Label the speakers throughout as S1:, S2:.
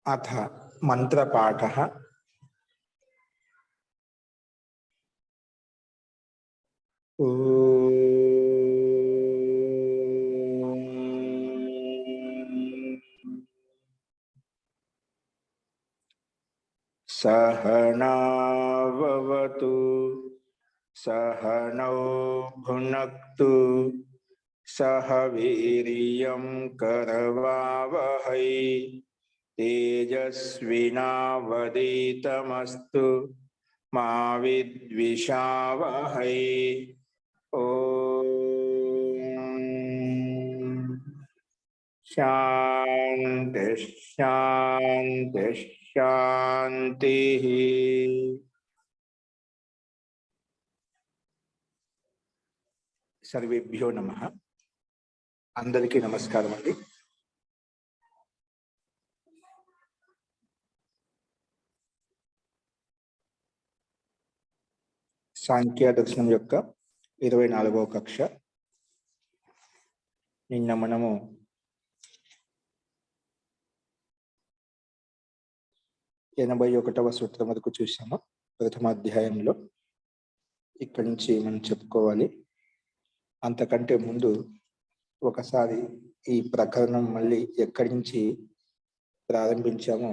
S1: अथ मंत्रपाठः। सहनाववतु सहनौ भुनक्तु सह वीर्यं करवावहै तेजस्विनावधीतमस्तु मा विद्विषावहै। ओम शांति शांति शांति। सर्वेभ्यो नमः। अंदरिकी नमस्कारम अंडी। सांख्य दर्शనం యొక్క 24వ కక్ష. నిన్న మనము 81వ సూత్రం వరకు చూసాము. ప్రథమ అధ్యాయంలో ఇక్కడి నుంచి మనం చెప్పుకోవాలి. అంతకంటే ముందు ఒకసారి ఈ ప్రకరణం మళ్ళీ ఎక్కడి నుంచి ప్రారంభించామో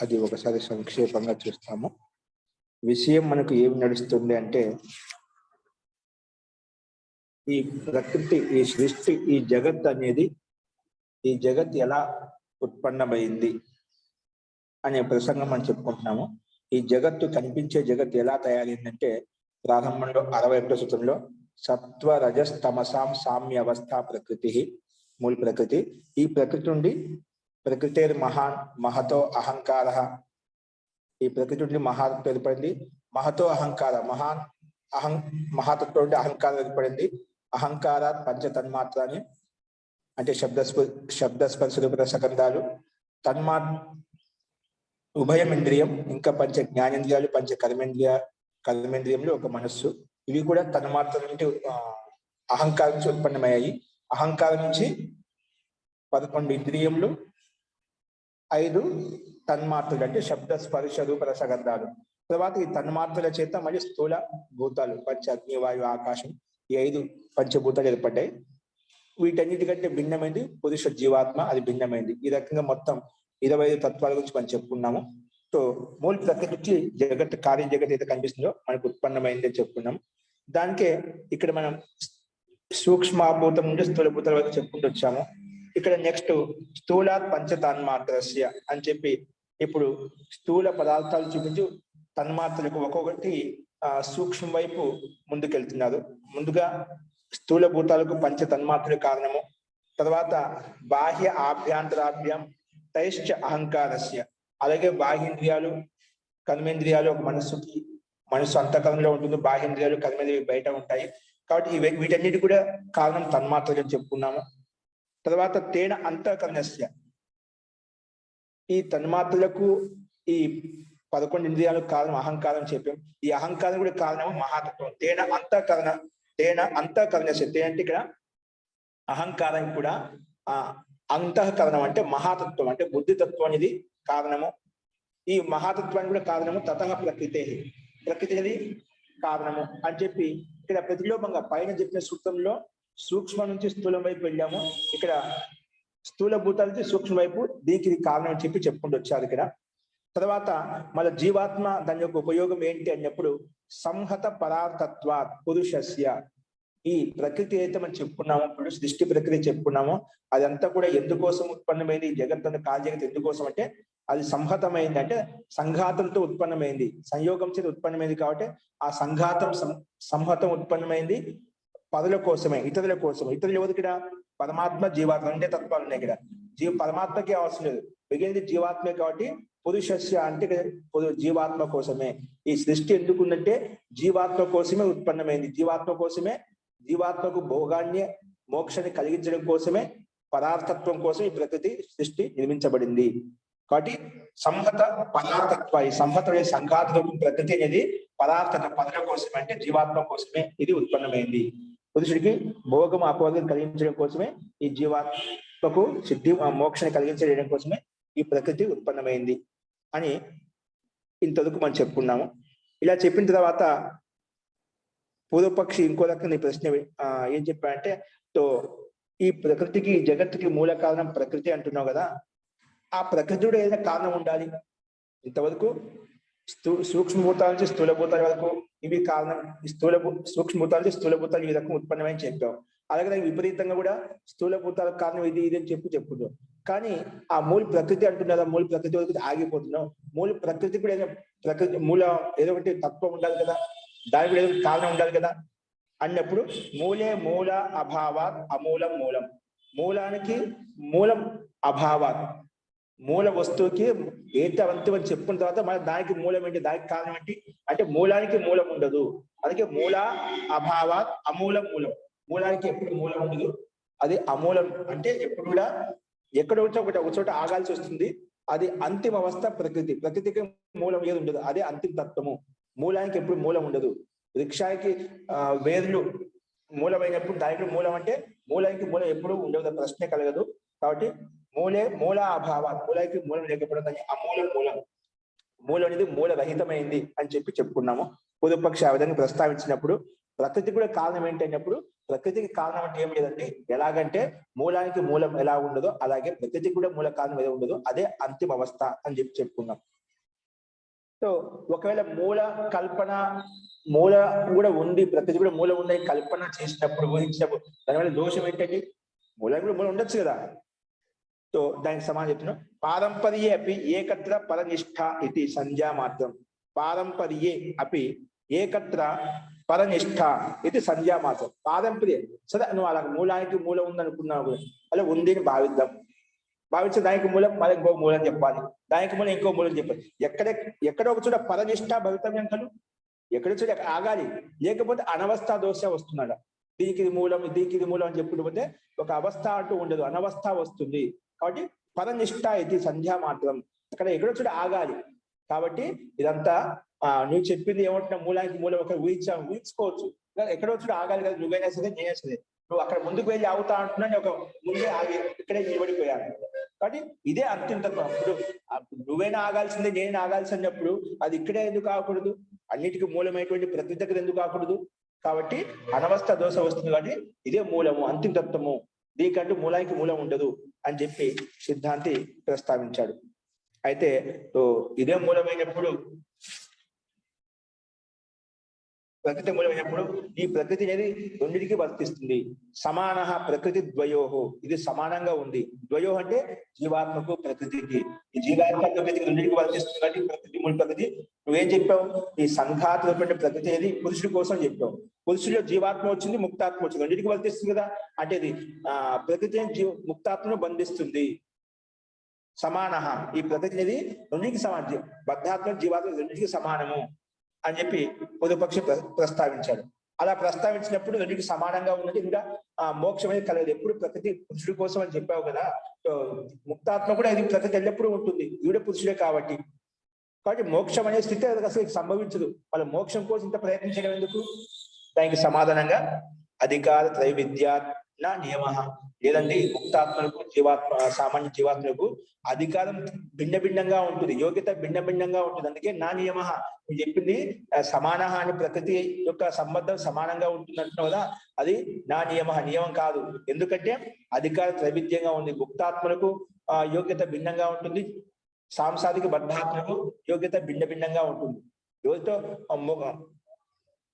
S1: అది ఒకసారి సంక్షేపంగా చూస్తాము. విషయం మనకు ఏం నడుస్తుంది అంటే, ఈ ప్రకృతి, ఈ సృష్టి, ఈ జగత్ అనేది, ఈ జగత్ ఎలా ఉత్పన్నమైంది అనే ప్రసంగం మనం చెప్పుకుంటున్నాము. ఈ జగత్తు, కనిపించే జగత్తు ఎలా తయారైందంటే, ప్రారంభంలో 61వ సూత్రంలో సత్వ రజస్ తమసాం సామ్య అవస్థ ప్రకృతి, మూల ప్రకృతి. ఈ ప్రకృతి నుండి ప్రకృతి మహాన్ మహతో అహంకార, ఈ ప్రకృతి నుండి మహాతత్వం ఏర్పడింది. మహతో అహంకార, మహాతత్వం నుండి అహంకారం ఏర్పడింది. అహంకారాత్ పంచ తన్మాత్రాన్ని, అంటే శబ్దస్పర్శ రూప రసగంధాలు, ఉభయం ఇంద్రియం, ఇంకా పంచ జ్ఞానేంద్రియాలు, పంచ కర్మేంద్రియంలో ఒక మనస్సు. ఇవి కూడా తన్మాత్ర నుండి అహంకారం నుంచి ఉత్పన్నమయ్యాయి. అహంకారం నుంచి 11 ఇంద్రియములు, 5 తన్మాత్రలు, అంటే శబ్ద స్పర్శ రూప రసగంధాలు. తర్వాత ఈ తన్మాత్రల చేత మళ్ళీ స్థూల భూతాలు, పంచ అగ్ని వాయు ఆకాశం, ఈ 5 పంచభూతాలు ఏర్పడ్డాయి. వీటన్నిటికంటే భిన్నమైంది పురుష జీవాత్మ, అది భిన్నమైంది. ఈ రకంగా మొత్తం 25 తత్వాల గురించి మనం చెప్పుకున్నాము. సో మూల ప్రకృతి నుంచి జగత్, కార్య జగత్ అయితే కనిపిస్తుందో మనకు ఉత్పన్నమైంది అని చెప్పుకున్నాం. దానికే ఇక్కడ మనం సూక్ష్మభూతం నుండి స్థూల భూతాల వరకు చెప్పుకుంటూ వచ్చాము. ఇక్కడ నెక్స్ట్ స్థూలాత్ పంచ తన్మాత్రస్య అని చెప్పి ఇప్పుడు స్థూల పదార్థాలు చూపించి తన్మాత్రలకు ఒక్కొక్కటి సూక్ష్మ వైపు ముందుకెళ్తున్నారు. ముందుగా స్థూల భూతాలకు పంచ తన్మాత్రలు కారణము, తర్వాత బాహ్య ఆభ్యంతరాభ్యం తైశ్చ అహంకారస్య, అలాగే బాహ్యేంద్రియాలు కర్మేంద్రియాలు ఒక మనస్సు అంతఃకరణలో ఉంటుంది, బాహ్యేంద్రియాలు కర్మేంద్రియాలు బయట ఉంటాయి. కాబట్టి వీటన్నిటి కూడా కారణం తన్మాత్రలు అని చెప్పుకున్నాము. తర్వాత తేన అంతఃకరణస్య, ఈ తన్మాత్రలకు ఈ 11 ఇంద్రియాలకు కారణం అహంకారం చెప్పాం. ఈ అహంకారం కూడా కారణము మహాతత్వం. తేన అంతఃకరణస్య, తేన అంటే ఇక్కడ అహంకారం కూడా అంతఃకరణం అంటే మహాతత్వం, అంటే బుద్ధితత్వం అనేది కారణము. ఈ మహాతత్వానికి కూడా కారణము తతః ప్రకృతి అనేది కారణము అని చెప్పి ఇక్కడ ప్రతిలోభంగా పైన చెప్పిన సూత్రంలో సూక్ష్మ నుంచి స్థూలం వైపు వెళ్ళాము. ఇక్కడ స్థూల భూతాల నుంచి సూక్ష్మ వైపు, దీనికి ఇది కారణం అని చెప్పి చెప్పుకుంటూ వచ్చారు ఇక్కడ. తర్వాత మళ్ళీ జీవాత్మ, దాని యొక్క ఉపయోగం ఏంటి అన్నప్పుడు సంహత పరార్థత్వాత్ పురుషస్య, ఈ ప్రకృతి అయితే మనం చెప్పుకున్నాము, ఇప్పుడు సృష్టి ప్రకృతి చెప్పుకున్నాము, అదంతా కూడా ఎందుకోసం ఉత్పన్నమైంది, ఈ జగత్తు కాల జగత్ ఎందుకోసం అంటే అది సంహతమైంది, అంటే సంఘాతంతో ఉత్పన్నమైంది, సంయోగం చేత ఉత్పన్నమైంది. కాబట్టి ఆ సంహతం ఉత్పన్నమైంది పరుల కోసమే, ఇతరుల కోసం. ఇతరులు ఎవరు ఇక్కడ? పరమాత్మ జీవాత్మ, అంటే తత్వాలు ఉన్నాయి ఇక్కడ. పరమాత్మకే అవసరం లేదు, మిగిలింది జీవాత్మే. కాబట్టి పురుషస్య అంటే జీవాత్మ కోసమే ఈ సృష్టి ఎందుకుందంటే జీవాత్మ కోసమే ఉత్పన్నమైంది. జీవాత్మకు భోగాన్ని, మోక్షాన్ని కలిగించడం కోసమే, పదార్థత్వం కోసం ఈ ప్రకృతి సృష్టి నిర్మించబడింది. కాబట్టి సంహత పదార్థత్వ, ఈ సంహత సంఘాత ప్రకృతి అనేది పదార్థత పదుల కోసమే, అంటే జీవాత్మ కోసమే ఇది ఉత్పన్నమైంది. పురుషుడికి భోగం అపవాదం కలిగించడం కోసమే, ఈ జీవాత్మకు సిద్ధి మోక్షాన్ని కలిగించడం కోసమే ఈ ప్రకృతి ఉత్పన్నమైంది అని ఇంతవరకు మనం చెప్పుకున్నాము. ఇలా చెప్పిన తర్వాత పూర్వపక్షి ఇంకో రకం ప్రశ్న ఏం చెప్పాడంటే, సో ఈ ప్రకృతికి జగత్తుకి మూల కారణం ప్రకృతి అంటున్నావు కదా, ఆ ప్రకృతి కూడా ఏదైనా కారణం ఉండాలి. ఇంతవరకు సూక్ష్మభూతాల నుంచి స్థూలభూతాల వరకు ఇవి కారణం, సూక్ష్మభూతాల నుంచి స్థూలభూతాలు ఈ రకం ఉత్పన్నమని చెప్పాం. అలాగే విపరీతంగా కూడా స్థూలభూతాలకు కారణం ఇది అని చెప్పుకున్నాం. కానీ ఆ మూల ప్రకృతి అంటున్నారా, మూల ప్రకృతి వరకు ఆగిపోతున్నాం. మూల ప్రకృతి కూడా ఏదైనా ప్రకృతి మూల ఏదో ఒకటి తత్వం ఉండాలి కదా, దానికి కూడా ఏదో కారణం ఉండాలి కదా అన్నప్పుడు మూలే మూల అభావాత్ అమూలం మూలం. మూలానికి మూలం అభావాత్, మూల వస్తువుకి ఏతవంతం అని చెప్పుకున్న తర్వాత మన దానికి మూలం ఏంటి, దానికి కారణం ఏంటి అంటే మూలానికి మూలం ఉండదు. అందుకే మూల అభావాత్ అమూలం మూలం. మూలానికి ఎప్పుడు మూలం ఉండదు, అది అమూలం. అంటే ఎప్పుడు కూడా ఎక్కడో ఒక చోట ఆగాల్సి వస్తుంది. అది అంతిమ అవస్థ ప్రకృతి. ప్రకృతికి మూలం ఏది ఉండదు, అదే అంతిమ తత్వము. మూలానికి ఎప్పుడు మూలం ఉండదు. వృక్షానికి వేర్లు మూలమైనప్పుడు దానికి మూలం అంటే మూలానికి మూలం ఎప్పుడు ఉండదు, ప్రశ్నే కలగదు. కాబట్టి మూల అభావ, మూలానికి మూలం లేకపోవడం దాన్ని అమూలం మూలం. మూలం అనేది మూలరహితమైంది అని చెప్పుకున్నాము. పూర్వపక్షి ఆ విధంగా ప్రస్తావించినప్పుడు ప్రకృతి కూడా కారణం ఏంటన్నప్పుడు ప్రకృతికి కారణం అంటే ఏం లేదండి. ఎలాగంటే మూలానికి మూలం ఎలా ఉండదో అలాగే ప్రకృతికి కూడా మూల కారణం ఎలా ఉండదో అదే అంతిమ అవస్థ అని చెప్పుకున్నాం. సో ఒకవేళ మూల కల్పన, మూల కూడా ఉంది, ప్రకృతి కూడా మూల ఉందని కల్పన చేసినప్పుడు, ఊహించినప్పుడు దానివల్ల దోషం ఏంటండి? మూలం కూడా మూలం ఉండొచ్చు కదా. సో దానికి సమాధానం చెప్తున్నాం. పారంపర్యే అపి ఏకత్ర పరనిష్ఠ ఇది సంజ్ఞా మాత్రం. పారంపర్యే అపి ఏకత్ర పరనిష్ఠ ఇది సంజ్ఞా మాత్రం. పారంపర్యం సరే, నువ్వు అలా మూలానికి మూలం ఉందనుకున్నావు, అలా ఉంది అని భావించే దానికి మూలం మళ్ళీ ఇంకో మూలం చెప్పాలి, దానికి మూలం ఇంకో మూలం చెప్పాలి. ఎక్కడ ఒక చోట పరనిష్ఠ భవితవ్యం కలు, ఎక్కడ చోట ఆగాలి. లేకపోతే అనవస్థ దోష వస్తున్నాడు. దీనికి ఇది మూలం, దీనికి ఇది మూలం అని చెప్పుకుంటే ఒక అవస్థ అంటూ ఉండదు, అనవస్థ వస్తుంది. కాబట్టి పరనిష్ఠ ఇది సంధ్యా మాత్రం. అక్కడ ఎక్కడో చోట ఆగాలి. కాబట్టి ఇదంతా నువ్వు చెప్పింది ఏమంటున్నా, మూలానికి మూలం ఒక ఊహించుకోవచ్చు. ఎక్కడో చోట ఆగాలి కదా, నువ్వైనా సరే నేనే సరే. నువ్వు అక్కడ ముందుకు వెళ్ళి ఆగుతా అంటున్నా, ఒక ముందే ఆగి ఇక్కడే నిలబడిపోయాను. కాబట్టి ఇదే అత్యంతత్వం. ఇప్పుడు నువ్వైనా ఆగాల్సిందే, నేనైనా ఆగాల్సినప్పుడు అది ఇక్కడే ఎందుకు ఆగకూడదు? అన్నిటికీ మూలమైనటువంటి ప్రకృతి దగ్గర ఎందుకు ఆగకూడదు? కాబట్టి అనవస్థ దోష వస్తుంది. కాబట్టి ఇదే మూలము, అంతిమ తత్వము, దీనికంటూ మూలానికి మూలం ఉండదు అని చెప్పి సిద్ధాంతి ప్రస్తావించాడు. అయితే ఇదే మూలమైనప్పుడు, ప్రకృతి మూలమైనప్పుడు ఈ ప్రకృతి అనేది రెండింటికి వర్తిస్తుంది. సమాన ప్రకృతి ద్వయోహో, ఇది సమానంగా ఉంది. ద్వయో అంటే జీవాత్మకు ప్రకృతికి. ఈ జీవాత్మ ప్రకృతికి రెండింటికి వర్తిస్తుంది. కాబట్టి ప్రకృతి మూల ప్రకృతి. నువ్వేం చెప్పావు? ఈ సంఘాతమైనటువంటి ప్రకృతి అనేది పురుషుడి కోసం చెప్పావు. పురుషుడిలో జీవాత్మ వచ్చింది, ముక్తాత్మ వచ్చింది, రెండింటికి వర్తిస్తుంది కదా. అంటే ఇది ప్రకృతి ముక్తాత్మను బంధిస్తుంది. సమాన, ఈ ప్రకృతి అనేది రెండింటికి సమానం, బద్ధాత్మ జీవాత్మ రెండింటికి సమానము అని చెప్పి పూర్వపక్షి ప్రస్తావించాడు. అలా ప్రస్తావించినప్పుడు రెండింటికి సమానంగా ఉన్నది కూడా మోక్షం అనేది కలగదు. ఎప్పుడు ప్రకృతి పురుషుడి కోసం అని చెప్పావు కదా, ముక్తాత్మ కూడా అది ప్రకృతి ఎల్లప్పుడూ ఉంటుంది, ఈవిడ పురుషుడే కాబట్టి. కాబట్టి మోక్షం అనే స్థితి అసలు సంభవించదు. వాళ్ళ మోక్షం కోసం ఇంత ప్రయత్నించడం ఎందుకు? దానికి సమాధానంగా అధికార త్రైవిద్యా నా నియమ. లేదండి, ముక్తాత్మలకు సామాన్య జీవాత్మలకు అధికారం భిన్న భిన్నంగా ఉంటుంది, యోగ్యత భిన్న భిన్నంగా ఉంటుంది. అందుకే నా నియమ చెప్పింది సమాన అని, ప్రకృతి యొక్క సంబంధం సమానంగా ఉంటుంది అంటున్నావు కదా, అది నా నియమం కాదు. ఎందుకంటే అధికార త్రైవిధ్యంగా ఉంది. ముక్తాత్మలకు యోగ్యత భిన్నంగా ఉంటుంది, సాంసారిక బద్ధాత్మకు యోగ్యత భిన్న భిన్నంగా ఉంటుంది. ఎవరితో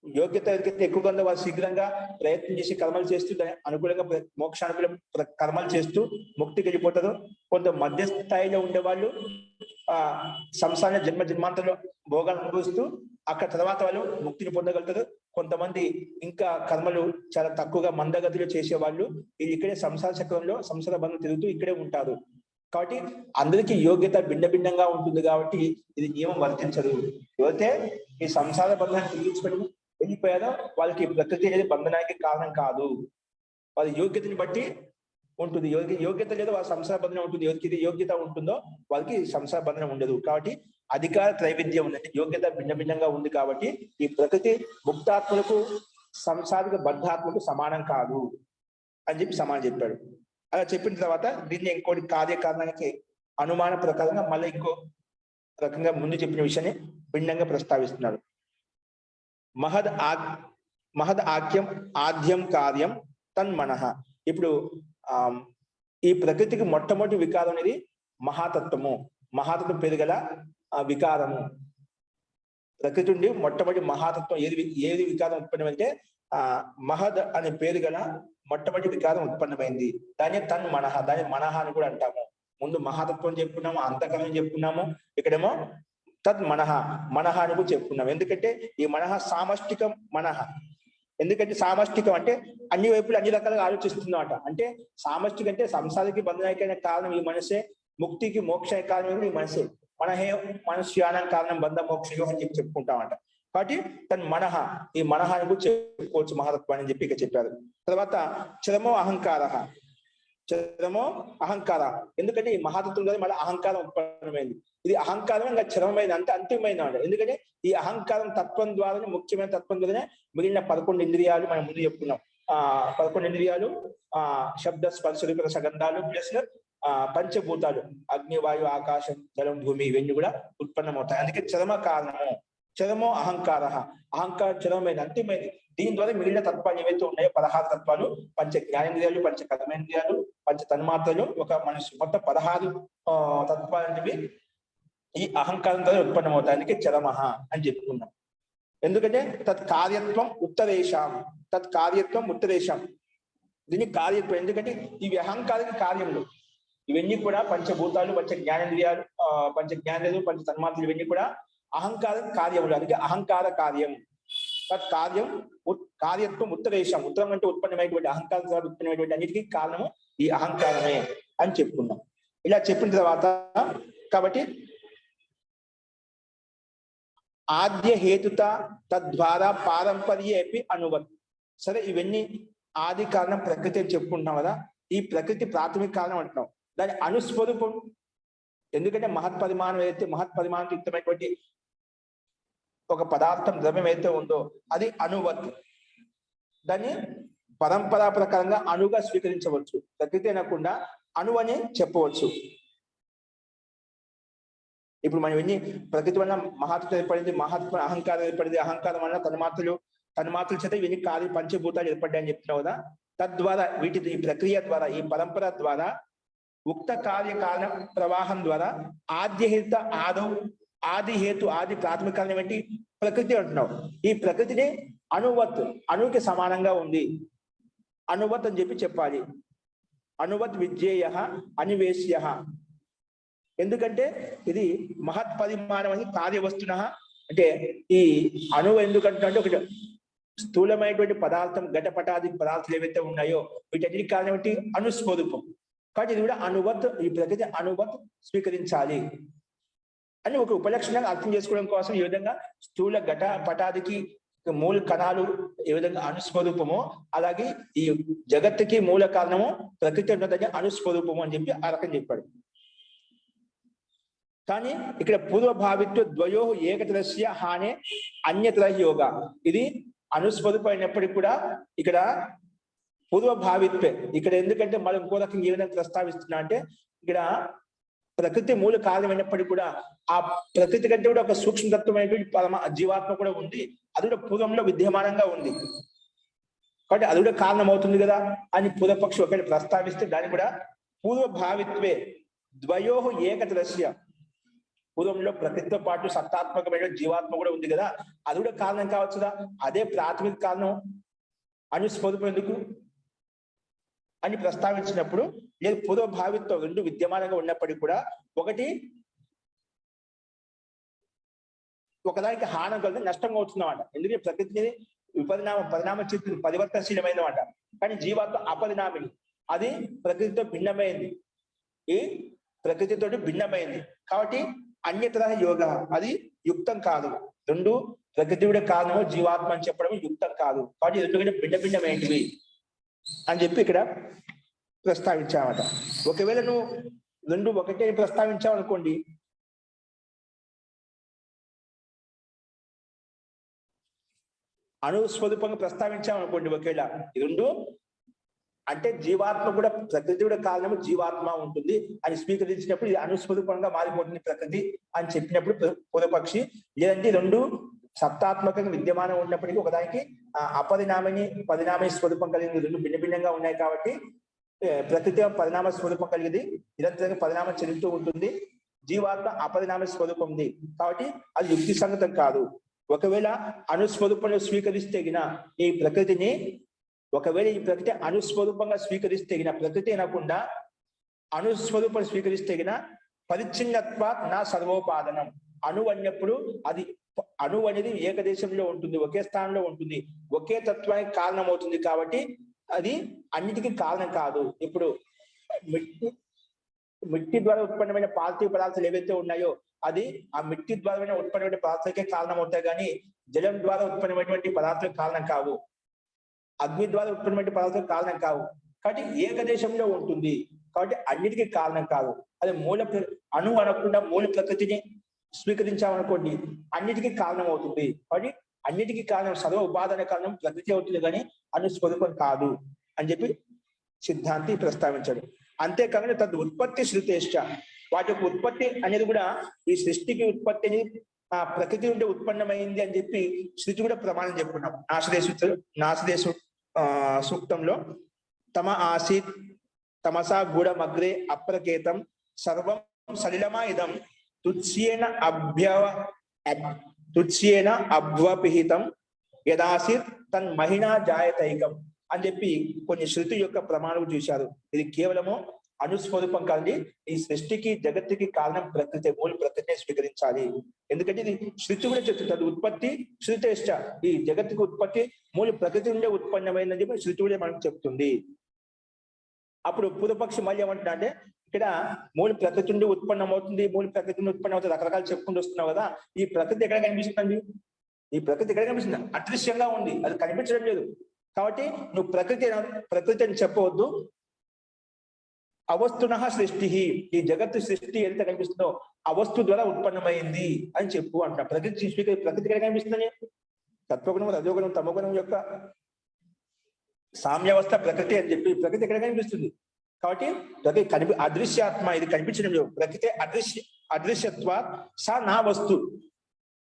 S1: యోగ్యత ఎక్కువగా ఉందో వాళ్ళు శీఘ్రంగా ప్రయత్నం చేసి కర్మలు చేస్తూ అనుకూలంగా మోక్షానుకూల కర్మలు చేస్తూ ముక్తికి వెళ్ళిపోతారు. కొంత మధ్య స్థాయిలో ఉండేవాళ్ళు సంసార జన్మాంతరంలో భోగాలు అనుభవిస్తూ అక్కడ తర్వాత వాళ్ళు ముక్తిని పొందగలుగుతారు. కొంతమంది ఇంకా కర్మలు చాలా తక్కువగా మందగతిలో చేసేవాళ్ళు వీళ్ళు ఇక్కడే సంసార చక్రంలో సంసార బంధం తిరుగుతూ ఇక్కడే ఉంటారు. కాబట్టి అందరికీ యోగ్యత భిన్న భిన్నంగా ఉంటుంది. కాబట్టి ఇది నియమం వర్తించదు. ఎవరైతే ఈ సంసార బంధాన్ని తిరిగించుకొని వెళ్ళిపోయారో వాళ్ళకి ప్రకృతి అనేది బంధనానికి కారణం కాదు. వాళ్ళ యోగ్యతని బట్టి ఉంటుంది. యోగ్యత లేదా వాళ్ళ సంసార బంధనం ఉంటుంది. ఎవరికి ఇది యోగ్యత ఉంటుందో వాళ్ళకి సంసార బంధనం ఉండదు. కాబట్టి అధికార త్రైవిధ్యం ఉంది, యోగ్యత భిన్న భిన్నంగా ఉంది. కాబట్టి ఈ ప్రకృతి ముక్తాత్మలకు సంసారిక బద్ధాత్మకు సమానం కాదు అని చెప్పి సమానం చెప్పాడు. అలా చెప్పిన తర్వాత దీన్ని ఇంకోటి కార్యకారణానికి అనుమాన ప్రకారంగా మళ్ళీ ఇంకో రకంగా ముందు చెప్పిన విషయాన్ని భిన్నంగా ప్రస్తావిస్తున్నాడు. మహద్ ఆఖ్యం ఆద్యం కార్యం తన్మనః. ఇప్పుడు ఈ ప్రకృతికి మొట్టమొదటి వికారం అనేది మహాతత్వము. మహాతత్వం పేరు గల వికారము. ప్రకృతి నుండి మొట్టమొదటి మహాతత్వం ఏది వికారం ఉత్పన్నమైంటే మహద్ అనే పేరు గల మొట్టమొదటి వికారం ఉత్పన్నమైంది. దాన్ని తన్మనః, దాన్ని మనః అని కూడా అంటాము. ముందు మహాతత్వం చెప్పుకున్నాము, అంతఃకరణం చెప్పుకున్నాము, ఇక్కడేమో తద్ మనః, మనః అని కూడా చెప్పుకున్నాం. ఎందుకంటే ఈ మనః సామష్టికం మనః. ఎందుకంటే సామష్టికం అంటే అన్ని వైపులు అన్ని రకాలుగా ఆలోచిస్తుందన్నమాట. అంటే సామష్టికం అంటే సంసారికి బంధనానికైన కారణం ఈ మనసే, ముక్తికి మోక్ష కారణం ఈ మనసే. మనహే మనుష్యానం కారణం బంధ మోక్షయో అని చెప్పి చెప్పుకుంటామంట. కాబట్టి తన మనః, ఈ మనః అని కూడా చెప్పుకోవచ్చు మహాతత్వాన్ని అని చెప్పి ఇక చెప్పారు. తర్వాత చరమో అహంకార. చరమో అహంకార, ఎందుకంటే ఈ మహాతత్వం ద్వారా మళ్ళీ అహంకారం ఉత్పన్నమైంది. ఇది అహంకారం ఇంకా చరమైన అంటే అంతిమైన. ఎందుకంటే ఈ అహంకారం తత్వం ద్వారానే, ముఖ్యమైన తత్వం ద్వారానే మిగిలిన 11 ఇంద్రియాలు మనం ముందు చెప్పుకున్నాం. 11 ఇంద్రియాలు, శబ్ద స్పర్శ రూప రసగంధాలు ప్లస్ పంచభూతాలు అగ్ని వాయు ఆకాశం జలం భూమి ఇవన్నీ కూడా ఉత్పన్నమవుతాయి. అందుకే చరమ కారణము. చరమో అహంకార, అహంకారం చరమైన అంతిమైంది. దీని ద్వారా మిగిలిన తత్వాలు ఏవైతే ఉన్నాయో 16 తత్వాలు, పంచ జ్ఞానేంద్రియాలు, పంచ కర్మేంద్రియాలు, పంచ తన్మాత్రలు, ఒక మనసు, మొత్తం 16 తత్వాలనేవి ఈ అహంకారం ద్వారా ఉత్పన్నమవుతాయి. అందుకే చరమః అని చెప్పుకున్నాం. ఎందుకంటే తత్కార్యత్వం ఉత్తరేషాం, తత్కార్యత్వం ఉత్తరేషాం, దీన్ని కార్యత్వం. ఎందుకంటే ఇవి అహంకారికి కార్యములు. ఇవన్నీ కూడా పంచభూతాలు, పంచ జ్ఞానేంద్రియాలు, పంచ తన్మాత్రలు ఇవన్నీ కూడా అహంకార కార్యములు. అందుకే అహంకార కార్యం. తత్కార్యం కార్యత్వం ఉత్తరేషం, ఉత్తరం అంటే ఉత్పన్నమైనటువంటి అహంకారం ద్వారా ఉత్పన్నమైనటువంటి అన్నిటికీ కారణము ఈ అహంకారమే అని చెప్పుకున్నాం. ఇలా చెప్పిన తర్వాత కాబట్టి ఆద్య హేతుత తద్వారా పారంపర్యేపి అనువత్. సరే, ఇవన్నీ ఆది కారణం ప్రకృతి అని చెప్పుకుంటున్నాం కదా. ఈ ప్రకృతి ప్రాథమిక కారణం అంటున్నాం. దాని అనుస్వరూపం, ఎందుకంటే మహత్పరిమాణం ఏదైతే మహత్పరిమాణం యుక్తమైనటువంటి ఒక పదార్థం ద్రవ్యం ఏదైతే ఉందో అది అనువత్. దాన్ని పరంపరా ప్రకారంగా అణుగా స్వీకరించవచ్చు. ప్రకృతి అనకుండా అణు అని చెప్పవచ్చు. ఇప్పుడు మనం ఎన్ని ప్రకృతి వల్ల మహాత్మ ఏర్పడింది, మహాత్మ అహంకారం ఏర్పడింది, అహంకారం వల్ల తన్మాత్రల చేత ఇవన్నీ కార్య పంచభూతాలు ఏర్పడ్డాయని చెప్తున్నావు కదా. తద్వారా ఈ ప్రక్రియ ద్వారా, ఈ పరంపర ద్వారా, ఉక్త కార్య కారణ ప్రవాహం ద్వారా ఆద్యహేత ఆది హేతు, ఆది ప్రాథమిక కారణం ఏంటి? ప్రకృతి అంటున్నావు. ఈ ప్రకృతిని అనువత్, అణువుకి సమానంగా ఉంది, అనువత్ అని చెప్పాలి. అనువత్ విజ్ఞేయ అనివేశ్య. ఎందుకంటే ఇది మహత్పరిమాణం అని కార్యవస్తున. అంటే ఈ అణువు ఎందుకంటే ఒకటి స్థూలమైనటువంటి పదార్థం, ఘటపటాది పదార్థాలు ఏవైతే ఉన్నాయో వీటన్నిటికి కారణం ఏంటి? అనుస్వరూపం. కాబట్టి ఇది కూడా అనువత్, ఈ ప్రకృతి అనువత్ స్వీకరించాలి అని ఒక ఉపలక్షణంగా అర్థం చేసుకోవడం కోసం ఈ విధంగా స్థూల ఘట పటాదికి మూల కణాలు ఏ విధంగా అనుస్వరూపమో అలాగే ఈ జగత్తుకి మూల కారణము ప్రకృతి ఉన్నదని అనుస్వరూపము అని చెప్పి ఆ రకం చెప్పాడు. కానీ ఇక్కడ పూర్వభావిత్వ ద్వయో ఏకతరస్య హానే అన్యతర యోగ. ఇది అనుస్వరూపం అయినప్పటికీ కూడా ఇక్కడ పూర్వభావిత్వే. ఇక్కడ ఎందుకంటే మనం ఇంకో రకంగా ఏ విధంగా ప్రస్తావిస్తున్నా అంటే ఇక్కడ ప్రకృతి మూల కారణమైనప్పటికీ కూడా ఆ ప్రకృతి కంటే కూడా ఒక సూక్ష్మతత్వమైనటువంటి జీవాత్మ కూడా ఉంది. అది కూడా పూర్వంలో విద్యమానంగా ఉంది కాబట్టి అది కూడా కారణం అవుతుంది కదా అని పూర్వపక్షి ఒకటి ప్రస్తావిస్తే దాన్ని కూడా పూర్వభావిత్వే ద్వయో ఏకతరస్య. పూర్వంలో ప్రకృతితో పాటు సత్తాత్మకమైన జీవాత్మ కూడా ఉంది కదా, అది కూడా కారణం కావచ్చుదా. అదే ప్రాథమిక కారణం అనుస్వరూపం ఎందుకు అని ప్రస్తావించినప్పుడు లేదు, పూర్వభావిత్వం రెండు విద్యమానంగా ఉన్నప్పటికీ కూడా ఒకదానికి హానం కలిగి నష్టం అవుతుందన్నమాట. ఎందుకంటే ప్రకృతిని పరిణామ చిత్తులు పరివర్తనశీలమైనమాట. కానీ జీవాత్మ అపరిణామిని, అది ప్రకృతితో భిన్నమైంది, ఈ ప్రకృతితో భిన్నమైంది. కాబట్టి అన్యతర యోగ అది యుక్తం కాదు. రెండు ప్రకృతి కారణము జీవాత్మ అని చెప్పడం యుక్తం కాదు. కాబట్టి ఎందుకంటే భిన్నమైనవి అని చెప్పి ఇక్కడ ప్రస్తావించామట. ఒకవేళ నువ్వు రెండు ఒకటే ప్రస్తావించావు అనుకోండి, అణుస్వరూపంగా ప్రస్తావించామనుకోండి, ఒకవేళ రెండు అంటే జీవాత్మ కూడా ప్రకృతి కూడా కారణము జీవాత్మ ఉంటుంది అని స్వీకరించినప్పుడు ఇది అనుస్వరూపంగా మారిపోతుంది ప్రకృతి అని చెప్పినప్పుడు పూర్వపక్షి, లేదంటే రెండు సత్తాత్మకంగా విద్యమానం ఉన్నప్పటికీ ఒకదానికి పరిణామ స్వరూపం కలిగింది, రెండు భిన్న భిన్నంగా ఉన్నాయి కాబట్టి ప్రకృతి పరిణామ స్వరూపం కలిగింది, నిరంతరంగా పరిణామం చెందుతూ ఉంటుంది. జీవాత్మ అపరిణామ స్వరూపం ఉంది కాబట్టి అది యుక్తి సంగతం కాదు. ఒకవేళ అనుస్వరూపంలో స్వీకరిస్తే ఈ ప్రకృతిని, ఒకవేళ ఈ ప్రకృతి అనుస్వరూపంగా స్వీకరిస్తే ప్రకృతి అనకుండా అనుస్వరూపం స్వీకరిస్తే పరిచ్ఛిన్నత్వ నా సర్వోపాదనం. అణువు అన్నప్పుడు అది అణువు అనేది ఏకదేశంలో ఉంటుంది, ఒకే స్థానంలో ఉంటుంది, ఒకే తత్వానికి కారణం అవుతుంది కాబట్టి అది అన్నిటికీ కారణం కాదు. ఇప్పుడు మిట్టి ద్వారా ఉత్పన్నమైన పార్థివ పదార్థాలు ఏవైతే ఉన్నాయో అది ఆ మిట్టి ద్వారా ఉత్పన్నమైన పదార్థాలకే కారణం అవుతాయి, కానీ జలం ద్వారా ఉత్పన్నమైనటువంటి పదార్థాలకు కారణం కావు, అగ్ని ద్వారా ఉత్పన్నమైన పదార్థాలకు కారణం కావు. కాబట్టి ఏకదేశంలో ఉంటుంది కాబట్టి అన్నిటికీ కారణం కాదు. అది అణువు అనకుండా మూల ప్రకృతిని స్వీకరించామనుకోండి అన్నిటికీ కారణం అవుతుంది. కాబట్టి అన్నిటికీ కారణం సర్వ ఉపాదాన కారణం ప్రకృతి అవుతుంది కానీ అనుస్వరూపం కాదు అని చెప్పి సిద్ధాంతి ప్రస్తావించాడు. అంతేకాకుండా తద్ ఉత్పత్తి శృతేశ్చ, వాటి యొక్క ఉత్పత్తి అనేది కూడా ఈ సృష్టికి ఉత్పత్తి అనేది ఆ ప్రకృతి నుండి ఉత్పన్నమైంది అని చెప్పి శృతి కూడా ప్రమాణం చెప్పుకున్నాం. నాసదే సూక్తంలో తమ ఆసీత్ తమసా గూఢమగ్రే అప్రకేతం సర్వం సలిలమా ఇదం తుత్స్యేన అభ్వపిహితం యదాసిత్ తన్ మహిళా జాయతైకం అని చెప్పి కొన్ని శృతి యొక్క ప్రమాణం చూశారు. ఇది కేవలము అనుస్వరూపం కాదండి, ఈ సృష్టికి జగత్తుకి కారణం ప్రకృతి, మూల ప్రకృతిని స్వీకరించాలి. ఎందుకంటే ఇది శృతి కూడా చెప్తుంది ఉత్పత్తి శృతేష్ట, ఈ జగత్తుకి ఉత్పత్తి మూల ప్రకృతి నుండే ఉత్పన్నమైందని చెప్పి శృతి కూడా మనకు చెప్తుంది. అప్పుడు పూర్వపక్షి మళ్ళీ ఏమంటున్నా అంటే ఇక్కడ మూల ప్రకృతి నుండి ఉత్పన్నం అవుతుంది, మూల ప్రకృతి నుండి ఉత్పన్నం అవుతుంది రకరకాలు చెప్పుకుంటూ వస్తున్నావు కదా, ఈ ప్రకృతి ఎక్కడ కనిపిస్తుందండి? ఈ ప్రకృతి ఎక్కడ కనిపిస్తుంది? అదృశ్యంగా ఉంది, అది కనిపించడం లేదు. కాబట్టి నువ్వు ప్రకృతి అని చెప్పవద్దు. అవస్తున సృష్టి, ఈ జగత్తు సృష్టి ఎంత కనిపిస్తుందో ఆ వస్తు ద్వారా ఉత్పన్నమైంది అని చెప్పు అంట. ప్రకృతి ఎక్కడ కనిపిస్తుందని? తత్వగుణం, రజోగుణం, తమోగుణం యొక్క సామ్యావస్థ ప్రకృతి అని చెప్పి ప్రకృతి ఎక్కడ కనిపిస్తుంది? కాబట్టి ప్రకృతి అదృశ్యాత్మ, ఇది కనిపించడం లేదు. ప్రకృతి అదృశ్యత్వ సా నా వస్తు,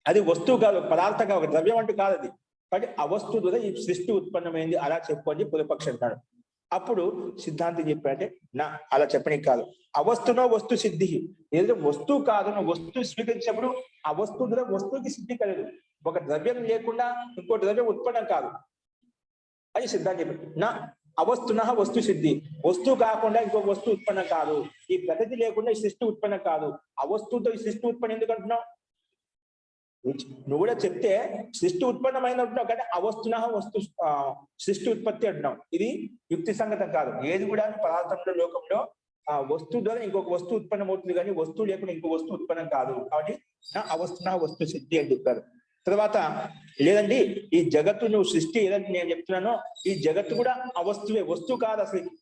S1: అది వస్తువు కాదు, పదార్థం కాదు, ద్రవ్యం అంటూ కాదు అది. కాబట్టి ఆ వస్తువు ద్వారా ఈ సృష్టి ఉత్పన్నమైంది అలా చెప్పు అని పూర్వపక్షి అంటాడు. అప్పుడు సిద్ధాంతం చెప్పాడంటే నా అలా చెప్పనికి కాదు, అవస్తునో వస్తు సిద్ధి, ఏదైతే వస్తువు కాదు నువ్వు వస్తువు స్వీకరించినప్పుడు ఆ వస్తువు ద్వారా వస్తువుకి సిద్ధి కలదు. ఒక ద్రవ్యం లేకుండా ఇంకో ద్రవ్యం ఉత్పన్నం కాదు అని సిద్ధాంతం చెప్పాడు. నా అవస్తున వస్తు సిద్ధి, వస్తువు కాకుండా ఇంకో వస్తువు ఉత్పన్నం కాదు. ఈ ప్రగతి లేకుండా ఈ సృష్టి ఉత్పన్నం కాదు. ఆ వస్తువుతో ఈ సృష్టి ఉత్పన్నం ఎందుకు అంటున్నావు? నువ్వు కూడా చెప్తే సృష్టి ఉత్పన్నమైన అంటున్నావు కానీ అవస్తున వస్తు సృష్టి ఉత్పత్తి అంటున్నావు. ఇది యుక్తి సంగతం కాదు. ఏది కూడా పదార్థంలో లోకంలో ఆ వస్తువు ద్వారా ఇంకొక వస్తువు ఉత్పన్నం అవుతుంది కానీ వస్తువు లేకుండా ఇంకో వస్తువు ఉత్పన్నం కాదు. కాబట్టి నా అవస్తున వస్తు సిద్ధి అని చెప్పారు. తర్వాత లేదండి ఈ జగత్తు నువ్వు సృష్టి ఏదంటే నేను చెప్తున్నానో ఈ జగత్తు కూడా అవస్తువే, వస్తువు కాదు అసలు.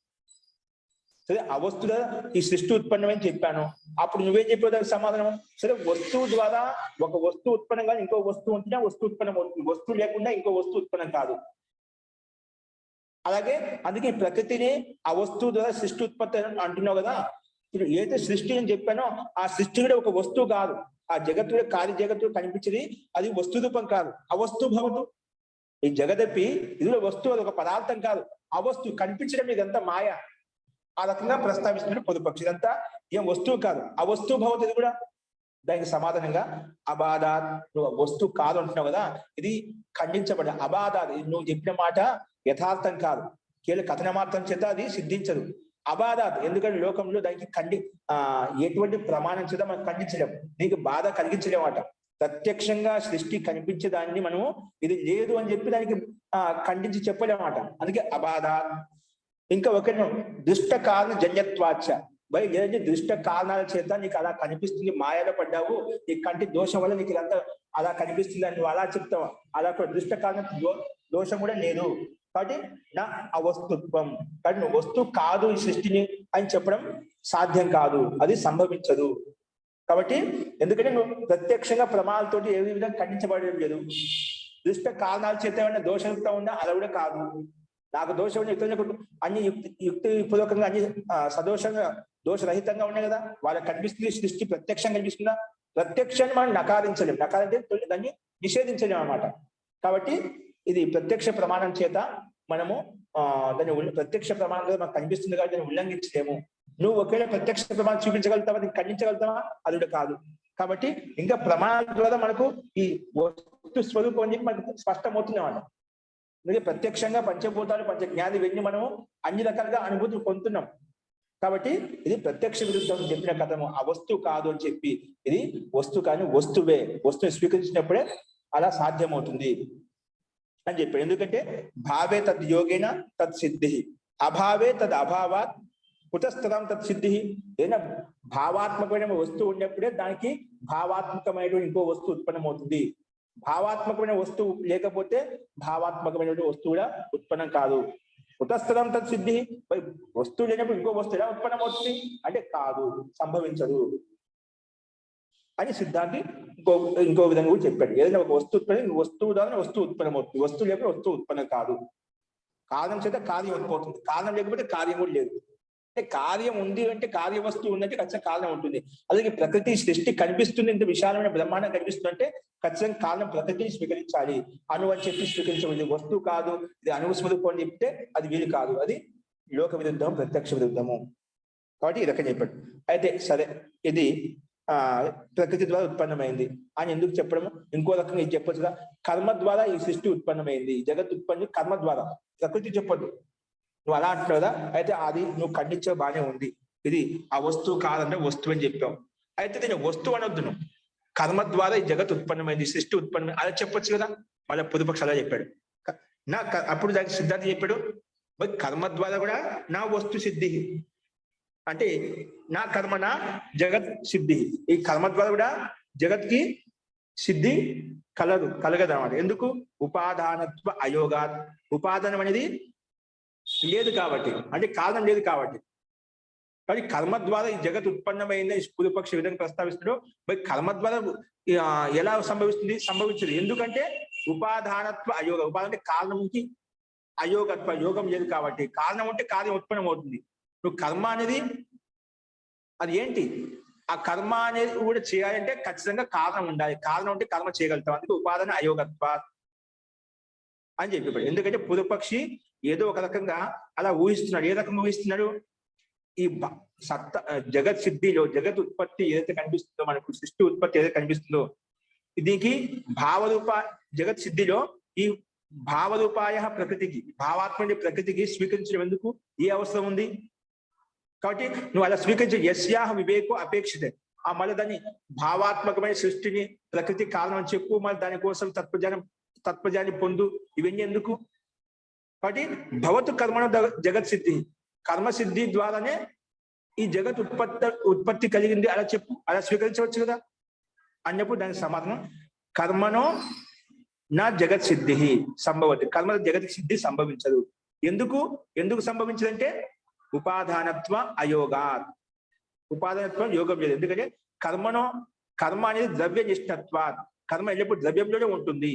S1: సరే అవస్తుగా ఈ సృష్టి ఉత్పన్నమని చెప్పాను, అప్పుడు నువ్వేం చెప్పావు దానికి సమాధానం? సరే వస్తువు ద్వారా ఒక వస్తువు ఉత్పన్నం కాదు, ఇంకో వస్తువు ఉంటేనే వస్తువు ఉత్పన్నం అవుతుంది, వస్తువు లేకుండా ఇంకో వస్తువు ఉత్పన్నం కాదు. అలాగే అందుకే ప్రకృతిని ఆ వస్తువు ద్వారా సృష్టి ఉత్పత్తి అంటున్నావు కదా. ఇప్పుడు ఏదైతే సృష్టి అని చెప్పానో ఆ సృష్టి కూడా ఒక వస్తువు కాదు. ఆ జగత్తు కార్య జగత్తు కనిపించేది అది వస్తు రూపం కాదు, అవస్తు భవతు. ఈ జగదపి ఇది వస్తువు, అది ఒక పదార్థం కాదు, ఆ వస్తువు కనిపించడం ఇదంతా మాయ. ఆ రకంగా ప్రస్తావిస్తున్నాడు పొదుపక్షి. ఇదంతా ఏం వస్తువు కాదు, ఆ వస్తువు భవతు. ఇది కూడా దానికి సమాధానంగా అబాధాత్, నువ్వు వస్తువు కాదు అంటున్నావు కదా, ఇది ఖండించబడ. అబాధాత్, నువ్వు చెప్పిన మాట యథార్థం కాదు, కేవలం కథనమాత్రం చేత అది సిద్ధించదు. అబాధాత్, ఎందుకంటే లోకంలో దానికి ఎటువంటి ప్రమాణం చేత మనం ఖండించలేం, నీకు బాధ కలిగించలేమాట. ప్రత్యక్షంగా సృష్టి కనిపించే దాన్ని మనము ఇది లేదు అని చెప్పి దానికి ఖండించి చెప్పలేమాట. అందుకే అబాధాత్. ఇంకా ఒకటి దుష్ట కారణ జన్యత్వాచ, లేదంటే దుష్ట కారణాల చేత నీకు అలా కనిపిస్తుంది, మాయలో పడ్డావు, నీ కంటి దోషం వల్ల నీకు ఇదంతా అలా కనిపిస్తుంది అని నువ్వు అలా చెప్తావు. అలా దుష్ట కారణ దోషం కూడా లేదు. కాబట్టి నా అవస్తుత్వం, కాబట్టి నువ్వు వస్తువు కాదు ఈ సృష్టిని అని చెప్పడం సాధ్యం కాదు, అది సంభవించదు. కాబట్టి ఎందుకంటే నువ్వు ప్రత్యక్షంగా ప్రమాణాలతోటి ఏ విధంగా ఖండించబడడం లేదు. దుష్ట కారణాల చేత ఏమైనా దోషంతో ఉన్నా అలా కూడా కాదు. నాకు దోషం ఉన్న ఇతరులకు అన్ని యుక్తిపూర్వకంగా అన్ని సదోషంగా దోషరహితంగా ఉన్నాయి కదా, వాళ్ళకి కనిపిస్తుంది సృష్టి ప్రత్యక్షంగా కనిపిస్తుందా? ప్రత్యక్షాన్ని మనం నకారించలేం, నకారంటే దాన్ని నిషేధించలేం అన్నమాట. కాబట్టి ఇది ప్రత్యక్ష ప్రమాణం చేత మనము దాన్ని ప్రత్యక్ష ప్రమాణంగా మనకు కనిపిస్తుంది కాబట్టి దాన్ని ఉల్లంఘించలేము. నువ్వు ఒకవేళ ప్రత్యక్ష ప్రమాణం చూపించగలుగుతావా, దీన్ని ఖండించగలుగుతావా? అది కాదు. కాబట్టి ఇంకా ప్రమాణాల ద్వారా మనకు ఈ వస్తు స్వరూపం అని చెప్పి మనకు స్పష్టమవుతుంది అన్నమాట. అందుకే ప్రత్యక్షంగా పంచభూతాలు పంచ జ్ఞాని వెళ్ళి మనము అన్ని రకాలుగా అనుభూతులు పొందుతున్నాం. కాబట్టి ఇది ప్రత్యక్ష విరుద్ధం చెప్పిన కథము, ఆ వస్తువు కాదు అని చెప్పి, ఇది వస్తువు కానీ వస్తువే, వస్తువుని స్వీకరించినప్పుడే అలా సాధ్యమవుతుంది అని చెప్పాడు. ఎందుకంటే భావే తద్ యోగేన తత్ సిద్ధి, అభావే తద్ అభావాత్ కుతస్థితం తత్ సిద్ధి. ఏదైనా భావాత్మకమైన వస్తువు ఉన్నప్పుడే దానికి భావాత్మకమైనటువంటి ఇంకో వస్తువు ఉత్పన్నమవుతుంది. భావాత్మకమైన వస్తువు లేకపోతే భావాత్మకమైన వస్తువు కూడా ఉత్పన్నం కాదు. కుతస్థితం తత్ సిద్ధి, వస్తువు లేనప్పుడు ఇంకో వస్తువు ఎలా ఉత్పన్నమవుతుంది అంటే కాదు, సంభవించదు అని సిద్ధాంతి ఇంకో విధంగా కూడా చెప్పాడు. ఏదైనా ఒక వస్తువు ఉత్పన్నం, వస్తువు ద్వారా వస్తువు ఉత్పన్నమవుతుంది, వస్తువు లేకపోతే వస్తువు ఉత్పన్నం కాదు. కారణం చేత కార్యం ఉత్పవుతుంది, కారణం లేకపోతే కార్యం కూడా లేదు. అంటే కార్యం ఉంది అంటే కార్య వస్తువు ఉందంటే ఖచ్చితంగా కారణం ఉంటుంది. అలాగే ప్రకృతి సృష్టి కనిపిస్తుంది, ఇంత విశాలమైన బ్రహ్మాండం కనిపిస్తుంది అంటే ఖచ్చితంగా కారణం ప్రకృతిని స్వీకరించాలి. అణువు అని చెప్పి స్వీకరించబడింది వస్తువు కాదు, ఇది అణువు స్వరూపం అని చెప్తే అది వీలు కాదు, అది లోక విరుద్ధము, ప్రత్యక్ష విరుద్ధము. కాబట్టి ఈ రకంగా చెప్పాడు. అయితే సరే, ఇది ప్రకృతి ద్వారా ఉత్పన్నమైంది అని ఎందుకు చెప్పడము? ఇంకో రకంగా ఇది చెప్పొచ్చుగా, కర్మ ద్వారా ఈ సృష్టి ఉత్పన్నమైంది, జగత్ ఉత్పత్తి కర్మ ద్వారా, ప్రకృతి చెప్పొద్దు. నువ్వు అలా అంటున్నావు కదా, అయితే అది నువ్వు ఖండించే బాగానే ఉంది. ఇది ఆ వస్తువు కాదంటే వస్తువు అని చెప్పావు. అయితే నేను వస్తువు అనొద్దు, నువ్వు కర్మ ద్వారా ఈ జగత్ ఉత్పన్నమైంది, సృష్టి ఉత్పన్నమైంది అలా చెప్పొచ్చు కదా. మళ్ళీ పొదుపక్ష అలా చెప్పాడు. అప్పుడు దానికి సిద్ధాంతి చెప్పాడు, కర్మ ద్వారా కూడా నా వస్తు సిద్ధి అంటే నా కర్మ నా జగత్ సిద్ధి. ఈ కర్మ ద్వారా కూడా జగత్కి సిద్ధి కలగదు అన్నమాట. ఎందుకు? ఉపాదానత్వ అయోగా, ఉపాదానం అనేది లేదు కాబట్టి, అంటే కారణం లేదు కాబట్టి. కానీ కర్మ ద్వారా ఈ జగత్ ఉత్పన్నమైంది పూర్వపక్ష విధంగా ప్రస్తావిస్తున్నాడు. మరి కర్మ ద్వారా ఎలా సంభవిస్తుంది? సంభవించదు. ఎందుకంటే ఉపాదానత్వ అయోగ, ఉపాధి అంటే కారణంకి అయోగత్వ, యోగం లేదు కాబట్టి. కారణం ఉంటే కార్యం ఉత్పన్నం అవుతుంది. నువ్వు కర్మ అనేది అది ఏంటి? ఆ కర్మ అనేది కూడా చేయాలంటే ఖచ్చితంగా కారణం ఉండాలి, కారణం ఉంటే కర్మ చేయగలుగుతాం. అందుకే ఉపాదాన అయోగత్వ అని చెప్పి. ఎందుకంటే పూర్వపక్షి ఏదో ఒక రకంగా అలా ఊహిస్తున్నాడు. ఏ రకంగా ఊహిస్తున్నాడు? ఈ జగత్ సిద్ధిలో జగత్ ఉత్పత్తి ఏదైతే కనిపిస్తుందో, మనకు సృష్టి ఉత్పత్తి ఏదైతే కనిపిస్తుందో, దీనికి భావరూప జగత్ సిద్ధిలో ఈ భావరూపాయ ప్రకృతికి, భావాత్మని ప్రకృతికి స్వీకరించడం ఎందుకు? ఏ అవసరం ఉంది? కాబట్టి నువ్వు అలా స్వీకరించే యస్యాహ వివేకో అపేక్షితే, ఆ మళ్ళీ దాన్ని భావాత్మకమైన సృష్టిని ప్రకృతి కారణం అని చెప్పు, మళ్ళీ దానికోసం తత్వజ్ఞాన్ని పొందు, ఇవన్నీ ఎందుకు? కాబట్టి భవతు కర్మణ జగత్ సిద్ధి, కర్మ సిద్ధి ద్వారానే ఈ జగత్ ఉత్పత్తి కలిగింది అలా చెప్పు, అలా స్వీకరించవచ్చు కదా అన్నప్పుడు దానికి సమాధానం కర్మనో నా జగత్ సిద్ధి సంభవతి, కర్మ జగత్ సిద్ధి సంభవించదు. ఎందుకు సంభవించదంటే ఉపాదానత్వ అయోగాత్, ఉపాదానత్వం యోగం లేదు. ఎందుకంటే కర్మ అనేది ద్రవ్య నిష్ఠత్వాత్, కర్మ ఎల్లప్పుడు ద్రవ్యంలోనే ఉంటుంది.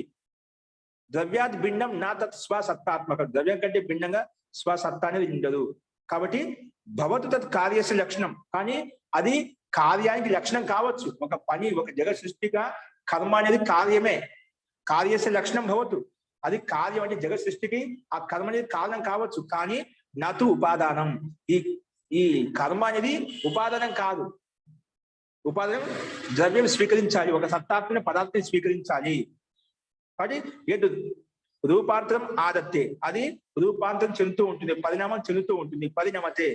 S1: ద్రవ్యాత్ భిన్నం నా తత్ స్వసత్తాత్మక, ద్రవ్యం కంటే భిన్నంగా స్వసత్తా అనేది ఉండదు. కాబట్టి భవతు తత్ కార్యస్య లక్షణం, కానీ అది కార్యానికి లక్షణం కావచ్చు. ఒక పని, ఒక జగత్ సృష్టిగా కర్మ అనేది కార్యమే, కార్యస్య లక్షణం భవతు, అది కార్యం అంటే జగత్ సృష్టికి ఆ కర్మ అనేది కారణం కావచ్చు, కానీ నతు ఉపాదానం, ఈ కర్మ అనేది ఉపాదానం కాదు. ఉపాదానం ద్రవ్యం స్వీకరించాలి, ఒక సత్తాత్మక పదార్థాన్ని స్వీకరించాలి. కాబట్టి ఏదో రూపాంతరం ఆదత్తే, అది రూపాంతరం చెందుతూ ఉంటుంది, పరిణామం చెందుతూ ఉంటుంది, పరిణమతే.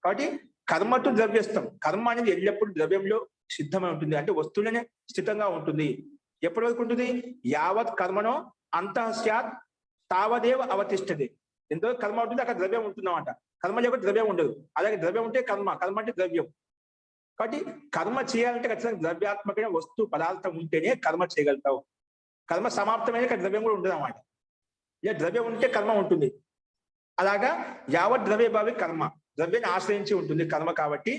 S1: కాబట్టి కర్మతో ద్రవ్యస్థం, కర్మ అనేది ఎల్లప్పుడూ ద్రవ్యంలో సిద్ధమై ఉంటుంది, అంటే వస్తువులనే స్థితంగా ఉంటుంది. ఎప్పటి వరకు ఉంటుంది? యావత్ కర్మనో అంతః స్యాత్ తావదేవ అవతిష్టది. ఎంతవరకు కర్మ ఉంటుంది అక్కడ ద్రవ్యం ఉంటుందన్నమాట. కర్మ లేకపోతే ద్రవ్యం ఉండదు. అలాగే ద్రవ్యం ఉంటే కర్మ అంటే ద్రవ్యం. కాబట్టి కర్మ చేయాలంటే ఖచ్చితంగా ద్రవ్యాత్మకమైన వస్తువు పదార్థం ఉంటేనే కర్మ చేయగలుగుతావు. కర్మ సమాప్తమైన ద్రవ్యం కూడా ఉంటుంది అన్నమాట. ఇలా ద్రవ్యం ఉంటే కర్మ ఉంటుంది. అలాగా యావత్ ద్రవ్యభావి కర్మ, ద్రవ్యాన్ని ఆశ్రయించి ఉంటుంది కర్మ. కాబట్టి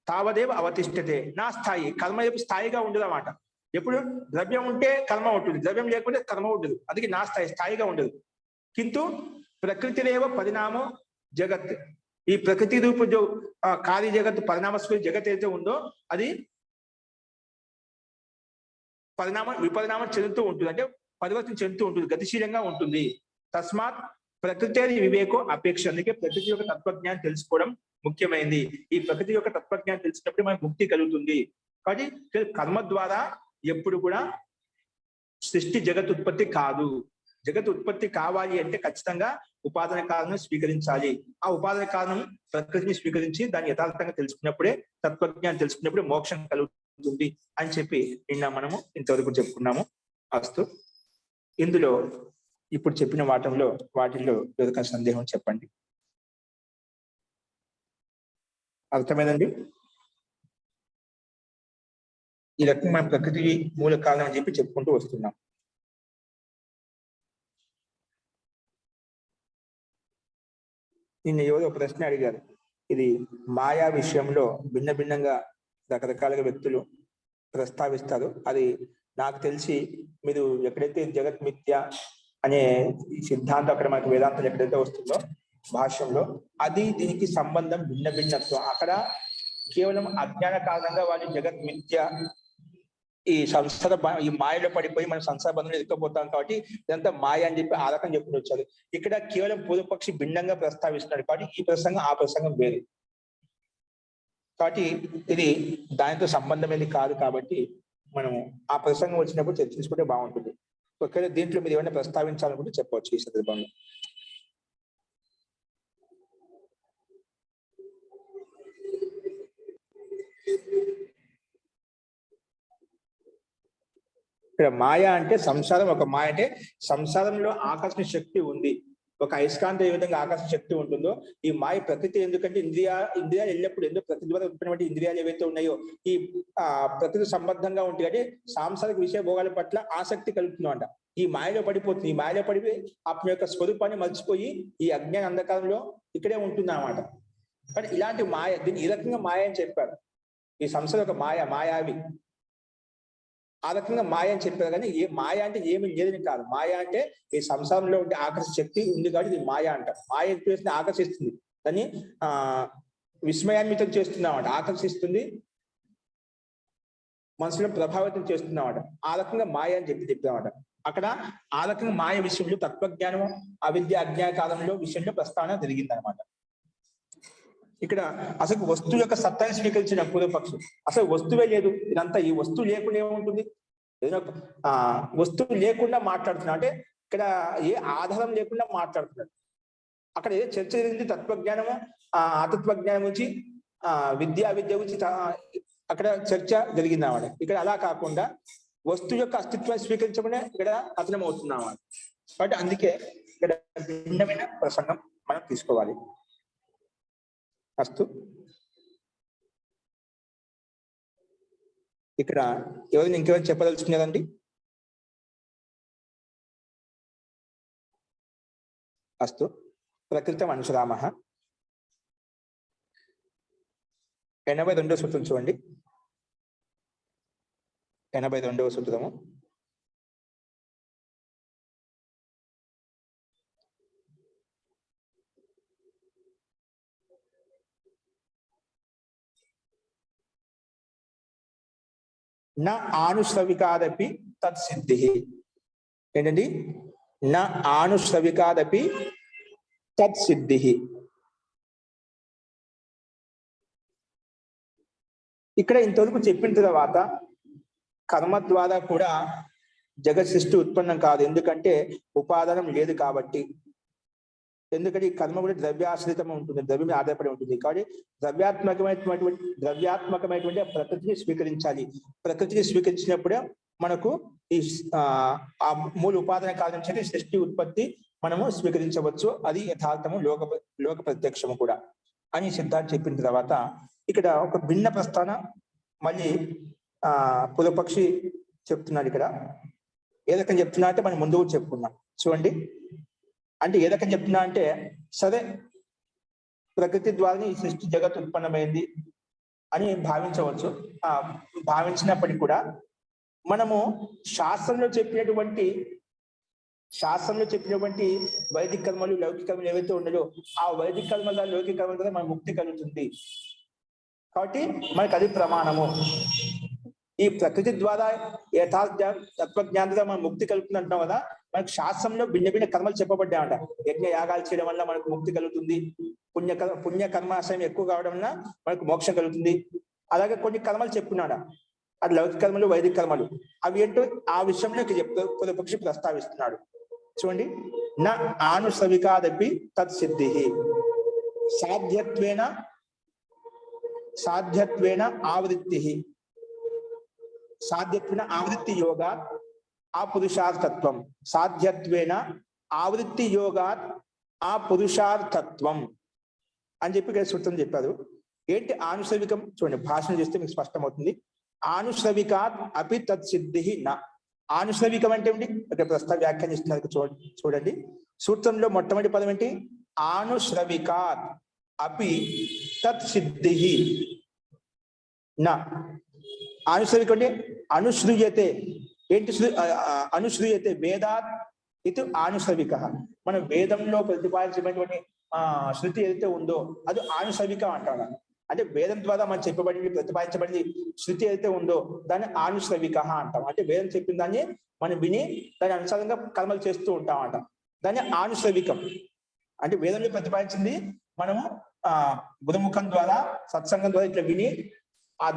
S1: తావదేవ అవతిష్టతే నా స్థాయి, కర్మ వైపు స్థాయిగా ఉండదు అన్నమాట. ఎప్పుడు ద్రవ్యం ఉంటే కర్మ ఉంటుంది, ద్రవ్యం లేకపోతే కర్మ ఉండదు. అందుకే నా స్థాయిగా ఉండదు. కింద ప్రకృతిరేవ పరిణామో జగత్. ఈ ప్రకృతి రూప जो కార్య జగత్ పరిణామ జగత్ అయితే ఉందో అది విపరిణామం చెందుతూ ఉంటుంది, అంటే పరివర్తన చెందుతూ ఉంటుంది, గతిశీలంగా ఉంటుంది. తస్మాత్ ప్రకృతి వివేకో అపేక్ష. అందుకే ప్రకృతి యొక్క తత్వజ్ఞానం తెలుసుకోవడం ముఖ్యమైనది. ఈ ప్రకృతి యొక్క తత్వజ్ఞానం తెలిసినప్పుడు మనకు ముక్తి కలుగుతుంది. కాబట్టి కర్మ ద్వారా ఎప్పుడు కూడా సృష్టి జగత్ ఉత్పత్తి కాదు. జగత్ ఉత్పత్తి కావాలి అంటే ఖచ్చితంగా ఉపాదాన కారణం స్వీకరించాలి. ఆ ఉపాదాన కారణం ప్రకృతిని స్వీకరించి దాన్ని యథార్థంగా తెలుసుకున్నప్పుడే, తత్వజ్ఞానం తెలుసుకున్నప్పుడే మోక్షం కలుగుతుంది అని చెప్పి నిన్న మనము ఇంతవరకు చెప్పుకున్నాము. అస్తు. ఇందులో ఇప్పుడు చెప్పిన వాటిల్లో ఏదైనా సందేహం చెప్పండి. అర్థమైందండి? ఈ రకంగా మనం ప్రకృతి మూల కారణం అని చెప్పి చెప్పుకుంటూ వస్తున్నాం. నిన్న ఎవరో ప్రశ్న అడిగారు, ఇది మాయా విషయంలో భిన్న భిన్నంగా రకరకాలుగా వ్యక్తులు ప్రస్తావిస్తారు. అది నాకు తెలిసి మీరు ఎక్కడైతే జగత్ మిథ్య అనే సిద్ధాంతం అక్కడ మనకు వేదాంతం ఎక్కడైతే వస్తుందో భాష్యంలో, అది దీనికి సంబంధం భిన్న భిన్నత్వం. అక్కడ కేవలం అజ్ఞాన కారణంగా వాళ్ళు జగత్ మిథ్య, ఈ సంసార ఈ మాయలో పడిపోయి మనం సంసార బంధంలో ఎదుకపోతాం కాబట్టి ఇదంతా మాయ అని చెప్పి ఆ రకం చెప్పుకుని వచ్చారు. ఇక్కడ కేవలం పూర్వపక్షి భిన్నంగా ప్రస్తావిస్తున్నాడు కాబట్టి ఈ ప్రసంగం ఆ ప్రసంగం వేరు. కాబట్టి ఇది దానితో సంబంధమైనది కాదు. కాబట్టి మనము ఆ ప్రసంగం వచ్చినప్పుడు చర్చించుకుంటే బాగుంటుంది. ఒకవేళ దీంట్లో మీరు ఏమైనా ప్రస్తావించాలనుకుంటే చెప్పవచ్చు ఈ సందర్భంలో. ఇక్కడ మాయ అంటే సంసారం. ఒక మాయ అంటే సంసారంలో ఆకర్షణ శక్తి ఉంది. ఒక అయస్కాంత ఏ విధంగా ఆకర్షణ శక్తి ఉంటుందో ఈ మాయ ప్రకృతి. ఎందుకంటే ఇంద్రియాలు ఎల్లప్పుడు ఎందుకు ప్రకృతి ద్వారా ఉత్పన్నమైన ఇంద్రియాలు ఏవైతే ఉన్నాయో ఈ ప్రకృతి సంబద్ధంగా ఉంటాయి. అంటే సాంసారిక విషయ భోగాల పట్ల ఆసక్తి కలుగుతుందంట. ఈ మాయలో పడిపోతుంది. ఈ మాయలో పడిపోయి ఆత్మ యొక్క స్వరూపాన్ని మర్చిపోయి ఈ అజ్ఞాన అంధకారంలో ఇక్కడే ఉంటుంది అన్నమాట. కానీ ఇలాంటి మాయ, దీన్ని ఈ రకంగా మాయ అని చెప్పారు. ఈ సంసారం ఒక మాయావి ఆ రకంగా మాయ అని చెప్పారు. కానీ ఏ మాయ అంటే ఏమి లేదని కాదు. మాయ అంటే ఈ సంసారంలో ఉండే ఆకర్షణ శక్తి ఉంది కాబట్టి ఇది మాయ అంటారు. మాయ ఎప్పుడు ఆకర్షిస్తుంది, దాన్ని విస్మయాన్వితం చేస్తున్నామాట, ఆకర్షిస్తుంది, మనసులో ప్రభావితం చేస్తున్నామాట. ఆ రకంగా మాయ అని చెప్పామాట. అక్కడ ఆ రకంగా మాయ విషయంలో తత్వజ్ఞానం, అవిద్య, అజ్ఞాన కాలంలో విషయంలో ప్రస్తావన జరిగింది అనమాట. ఇక్కడ అసలు వస్తువు యొక్క సత్తాన్ని స్వీకరించిన పూర్వపక్షం అసలు వస్తువే లేదు, ఇదంతా ఈ వస్తువు లేకుండా ఏముంటుంది, ఏదైనా వస్తువు లేకుండా మాట్లాడుతున్నా అంటే ఇక్కడ ఏ ఆధారం లేకుండా మాట్లాడుతున్నాడు. అక్కడ ఏ చర్చ జరిగింది తత్వజ్ఞానము, ఆతత్వజ్ఞానం గురించి, విద్య గురించి అక్కడ చర్చ జరిగింది అన్నమాట. ఇక్కడ అలా కాకుండా వస్తువు యొక్క అస్తిత్వాన్ని స్వీకరించకుండా ఇక్కడ అతనం అవుతున్నాం. కాబట్టి అందుకే ఇక్కడ భిన్నమైన ప్రసంగం మనం తీసుకోవాలి. అస్తు. ఇక్కడ ఎవరైనా ఇంకెవరైనా చెప్పదలుచుకున్నారండి? అస్తు. ప్రకృతం అనుసరామః. 82వ సూత్రం చూడండి. 82వ సూత్రము. నా ఆనుశ్రవికాదపి తత్సిద్ధి. ఏంటండి? నా ఆనుశ్రవికాదపి తత్సిద్ధి. ఇక్కడ ఇంతవరకు చెప్పిన తర్వాత కర్మ ద్వారా కూడా జగత్ సృష్టి ఉత్పన్నం కాదు. ఎందుకంటే ఉపాదానం లేదు కాబట్టి. ఎందుకంటే ఈ కర్మ కూడా ద్రవ్యాశ్రితం ఉంటుంది, ద్రవ్యం మీద ఆధారపడి ఉంటుంది. కాబట్టి ద్రవ్యాత్మకమైనటువంటి ప్రకృతిని స్వీకరించాలి. ప్రకృతిని స్వీకరించినప్పుడే మనకు ఈ ఆ మూల ఉపాదాన కారణం చేతి సృష్టి ఉత్పత్తి మనము స్వీకరించవచ్చు. అది యథార్థము, లోక ప్రత్యక్షము కూడా అని సిద్ధాంతం చెప్పిన తర్వాత ఇక్కడ ఒక భిన్న ప్రస్థాన మళ్ళీ పూర్వపక్షి చెప్తున్నాడు. ఇక్కడ ఏ రకం చెప్తున్నా అంటే మనం ముందు చెప్పుకున్నాం చూడండి. అంటే ఏ రకం చెప్తున్నా అంటే సరే ప్రకృతి ద్వారా ఈ సృష్టి జగత్ ఉత్పన్నమైంది అని భావించవచ్చు. భావించినప్పటికీ కూడా మనము శాస్త్రంలో చెప్పినటువంటి శాస్త్రంలో చెప్పినటువంటి వైదిక కర్మలు లౌకిక కర్మలు ఏవైతే ఉన్నాయో ఆ వైదిక కర్మల లౌకిక కర్మల ద్వారా మన ముక్తి కలుగుతుంది. కాబట్టి మనకు అది ప్రమాణము. ఈ ప్రకృతి ద్వారా యథార్థ తత్వజ్ఞానంగా మనం ముక్తి కలుగుతుంది అంటాం కదా. మనకు శాస్త్రంలో భిన్న భిన్న కర్మలు చెప్పబడ్డాయట. యజ్ఞ యాగాలు చేయడం వల్ల మనకు ముక్తి కలుగుతుంది, పుణ్య కర్మాశయం ఎక్కువ కావడం వల్ల మనకు మోక్షం కలుగుతుంది. అలాగే కొన్ని కర్మలు చెప్పున్నాడు, అది లౌకిక కర్మలు వైదిక కర్మలు. అవి ఏంటో ఆ విషయంలో పూర్వపక్షి ప్రస్తావిస్తున్నాడు. చూడండి, నా ఆనుశ్రవికాదపి తత్సిద్ధి సాధ్యత్వేన ఆవృత్తి యోగా ఆ పురుషార్థత్వం. సాధ్యత్వేన ఆవృత్తి యోగా ఆ పురుషార్థత్వం అని చెప్పి ఇక్కడ సూత్రం చెప్పారు. ఏంటి ఆనుశ్రవికం? చూడండి, భాషను చేస్తే మీకు స్పష్టమవుతుంది. ఆనుశ్రవికాత్ అపి తత్సిద్ధి నా. ఆనుశ్రవికం అంటే ఏమిటి? ఇక్కడ ప్రస్తుత వ్యాఖ్యానిస్తున్నారు, చూడండి. సూత్రంలో మొట్టమొదటి పదం ఏంటి? ఆనుశ్రవికాత్ అపి తత్సిద్ధి నా. ఆనుశ్రవికం అంటే అనుశ్రూయతే. ఏంటి అనుశ్రూయతే? వేదాత్ ఇది ఆనుశ్రవిక. మన వేదంలో ప్రతిపాదించినటువంటి శృతి ఏదైతే ఉందో అది ఆనుశ్రవిక అంటాడు. అంటే వేదం ద్వారా మనం చెప్పబడి ప్రతిపాదించబడి శృతి ఏదైతే ఉందో దాన్ని ఆనుశ్రవిక అంటాం. అంటే వేదం చెప్పిన దాన్ని మనం విని దాని అనుసారంగా కర్మలు చేస్తూ ఉంటాం అంట. దాన్ని ఆనుశ్రవికం అంటే వేదంలో ప్రతిపాదించింది మనము గురుముఖం ద్వారా సత్సంగం ద్వారా ఇట్లా విని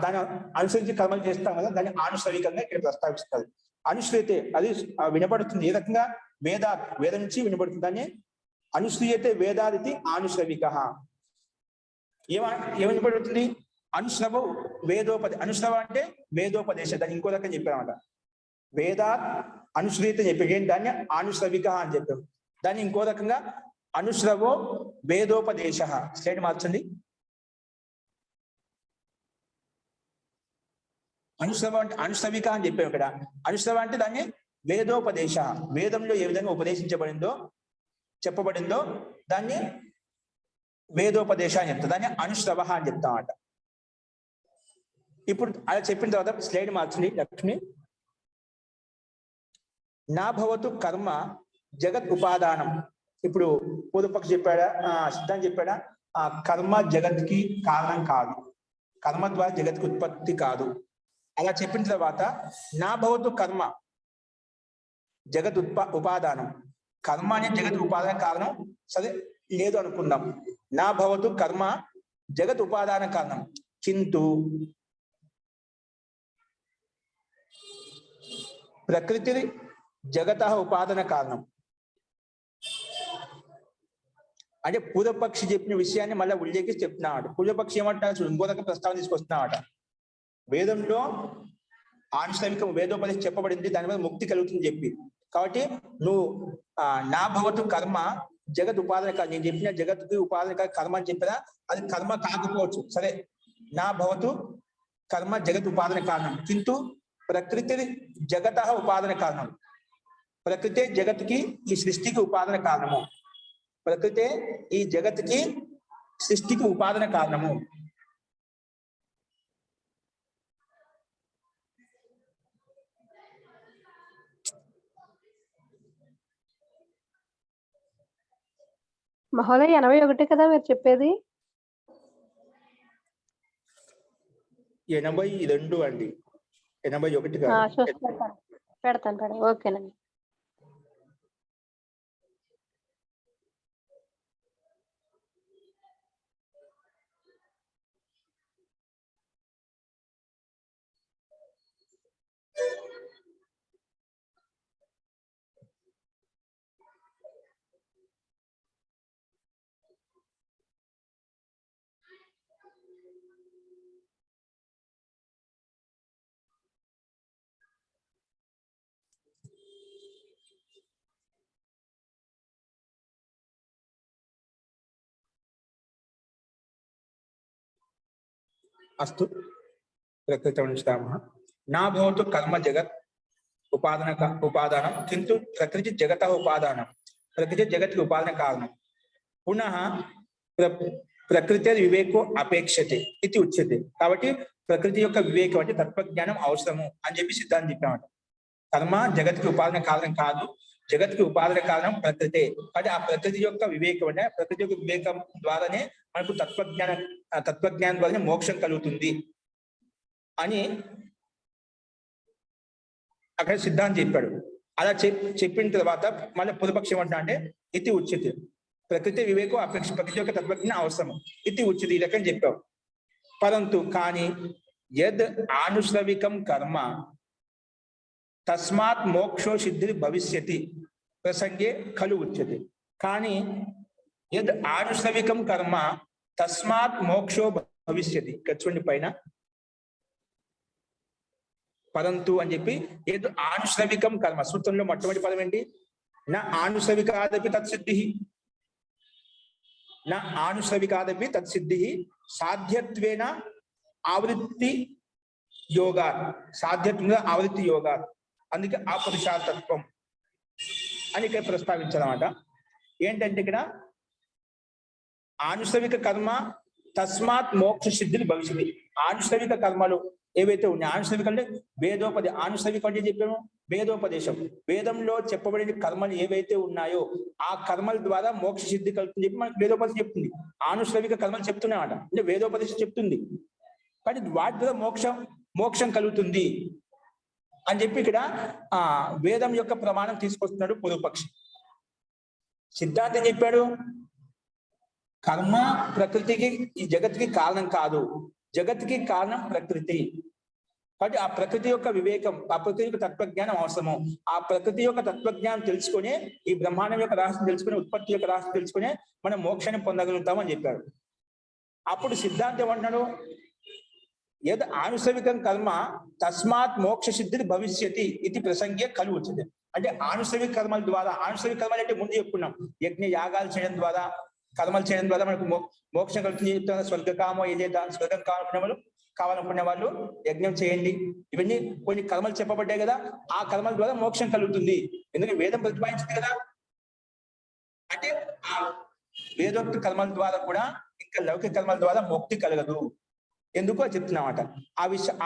S1: దాన్ని అనుసరించి కర్మలు చేస్తాం కదా, దాన్ని ఆనుశ్రవికంగా ఇక్కడ ప్రస్తావిస్తారు. అనుశ్రయితే అది వినబడుతుంది. ఏ రకంగా? వేదం నుంచి వినబడుతుంది. దాన్ని అనుశ్రయతే వేదాదితి ఆనుశ్రవిక. ఏమనబడుతుంది? అనుశ్రవ అనుశ్రవ అంటే వేదోపదేశ. దాన్ని ఇంకో రకం చెప్పామట. వేదాత్ అనుశ్రయిత చెప్పి దాన్ని ఆనుశ్రవిక అని చెప్పాము. దాన్ని ఇంకో రకంగా అనుశ్రవో వేదోపదేశ. స్లైడ్ మార్చండి. అనుశ్రవ అంటే అనుశ్రవిక అని చెప్పాము ఇక్కడ. అనుశ్రవ అంటే దాన్ని వేదోపదేశ. వేదంలో ఏ విధంగా ఉపదేశించబడిందో చెప్పబడిందో దాన్ని వేదోపదేశ అని చెప్తా. దాన్ని అనుశ్రవ అని చెప్తామట. ఇప్పుడు అలా చెప్పిన తర్వాత స్లైడ్ మార్చండి లక్ష్మి. నా భవతు కర్మ జగత్ ఉపాదానం. ఇప్పుడు పూర్వపక్షి చెప్పాడా, సిద్ధాంతం చెప్పాడా? కర్మ జగత్కి కారణం కాదు, కర్మ ద్వారా జగత్కి ఉత్పత్తి కాదు. అలా చెప్పిన తర్వాత నా భవతు కర్మ జగత్ ఉపాదానం. కర్మ అనే జగత్ ఉపాదాన కారణం సరే లేదు అనుకుందాం. నా భవతు కర్మ జగత్ ఉపాదాన కారణం కింటు ప్రకృతి జగత ఉపాదాన కారణం. అంటే పూర్వపక్షి చెప్పిన విషయాన్ని మళ్ళీ ఉల్లేఖించి చెప్తున్నాడు. పూర్వపక్షి ఏమంటాడు? ఇంకో రకం ప్రస్తావన తీసుకొస్తున్నాడు. వేదంలో ఆనుశ్రవికం వేదోపదేశం చెప్పబడింది, దాని మీద ముక్తి కలుగుతుంది చెప్పి. కాబట్టి నువ్వు నా భవతు కర్మ జగత్ ఉపాదన కాదు, నేను చెప్పిన జగత్కి ఉపాదన కాదు కర్మ అని చెప్పినా అది కర్మ కాకపోవచ్చు. సరే, నా భవతు కర్మ జగత్ ఉపాదన కారణం కింటు ప్రకృతి జగత ఉపాదన కారణం. ప్రకృతి జగత్కి ఈ సృష్టికి ఉపాదన కారణము. ప్రకృతి ఈ జగత్కి సృష్టికి ఉపాదన కారణము.
S2: మహోదయ 81 కదా మీరు చెప్పేది?
S1: 82 అండి, 81 కాదు.
S2: పెడతాను. ఓకేనండి.
S1: अस्तु प्रकृतिः ना भवतु कर्म जगत उपादानं किंतु प्रकृति जगतः उपादानं प्रकृति जगत की उपादान कारणं पुनः प्रकृति विवेको अपेक्षते इति उच्यते. కాబట్టి ప్రకృతి యొక్క వివేకం అంటే తత్వజ్ఞానం అవసరము అని చెప్పి సిద్ధాంతం చెప్పామట. కర్మ జగత్కి ఉపాదాన కారణం కాదు, జగత్కి ఉపాధిక కారణం ప్రకృతే. అంటే ఆ ప్రకృతి యొక్క వివేకం అంటే ప్రకృతి యొక్క వివేకం ద్వారానే మనకు తత్వజ్ఞానం ద్వారానే మోక్షం కలుగుతుంది అని అక్కడ సిద్ధాంతం చెప్పాడు. అలా చెప్పిన తర్వాత మళ్ళీ పూర్వపక్షం ఏమంటా అంటే ఇతి ఉచ్యతే, ప్రకృతి వివేకం అపేక్ష ప్రకృతి యొక్క తత్వజ్ఞానం అవసరం, ఇతి ఉచ్యతే ఈ రకం చెప్పావు. పరంతు కానీ యద్ ఆనుశ్రవికం కర్మ తస్మాత్ మోక్షో సిద్ధి భవిష్యతి ప్రసంగే ఖలు ఉచ్యతే. కానీ యద్ ఆనుశ్రవికం కర్మ తస్మాత్ మోక్షో భవిష్యతి, ఇక్కడ చూడండి పైన పరంతు అని చెప్పి ఏదో ఆనుశ్రవికం కర్మ సూత్రంలో మొట్టమొదటి పదం ఏంటి? నా ఆనుశ్రవికాదపి తత్సిద్ధి, నా ఆనుశ్రవికాదపి తత్సిద్ధి సాధ్యత్వేన ఆవృత్తి యోగా, సాధ్యత్వంగా ఆవృత్తి యోగా, అందుకే అపురుషార్థత్వం అని ఇక్కడ ప్రస్తావించాలన్నమాట. ఏంటంటే ఇక్కడ ఆనుశ్రవిక కర్మ తస్మాత్ మోక్ష సిద్ధిని భవిష్యత్తు. ఆనుశ్రవిక కర్మలు ఏవైతే ఉన్నాయి, ఆనుశ్రవిక అంటే వేదోపదేశం, ఆనుశ్రవిక అంటే చెప్పాము వేదోపదేశం, వేదంలో చెప్పబడిన కర్మలు ఏవైతే ఉన్నాయో ఆ కర్మల ద్వారా మోక్ష సిద్ధి కలుగుతుంది చెప్పి మనకు వేదోపదేశం చెప్తుంది. ఆనుశ్రవిక కర్మలు చెప్తున్నాయన్నమాట, అంటే వేదోపదేశం చెప్తుంది. కానీ వాటి ద్వారా మోక్షం కలుగుతుంది అని చెప్పి ఇక్కడ వేదం యొక్క ప్రమాణం తీసుకొస్తున్నాడు పూర్వపక్షి. సిద్ధాంతం చెప్పాడు కర్మ ప్రకృతికి ఈ జగత్తుకి కారణం కాదు, జగత్తుకి కారణం ప్రకృతి. కాబట్టి ఆ ప్రకృతి యొక్క వివేకం, ఆ ప్రకృతి యొక్క తత్వజ్ఞానం అవసరము. ఆ ప్రకృతి యొక్క తత్వజ్ఞానం తెలుసుకునే ఈ బ్రహ్మాండం యొక్క రహస్యం తెలుసుకునే, ఉత్పత్తి యొక్క రహస్యం తెలుసుకునే మనం మోక్షాన్ని పొందగలుగుతాం అని చెప్పాడు. అప్పుడు సిద్ధాంతం ఏమంటున్నాడు? యద్ ఆనుశ్రవికం కర్మ తస్మాత్ మోక్ష సిద్ధి భవిష్యతి ఇది ప్రసంగే ఖలు ఉచ్యతే. అంటే ఆనుశ్రవిక కర్మల ద్వారా, ఆనుశ్రవిక కర్మలు అంటే ముందు చెప్పుకున్నాం, యజ్ఞ యాగాలు చేయడం ద్వారా, కర్మలు చేయడం ద్వారా మనకు మోక్షం కలుగుతుంది చెప్తున్నా. స్వర్గకామో ఏదైతే స్వర్గం కావాలనుకునే వాళ్ళు యజ్ఞం చేయండి, ఇవన్నీ కొన్ని కర్మలు చెప్పబడ్డాయి కదా, ఆ కర్మల ద్వారా మోక్షం కలుగుతుంది. ఎందుకంటే వేదం ప్రతిపాదించింది కదా. అంటే ఆ వేదోక్త కర్మల ద్వారా కూడా ఇంకా లౌకిక కర్మల ద్వారా ముక్తి కలగదు. ఎందుకు అది చెప్తున్నామాట.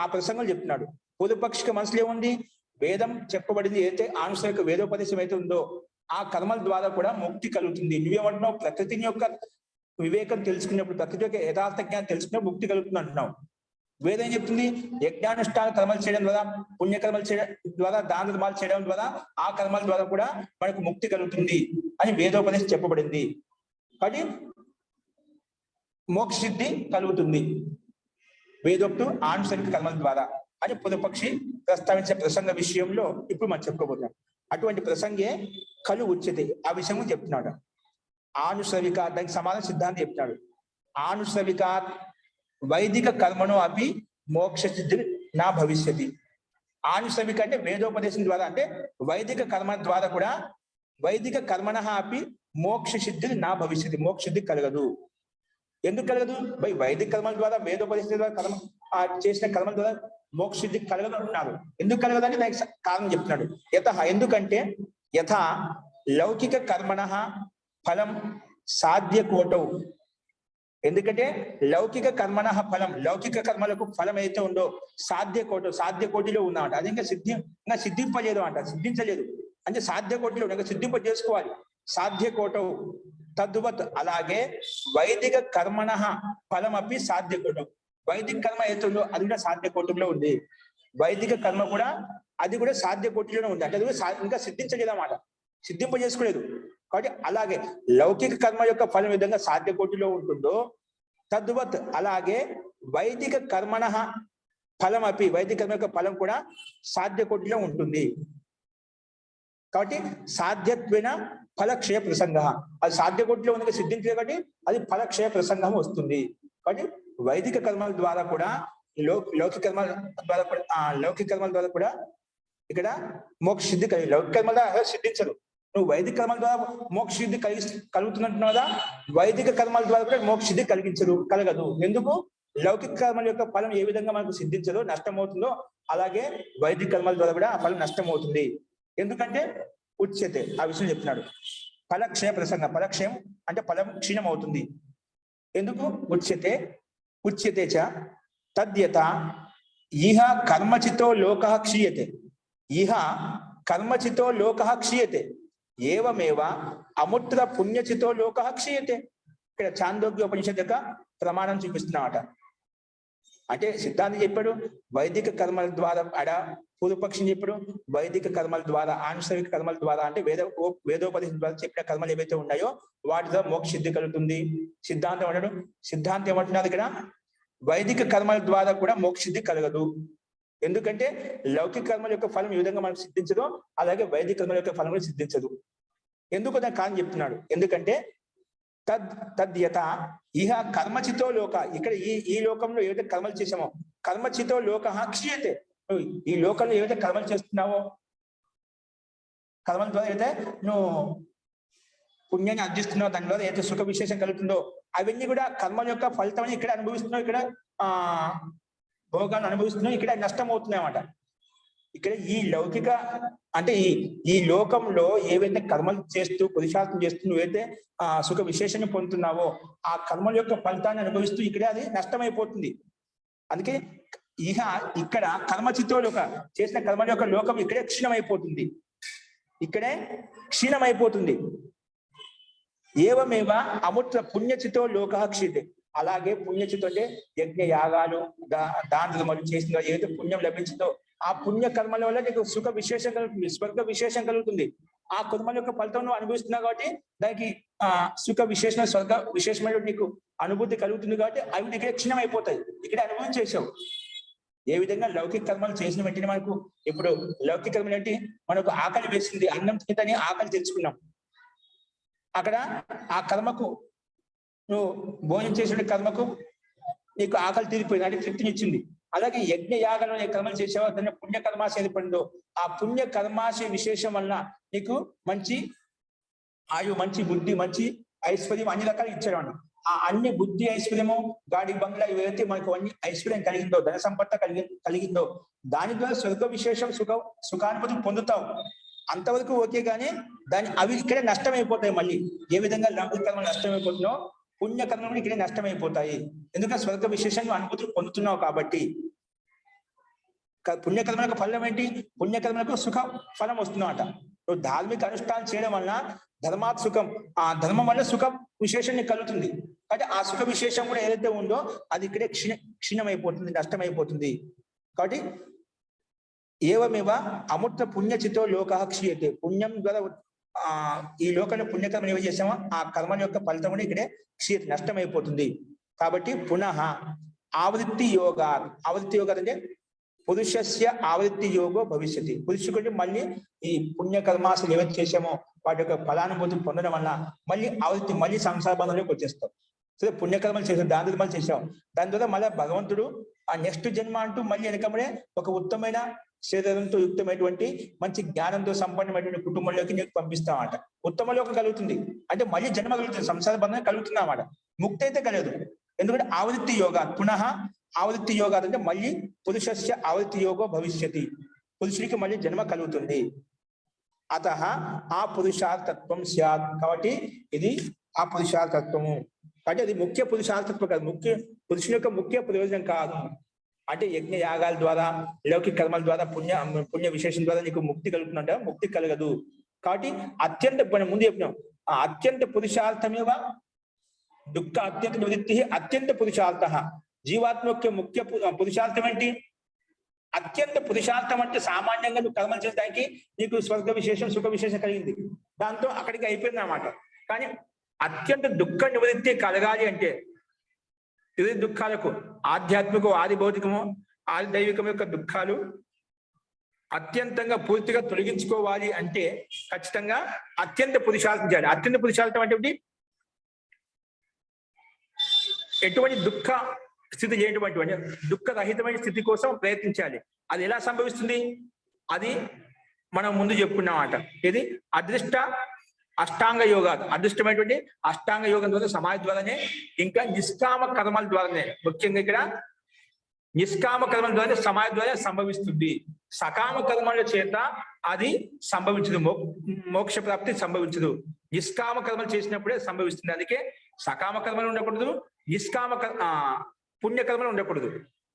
S1: ఆ ప్రసంగం చెప్తున్నాడు. పూర్వపక్షిక మనసులో ఏముంది? వేదం చెప్పబడింది ఏదైతే ఆనుశ్రవిక వేదోపదేశం అయితే ఉందో ఆ కర్మల ద్వారా కూడా ముక్తి కలుగుతుంది. నువ్వేమంటున్నావు? ప్రకృతిని యొక్క వివేకం తెలుసుకున్నప్పుడు, ప్రకృతి యొక్క యథార్థ జ్ఞానం తెలుసుకున్నప్పుడు ముక్తి కలుగుతుంది అంటున్నావు. వేదం చెప్తుంది యజ్ఞానుష్ఠాన కర్మలు చేయడం ద్వారా, పుణ్యకర్మలు చేయడం ద్వారా, దాన ధర్మాలు చేయడం ద్వారా ఆ కర్మల ద్వారా కూడా మనకు ముక్తి కలుగుతుంది అని వేదోపదేశం చెప్పబడింది. కాబట్టి మోక్ష సిద్ధి కలుగుతుంది వేదోక్తు ఆనుశ్రవిక కర్మల ద్వారా అని పూర్వపక్షి ప్రస్తావించే ప్రసంగ విషయంలో ఇప్పుడు మనం చెప్పుకోబోతున్నాం. అటువంటి ప్రసంగే ఖలు ఉచ్యతే ఆ విషయం చెప్తున్నాడు. ఆనుశ్రవిక దానికి సమాధానం సిద్ధాంతం చెప్తున్నాడు. ఆనుశ్రవిక వైదిక కర్మను అపి మోక్ష సిద్ధి నా భవిష్యతి. ఆనుశ్రవిక అంటే వేదోపదేశం ద్వారా, అంటే వైదిక కర్మ ద్వారా కూడా, వైదిక కర్మణ అపి మోక్ష సిద్ధి నా భవిష్యతి, మోక్ష సిద్ధి కలగదు. ఎందుకు కలగదు? వైదిక కర్మల ద్వారా, వేదోపదేశం ద్వారా కర్మ చేసిన కర్మల ద్వారా మోక్ష సిద్ధి కలగదు అంటున్నారు. ఎందుకు కలగదని దానికి కారణం చెప్తున్నాడు. ఎందుకంటే యథా లౌకిక కర్మణ ఫలం సాధ్య కోటవు. ఎందుకంటే లౌకిక కర్మణ ఫలం, లౌకిక కర్మలకు ఫలం అయితే ఉందో సాధ్య కోటిలో ఉందన్నమాట. అది ఇంకా సిద్ధింపలేదు అంట, సిద్ధించలేదు అంటే సాధ్య కోటిలో ఇంకా సిద్ధింప చేసుకోవాలి. సాధ్య కోటవు తద్వత్ అలాగే వైదిక కర్మణ ఫలం అపి సాధ్య కోటం. వైదిక కర్మ అయితే ఉందో అది కూడా సాధ్య కోటంలో ఉంది. వైదిక కర్మ కూడా అది కూడా సాధ్య కోటిలోనే ఉంది, అంటే అది కూడా ఇంకా సిద్ధించలేదు అన్నమాట, సిద్ధింప చేసుకోలేదు. కాబట్టి అలాగే లౌకిక కర్మ యొక్క ఫలం విధంగా సాధ్య కోటిలో ఉంటుందో తద్వత్ అలాగే వైదిక కర్మణ ఫలం అపి, వైదిక కర్మ యొక్క ఫలం కూడా సాధ్య కోటిలో ఉంటుంది. కాబట్టి సాధ్యత్వేన ఫలక్షయ ప్రసంగ, అది సాధ్య కోటిలో ఉంది సిద్ధించలేదు కాబట్టి అది ఫలక్షయ ప్రసంగం వస్తుంది. కాబట్టి వైదిక కర్మల ద్వారా కూడా లౌకిక కర్మల ద్వారా కూడా ఇక్కడ మోక్ష సిద్ధి కలిగి, లౌకిక కర్మల ద్వారా సిద్ధించరు. నువ్వు వైదిక కర్మల ద్వారా మోక్ష సిద్ధి కలుగుతున్నట్టున్నావు కదా, వైదిక కర్మల ద్వారా కూడా మోక్ష సిద్ధి కలగదు. ఎందుకు? లౌకిక కర్మల యొక్క ఫలం ఏ విధంగా మనకు సిద్ధించదో, నష్టమవుతుందో, అలాగే వైదిక కర్మల ద్వారా కూడా ఆ ఫలం నష్టమవుతుంది. ఎందుకంటే ఉచ్యతే ఆ విషయం చెప్తున్నాడు. ఫలక్షయ ప్రసంగ, ఫలక్షయం అంటే ఫలం క్షీణం అవుతుంది. ఎందుకు? ఉచ్యతే చ తద్యత ఇహ కర్మచితో లోకః క్షీయతే, ఇహ కర్మచితో లోకః క్షీయతే. ఏవమేవ అముత్ర పుణ్యచితో లోక క్షీయతే. ఇక్కడ చాందోగ్య ఉపనిషత్ యొక్క ప్రమాణం చూపిస్తున్నామట. అంటే సిద్ధాంతం చెప్పాడు వైదిక కర్మల ద్వారా, పూర్వపక్షం చెప్పాడు వైదిక కర్మల ద్వారా, ఆనుషవిక కర్మల ద్వారా, అంటే వేదోపదేశం ద్వారా చెప్పిన కర్మలు ఏవైతే ఉన్నాయో వాటి ద్వారా మోక్ష సిద్ధి కలుగుతుంది. సిద్ధాంతం ఏమంటున్నారు ఇక్కడ, వైదిక కర్మల ద్వారా కూడా మోక్ష సిద్ధి కలగదు. ఎందుకంటే లౌకిక కర్మల యొక్క ఫలం ఏ విధంగా మనకు సిద్ధించదో అలాగే వైదిక కర్మల యొక్క ఫలం కూడా సిద్ధించదు. ఎందుకు దాని కారణం చెప్తున్నాడు. ఎందుకంటే తద్యత ఇహ కర్మచితో లోక, ఇక్కడ ఈ లోకంలో ఏవైతే కర్మలు చేసామో కర్మచితో లోక క్షీయతే. ఈ లోకంలో ఏవైతే కర్మలు చేస్తున్నావో, కర్మల ద్వారా ఏదైతే నువ్వు పుణ్యాన్ని అర్జిస్తున్నావు, దాని ద్వారా ఏదైతే సుఖ విశేషం కలుగుతుందో అవన్నీ కూడా కర్మల యొక్క ఫలితం ఇక్కడ అనుభవిస్తున్నావు, ఇక్కడ భోగాన్ని అనుభవిస్తున్నావు, ఇక్కడ నష్టం అవుతున్నాయి అన్నమాట. ఇక్కడ ఈ లౌకిక అంటే ఈ లోకంలో ఏవైతే కర్మలు చేస్తూ పురుషార్థం చేస్తూ నువ్వైతే సుఖ విశేషాన్ని పొందుతున్నావో ఆ కర్మల యొక్క ఫలితాన్ని అనుభవిస్తూ ఇక్కడే అది నష్టమైపోతుంది. అందుకే ఇక్కడ కర్మచితో లోక చేసిన కర్మల యొక్క లోకం ఇక్కడే క్షీణమైపోతుంది, ఇక్కడే క్షీణమైపోతుంది. ఏవమేవ అముత్ర పుణ్యచితో లోక క్షీయతే. అలాగే పుణ్యచితో అంటే యజ్ఞ యాగాలు దాన ధర్మాలు చేసిన ఏదైతే పుణ్యం లభించిందో ఆ పుణ్య కర్మల వల్ల నీకు సుఖ విశేషం కలుగుతుంది, స్వర్గ విశేషం కలుగుతుంది. ఆ కర్మల యొక్క ఫలితం నువ్వు అనుభవిస్తున్నావు కాబట్టి దానికి సుఖ విశేషణ స్వర్గ విశేషమైన నీకు అనుభూతి కలుగుతుంది కాబట్టి అవి నీకు క్షీణం అయిపోతాయి, ఇక్కడ అనుభవం చేసావు. ఏ విధంగా లౌకిక కర్మలు చేసిన వెంటనే మనకు ఇప్పుడు లౌకిక కర్మలు ఏంటి, మనకు ఆకలి వేసింది, అన్నం తింటని ఆకలి తెలుసుకున్నాం. అక్కడ ఆ కర్మకు నువ్వు భోజనం చేసిన కర్మకు నీకు ఆకలి తీరిపోయింది, అంటే తృప్తినిచ్చింది. అలాగే యజ్ఞ యాగంలో కర్మలు చేసేవా దాన్ని పుణ్య కర్మాశ ఏర్పడిందో ఆ పుణ్య కర్మాశ విశేషం వల్ల నీకు మంచి ఆయు, మంచి బుద్ధి, మంచి ఐశ్వర్యం అన్ని రకాలు ఇచ్చాడు. ఆ అన్ని బుద్ధి ఐశ్వర్యము గాడి బంగ్లా ఏవైతే మనకు అన్ని ఐశ్వర్యం కలిగిందో, ధన సంపద కలిగిందో దాని ద్వారా స్వర్గ విశేషం సుఖానుభూతి పొందుతావు. అంతవరకు ఓకే, కానీ అవి ఇక్కడే నష్టమైపోతాయి. మళ్ళీ ఏ విధంగా లౌకిక కర్మలు నష్టమైపోతున్నావు పుణ్యకర్మలు ఇక్కడే నష్టమైపోతాయి. ఎందుకంటే స్వర్గ విశేషంగా అనుభూతులు పొందుతున్నావు కాబట్టి. పుణ్యకర్మలకు ఫలం ఏంటి, పుణ్యకర్మలకు సుఖ ఫలం వస్తుందన్నమాట. నువ్వు ధార్మిక అనుష్ఠానం చేయడం వలన ధర్మాత్ సుఖం, ఆ ధర్మం వల్ల సుఖ విశేషం కలుగుతుంది. అంటే ఆ సుఖ విశేషం కూడా ఏదైతే ఉందో అది ఇక్కడే క్షీణమైపోతుంది, నష్టమైపోతుంది. కాబట్టి ఏవమేవ అమృత పుణ్యచితో లోక క్షీయతే. పుణ్యం ద్వారా ఈ లోకంలో పుణ్యకర్మలు ఏవి చేసామో ఆ కర్మ యొక్క ఫలితం కూడా ఇక్కడే నష్టమైపోతుంది. కాబట్టి పునః ఆవృత్తి యోగా, ఆవృత్తి యోగా అంటే పురుషస్య ఆవృత్తి యోగో భవిష్యతి. పురుషుడికి మళ్ళీ ఈ పుణ్యకర్మాసలు ఏవైతే చేసామో వాటి యొక్క ఫలానుభూతి పొందడం వల్ల మళ్ళీ ఆవృత్తి, మళ్ళీ సంసార బంధంలోకి వచ్చేస్తాం. సరే పుణ్యకర్మలు చేసాం, దాన ధర్మాలు చేసాం, దాని ద్వారా మళ్ళీ భగవంతుడు ఆ నెక్స్ట్ జన్మ అంటూ మళ్ళీ వెనకబడే ఒక ఉత్తమైన శరీరంతో యుక్తమైనటువంటి మంచి జ్ఞానంతో సంపన్నమైనటువంటి కుటుంబంలోకి నీకు పంపిస్తామట. ఉత్తమ లోకం కలుగుతుంది అంటే మళ్ళీ జన్మ కలుగుతుంది, సంసార బంధం కలుగుతుంది అన్నమాట. ముక్తి అయితే కలదు. ఎందుకంటే ఆవృత్తి యోగా, పునః ఆవృత్తి యోగా అంటే మళ్ళీ పురుషస్య ఆవృత్తి యోగో భవిష్యతి, పురుషుడికి మళ్ళీ జన్మ కలుగుతుంది. అత ఆ పురుషార్థత్వం స్యాత్. కాబట్టి ఇది ఆ పురుషార్థత్వము, అంటే అది ముఖ్య పురుషార్థత్వం కాదు, పురుషుని యొక్క ముఖ్య ప్రయోజనం కాదు. అంటే యజ్ఞ యాగాల ద్వారా లౌకిక కర్మల ద్వారా పుణ్య విశేషం ద్వారా నీకు ముక్తి కలుగుతుందంట, ముక్తి కలగదు. కాబట్టి అత్యంత ముందు చెప్పినాం ఆ అత్యంత పురుషార్థమేవ దుఃఖ అత్యంత నివృత్తి అత్యంత పురుషార్థ. జీవాత్మ యొక్క ముఖ్య పురుషార్థం ఏంటి, అత్యంత పురుషార్థం అంటే సామాన్యంగా నువ్వు కర్మలు చేయడానికి నీకు స్వర్గ విశేషం సుఖ విశేషం కలిగింది, దాంతో అక్కడికి అయిపోయింది అన్నమాట. కానీ అత్యంత దుఃఖ నివృత్తి కలగాలి అంటే ఇది దుఃఖాలకు ఆధ్యాత్మిక ఆది భౌతికము ఆది దైవికం యొక్క దుఃఖాలు అత్యంతంగా పూర్తిగా తొలగించుకోవాలి అంటే ఖచ్చితంగా అత్యంత పురుషార్థం చేయాలి. అత్యంత పురుషార్థం అంటే ఎటువంటి దుఃఖ స్థితి చేయటువంటి దుఃఖరహితమైన స్థితి కోసం ప్రయత్నించాలి. అది ఎలా సంభవిస్తుంది, అది మనం ముందు చెప్పుకున్నామాట. ఇది అదృష్ట అష్టాంగ యోగాలు, అదృష్టమైనటువంటి అష్టాంగ యోగం ద్వారా సమాధి ద్వారానే, ఇంకా నిష్కామ కర్మల ద్వారానే, ముఖ్యంగా ఇక్కడ నిష్కామ కర్మల ద్వారా సమాధి ద్వారా సంభవిస్తుంది. సకామ కర్మల చేత అది సంభవించదు, మోక్ష ప్రాప్తి సంభవించదు. నిష్కామ కర్మలు చేసినప్పుడే సంభవిస్తుంది. అందుకే సకామ కర్మలు ఉండకూడదు, నిష్కామ పుణ్యకర్మలు ఉండకూడదు,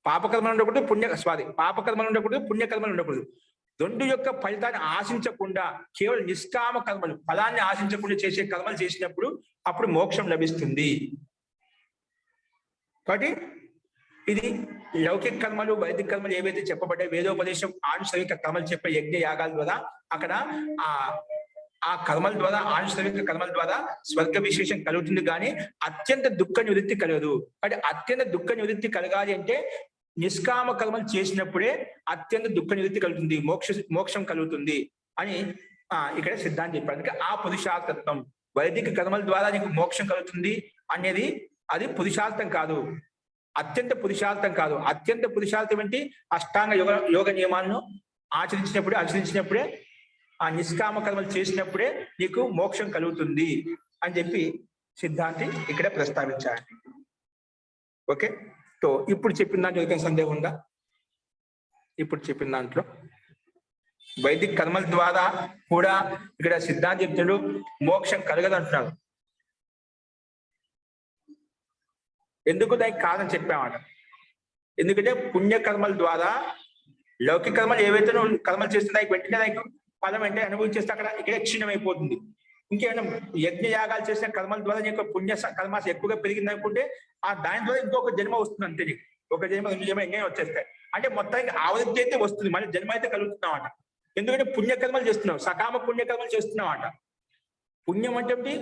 S1: పాపకర్మలు ఉండకూడదు, పాపకర్మలు ఉండకూడదు, పుణ్యకర్మలు ఉండకూడదు. రెండు యొక్క ఫలితాన్ని ఆశించకుండా కేవలం నిష్కామ కర్మలు, ఫలాన్ని ఆశించకుండా చేసే కర్మలు చేసినప్పుడు అప్పుడు మోక్షం లభిస్తుంది. కాబట్టి ఇది లౌకిక కర్మలు, వైదిక కర్మలు ఏవైతే చెప్పబడ్డాయి, వేదోపదేశం ఆనుషంగిక కర్మలు చెప్పే యజ్ఞ యాగాల ద్వారా అక్కడ ఆ కర్మల ద్వారా, ఆనుషంగిక కర్మల ద్వారా స్వర్గ విశేషం కలుగుతుంది, కానీ అత్యంత దుఃఖ నివృత్తి కలగదు. అంటే అత్యంత దుఃఖ నివృత్తి కలగాలి అంటే నిష్కామ కర్మలు చేసినప్పుడే అత్యంత దుఃఖ నివృత్తి కలుగుతుంది, మోక్షం కలుగుతుంది అని ఇక్కడ సిద్ధాంతం చెప్పారు. అందుకే ఆ పురుషార్థత్వం, వైదిక కర్మల ద్వారా నీకు మోక్షం కలుగుతుంది అనేది అది పురుషార్థం కాదు, అత్యంత పురుషార్థం కాదు. అత్యంత పురుషార్థం ఏంటి? అష్టాంగ యోగ నియమాలను ఆచరించినప్పుడే ఆ నిష్కామ కర్మలు చేసినప్పుడే నీకు మోక్షం కలుగుతుంది అని చెప్పి సిద్ధాంతి ఇక్కడ ప్రస్తావించాలి. ఓకే, సో ఇప్పుడు చెప్పిన దాంట్లో ఏదైనా సందేహం ఉందా? ఇప్పుడు చెప్పిన దాంట్లో వైదిక కర్మల ద్వారా కూడా ఇక్కడ సిద్ధాంతి చెప్తాడు మోక్షం కలగదు అంటున్నాడు. ఎందుకు? దానికి కారణం చెప్పామాట. ఎందుకంటే పుణ్యకర్మల ద్వారా లౌకిక కర్మలు ఏవైతే కర్మలు చేస్తున్నాయి వెంటనే దానికి ఫలం అంటే అనుభవించేస్తే అక్కడ ఇక్కడ క్షీణమైపోతుంది. ఇంకేమైనా యజ్ఞ యాగాలు చేసిన కర్మల ద్వారా నీకు పుణ్య కర్మాస ఎక్కువగా పెరిగింది అనుకుంటే ఆ దాని ద్వారా ఇంకొక జన్మ వస్తుంది అంతే. నీకు ఒక జన్మ, రెండు జన్మ ఎన్నో వచ్చేస్తాయి. అంటే మొత్తానికి ఆవృత్తి అయితే వస్తుంది, మళ్ళీ జన్మ అయితే కలుగుతున్నాం అట. ఎందుకంటే పుణ్యకర్మలు చేస్తున్నావు, సకామ పుణ్యకర్మలు చేస్తున్నావు అట. పుణ్యం అంటే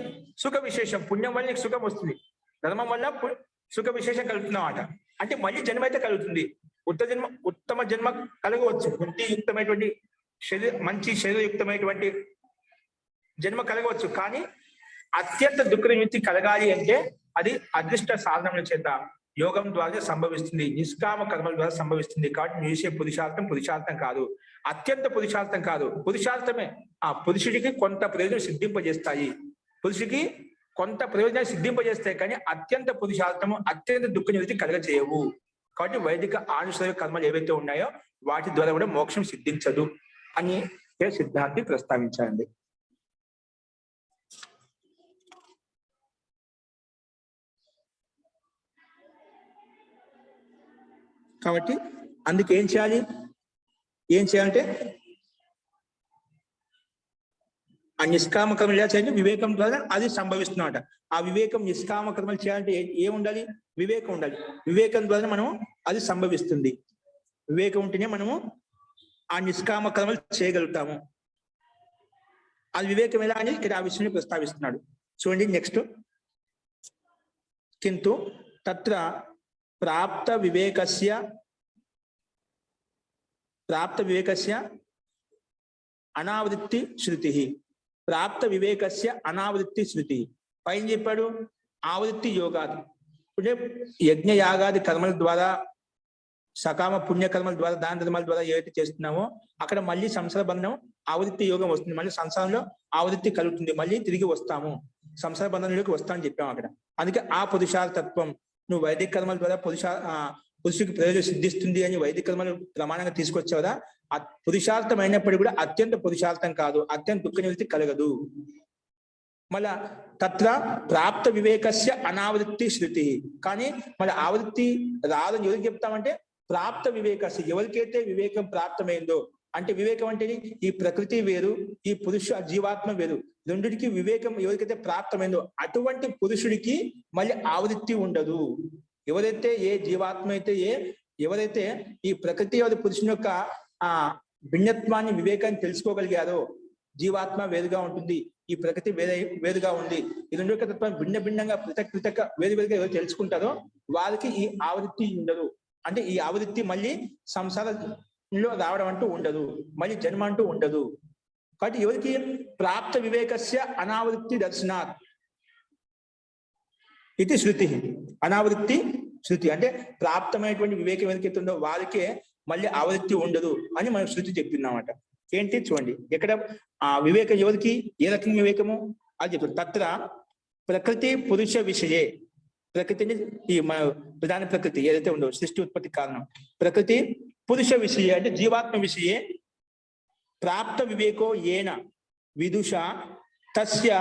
S1: సుఖ విశేషం, పుణ్యం వల్ల నీకు సుఖం వస్తుంది, ధర్మం వల్ల సుఖ విశేషం కలుగుతున్నావు అట. అంటే మళ్ళీ జన్మ అయితే కలుగుతుంది, ఉత్తమ జన్మ కలగవచ్చు, బుద్ధియుక్తమైనటువంటి మంచి శరీరయుక్తమైనటువంటి జన్మ కలగవచ్చు. కానీ అత్యంత దుఃఖ నివృత్తి కలగాలి అంటే అది అదృష్ట సాధనల చేత యోగం ద్వారా సంభవిస్తుంది, నిష్కామ కర్మల ద్వారా సంభవిస్తుంది. కాబట్టి చేసే పురుషార్థం కాదు, అత్యంత పురుషార్థం కాదు, పురుషార్థమే. ఆ పురుషుడికి కొంత ప్రయోజనం సిద్ధింపజేస్తాయి, పురుషుడికి కొంత ప్రయోజనాలు సిద్ధింపజేస్తాయి, కానీ అత్యంత పురుషార్థము, అత్యంత దుఃఖ నివృత్తి కలగచేయవు. కాబట్టి వైదిక ఆనుషంగిక కర్మలు ఏవైతే ఉన్నాయో వాటి ద్వారా కూడా మోక్షం సిద్ధించదు అని సిద్ధాంతి ప్రస్తావించారండి. కాబట్టి అందుకే ఏం చేయాలంటే ఆ నిష్కామ కర్మలు ఎలా చేయాలంటే వివేకం ద్వారా అది సంభవిస్తున్నమాట. ఆ వివేకం నిష్కామ కర్మలు చేయాలంటే ఏం ఉండాలి? వివేకం ఉండాలి. వివేకం ద్వారా మనం అది సంభవిస్తుంది. వివేకం ఉంటేనే మనము ఆ నిష్కామ కర్మలు చేయగలుగుతాము. అది వివేకం ఎలా అని ఇక్కడ ఆ విషయాన్ని ప్రస్తావిస్తున్నాడు. చూడండి నెక్స్ట్. కింటు తత్ర ప్రాప్త వివేకస్య అనావృత్తి శృతి. ప్రాప్త వివేకస్య అనావృత్తి శృతి. పైన చెప్పాడు ఆవృత్తి యోగాది, అంటే యజ్ఞ యాగాది కర్మల ద్వారా, సకామ పుణ్యకర్మల ద్వారా, దాన ధర్మాల ద్వారా ఏదైతే చేస్తున్నామో అక్కడ మళ్ళీ సంసార బంధనం, ఆవృత్తి యోగం వస్తుంది, మళ్ళీ సంసారంలో ఆవృత్తి కలుగుతుంది, మళ్ళీ తిరిగి వస్తాము, సంసార బంధనంలోకి వస్తామని చెప్పాము అక్కడ. అందుకే ఆ పురుషార్థత్వం, నువ్వు వైదిక కర్మల ద్వారా పురుషుడికి ప్రయోజనం సిద్ధిస్తుంది అని వైదిక కర్మలు ప్రమాణంగా తీసుకొచ్చావుదా, ఆ పురుషార్థం అయినప్పటికీ కూడా అత్యంత పురుషార్థం కాదు, అత్యంత దుఃఖ నివృత్తి కలగదు. మళ్ళా తత్ర ప్రాప్త వివేకస్య అనావృత్తి శృతి. కానీ మళ్ళీ ఆవృత్తి రాదని ఎవరికి చెప్తామంటే ప్రాప్త వివేకస్య, ఎవరికైతే వివేకం ప్రాప్తమైందో, అంటే వివేకం అంటే ఈ ప్రకృతి వేరు, ఈ జీవాత్మ వేరు, రెండిటికి వివేకం ఎవరికైతే ప్రాప్తమైందో అటువంటి పురుషుడికి మళ్ళీ ఆవృత్తి ఉండదు. ఎవరైతే ఏ జీవాత్మ అయితే ఎవరైతే ఈ ప్రకృతి పురుషుని యొక్క ఆ భిన్నత్వాన్ని, వివేకాన్ని తెలుసుకోగలిగారో, జీవాత్మ వేరుగా ఉంటుంది, ఈ ప్రకృతి వేరుగా ఉంది, ఈ రెండు యొక్క తత్వం భిన్నంగా పృథక్ వేరుగా ఎవరు తెలుసుకుంటారో వారికి ఈ ఆవృత్తి ఉండదు. అంటే ఈ ఆవృత్తి మళ్ళీ సంసారంలో రావడం అంటూ ఉండదు, మళ్ళీ జన్మ అంటూ ఉండదు. కాబట్టి ఎవరికి ప్రాప్త వివేకస్య అనావృత్తి దర్శనాత్ ఇది శృతి. అనావృత్తి శృతి అంటే ప్రాప్తమైనటువంటి వివేకం ఎవరికైతే ఉందో వారికే మళ్ళీ ఆవృత్తి ఉండదు అని మనం శృతి చెప్తున్నామట. ఏంటి చూడండి, ఎక్కడ ఆ వివేకం ఎవరికి, ఏ రకంగా వివేకము అది చెప్తారు. తత్ర ప్రకృతి పురుష విషయే, ప్రకృతిని ఈ ప్రధాన ప్రకృతి ఏదైతే ఉందో సృష్టి ఉత్పత్తి కారణం, ప్రకృతి పురుష విషయే అంటే జీవాత్మ విషయే ప్రాప్త వివేకో ఏన విదుష తస్య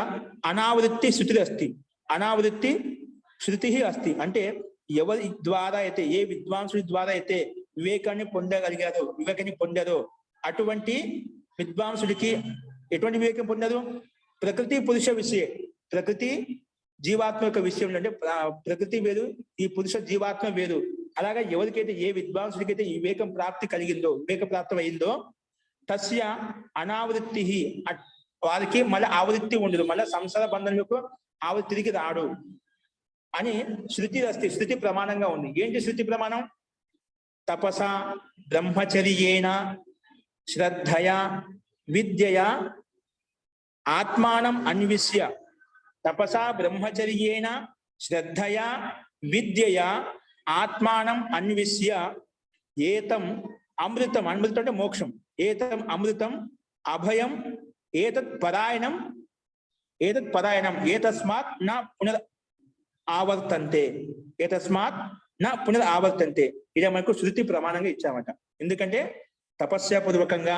S1: అనావృత్తి శృతి అస్తి. అనావృత్తి శృతి అస్తి అంటే ఎవరి ద్వారా అయితే, ఏ విద్వాంసుడి ద్వారా అయితే వివేకాన్ని పొందగలిగారో, వివేకాన్ని పొందారో అటువంటి విద్వాంసుడికి ఎటువంటి వివేకం పొందదు? ప్రకృతి పురుష విషయ, ప్రకృతి జీవాత్మ యొక్క విషయంలో అంటే ప్రకృతి వేరు, ఈ పురుష జీవాత్మ వేరు. అలాగా ఎవరికైతే ఏ విద్వాంసుడికైతే ఈ వివేకం ప్రాప్తి కలిగిందో, వివేక ప్రాప్తం అయిందో, తస్య అనావృత్తి, వారికి మళ్ళీ ఆవృత్తి ఉండదు, మళ్ళీ సంసార బంధంలోకి తిరిగి రాడు అని శృతి ప్రమాణంగా ఉంది. ఏంటి శృతి ప్రమాణం? తపస బ్రహ్మచర్యేణ శ్రద్ధయా విద్యయా ఆత్మానం అన్విష్య, తపస బ్రహ్మచర్యేణ శ్రద్ధయా విద్యయా ఆత్మానం అన్విష్య ఏతం అమృతం, అమృతం అంటే మోక్షం, ఏతం అమృతం అభయం ఏతత్ పరాయణం ఏతస్మాత్ నా పునర్ ఆవర్తంతే, ఏతస్మాత్ నా పునర్ ఆవర్తంతే. ఇది మనకు శృతి ప్రమాణంగా ఇచ్చామట. ఎందుకంటే తపస్యాపూర్వకంగా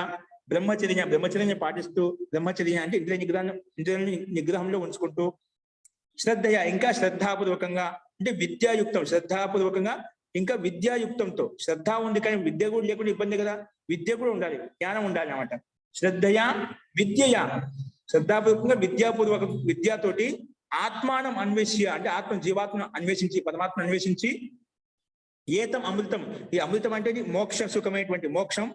S1: బ్రహ్మచర్యం పాటిస్తూ, బ్రహ్మచర్య అంటే ఇంద్రియ నిగ్రహంలో ఉంచుకుంటూ, శ్రద్ధయ ఇంకా శ్రద్ధాపూర్వకంగా అంటే విద్యాయుక్తం, శ్రద్ధాపూర్వకంగా ఇంకా విద్యాయుక్తంతో, శ్రద్ధ ఉంది కానీ విద్య కూడా లేకుండా ఇబ్బంది కదా, విద్య కూడా ఉండాలి, జ్ఞానం ఉండాలి అన్నమాట. శ్రద్ధయా విద్యయా, శ్రద్ధాపూర్వకంగా విద్యాతోటి ఆత్మానం అన్వేష్య అంటే జీవాత్మను అన్వేషించి, పరమాత్మను అన్వేషించి, ఏతం అమృతం, ఈ అమృతం అంటే మోక్ష సుఖమైనటువంటి మోక్షం.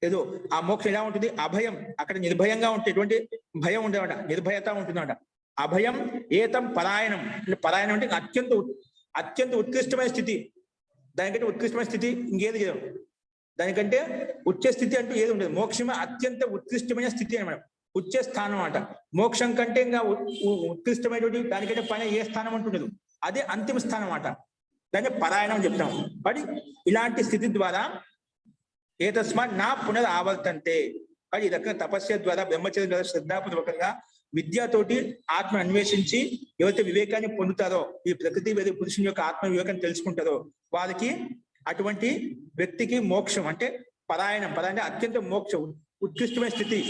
S1: ఏదో ఆ మోక్షం ఎలా ఉంటుంది? అభయం, అక్కడ నిర్భయంగా ఉండేటువంటి భయం ఉండేవాట, నిర్భయత ఉంటుందట. అభయం ఏతం పరాయణం, పరాయణం అంటే అత్యంత ఉత్కృష్టమైన స్థితి, దానికంటే ఉత్కృష్టమైన స్థితి ఇంకేది లేదు, దానికంటే ఉచ్చ స్థితి అంటూ ఏది ఉండదు. మోక్షమే అత్యంత ఉత్కృష్టమైన స్థితి అనమాట, ఉచ్చ స్థానం అంట. మోక్షం కంటే ఇంకా ఉత్కృష్టమైనటువంటి దానికంటే పైన ఏ స్థానం అంటుండదు, అదే అంతిమ స్థానం అన్నమాట, దాన్ని పరాయణం చెప్తాం. మరి ఇలాంటి స్థితి ద్వారా ఏతస్మాత్ నా పునర్ ఆవర్తంతే, మరి ఈ రకంగా తపస్య ద్వారా, బ్రహ్మచర్య ద్వారా, శ్రద్ధాపూర్వకంగా విద్యతోటి ఆత్మ అన్వేషించి ఎవరైతే వివేకాన్ని పొందుతారో, ఈ ప్రకృతి వేద పురుషుని యొక్క ఆత్మ వివేకాన్ని తెలుసుకుంటారో, వారికి అటువంటి వ్యక్తికి మోక్షం అంటే పరాయణం అత్యంత ఉత్కృష్టమైన స్థితి,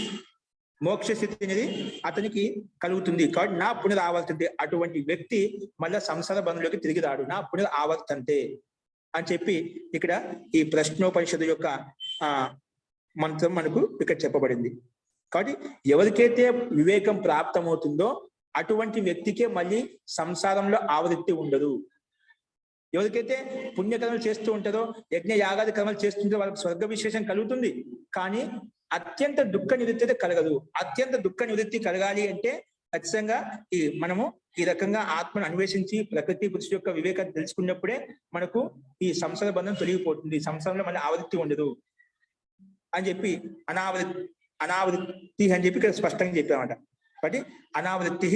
S1: మోక్ష స్థితి అనేది అతనికి కలుగుతుంది. కాబట్టి నా పునర్ ఆవర్తంతే, అటువంటి వ్యక్తి మళ్ళా సంసార బంధంలోకి తిరిగి రాడు, నా పునర్ ఆవర్తంతే అని చెప్పి ఇక్కడ ఈ ప్రశ్నోపనిషత్తు యొక్క మంత్రం మనకు ఇక్కడ చెప్పబడింది. కాబట్టి ఎవరికైతే వివేకం ప్రాప్తమవుతుందో అటువంటి వ్యక్తికే మళ్ళీ సంసారంలో ఆవృత్తి ఉండదు. ఎవరికైతే పుణ్యకర్మలు చేస్తూ ఉంటారో, యజ్ఞ యాగాది కర్మలు చేస్తుంటారో వాళ్ళకి స్వర్గ విశేషం కలుగుతుంది, కానీ అత్యంత దుఃఖ నివృత్తి అయితే కలగదు. అత్యంత దుఃఖ నివృత్తి కలగాలి అంటే ఖచ్చితంగా మనము ఈ రకంగా ఆత్మను అన్వేషించి ప్రకృతి పురుషు యొక్క వివేకాన్ని తెలుసుకున్నప్పుడే మనకు ఈ సంసార బంధం తొలగిపోతుంది, సంసారంలో మళ్ళీ ఆవృత్తి ఉండదు అని చెప్పి అనావృత్తి అని చెప్పి ఇక్కడ స్పష్టంగా చెప్పామట. కాబట్టి అనావృత్తి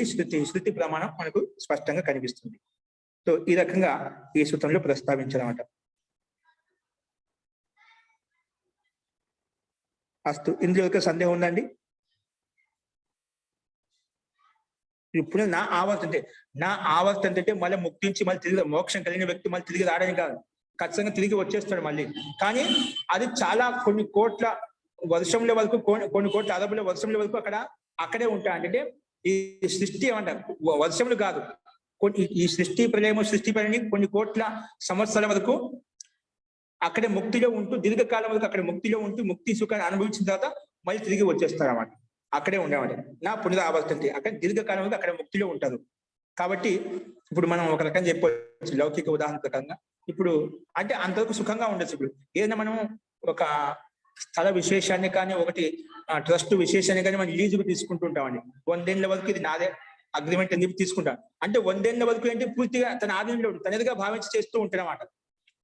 S1: శృతి ప్రమాణం మనకు స్పష్టంగా కనిపిస్తుంది. సో ఈ రకంగా ఈ సూత్రంలో ప్రస్తావించారన్నమాట. అస్తు, ఇందులో ఒక సందేహం ఉందండి? ఇప్పుడు నా ఆవర్తంటే అంటే మళ్ళీ ముక్తించి మళ్ళీ తిరిగి మోక్షం కలిగిన వ్యక్తి మళ్ళీ తిరిగి రావడానికి కాదు, ఖచ్చితంగా తిరిగి వచ్చేస్తాడు మళ్ళీ. కానీ అది చాలా కొన్ని కోట్ల వర్షంల వరకు, కొన్ని కోట్ల అరబుల వర్షంల వరకు అక్కడే ఉంటాయి. అంటే ఈ సృష్టి ఏమంటారు, వర్షములు కాదు, ఈ సృష్టి ప్రళయం కొన్ని కోట్ల సంవత్సరాల వరకు అక్కడే ముక్తిలో ఉంటూ, దీర్ఘకాలం వరకు అక్కడ ముక్తిలో ఉంటూ ముక్తి సుఖాన్ని అనుభవించిన తర్వాత మళ్ళీ తిరిగి వచ్చేస్తారు అన్నమాట. అక్కడే ఉండేవాడు నా పునరావర్తంతి, అక్కడ దీర్ఘకాలం వరకు అక్కడ ముక్తిలో ఉంటారు. కాబట్టి ఇప్పుడు మనం ఒక రకంగా చెప్పవచ్చు, లౌకిక ఉదాహరణ ప్రకారంగా ఇప్పుడు అంటే అంతవరకు సుఖంగా ఉండొచ్చు. ఇప్పుడు ఏదైనా మనం ఒక స్థల విశేషాన్ని కానీ, ఒకటి ట్రస్ట్ విశేషాన్ని కానీ మనం లీజుకు తీసుకుంటూ ఉంటామండి. 100 ఏళ్ల వరకు ఇది నాదే అగ్రిమెంట్ అని చెప్పి తీసుకుంటాం. అంటే 100 ఏళ్ల వరకు ఏంటి, పూర్తిగా తన ఆధీనంలో తనదిగా భావించి చేస్తూ ఉంటాడు అన్నమాట.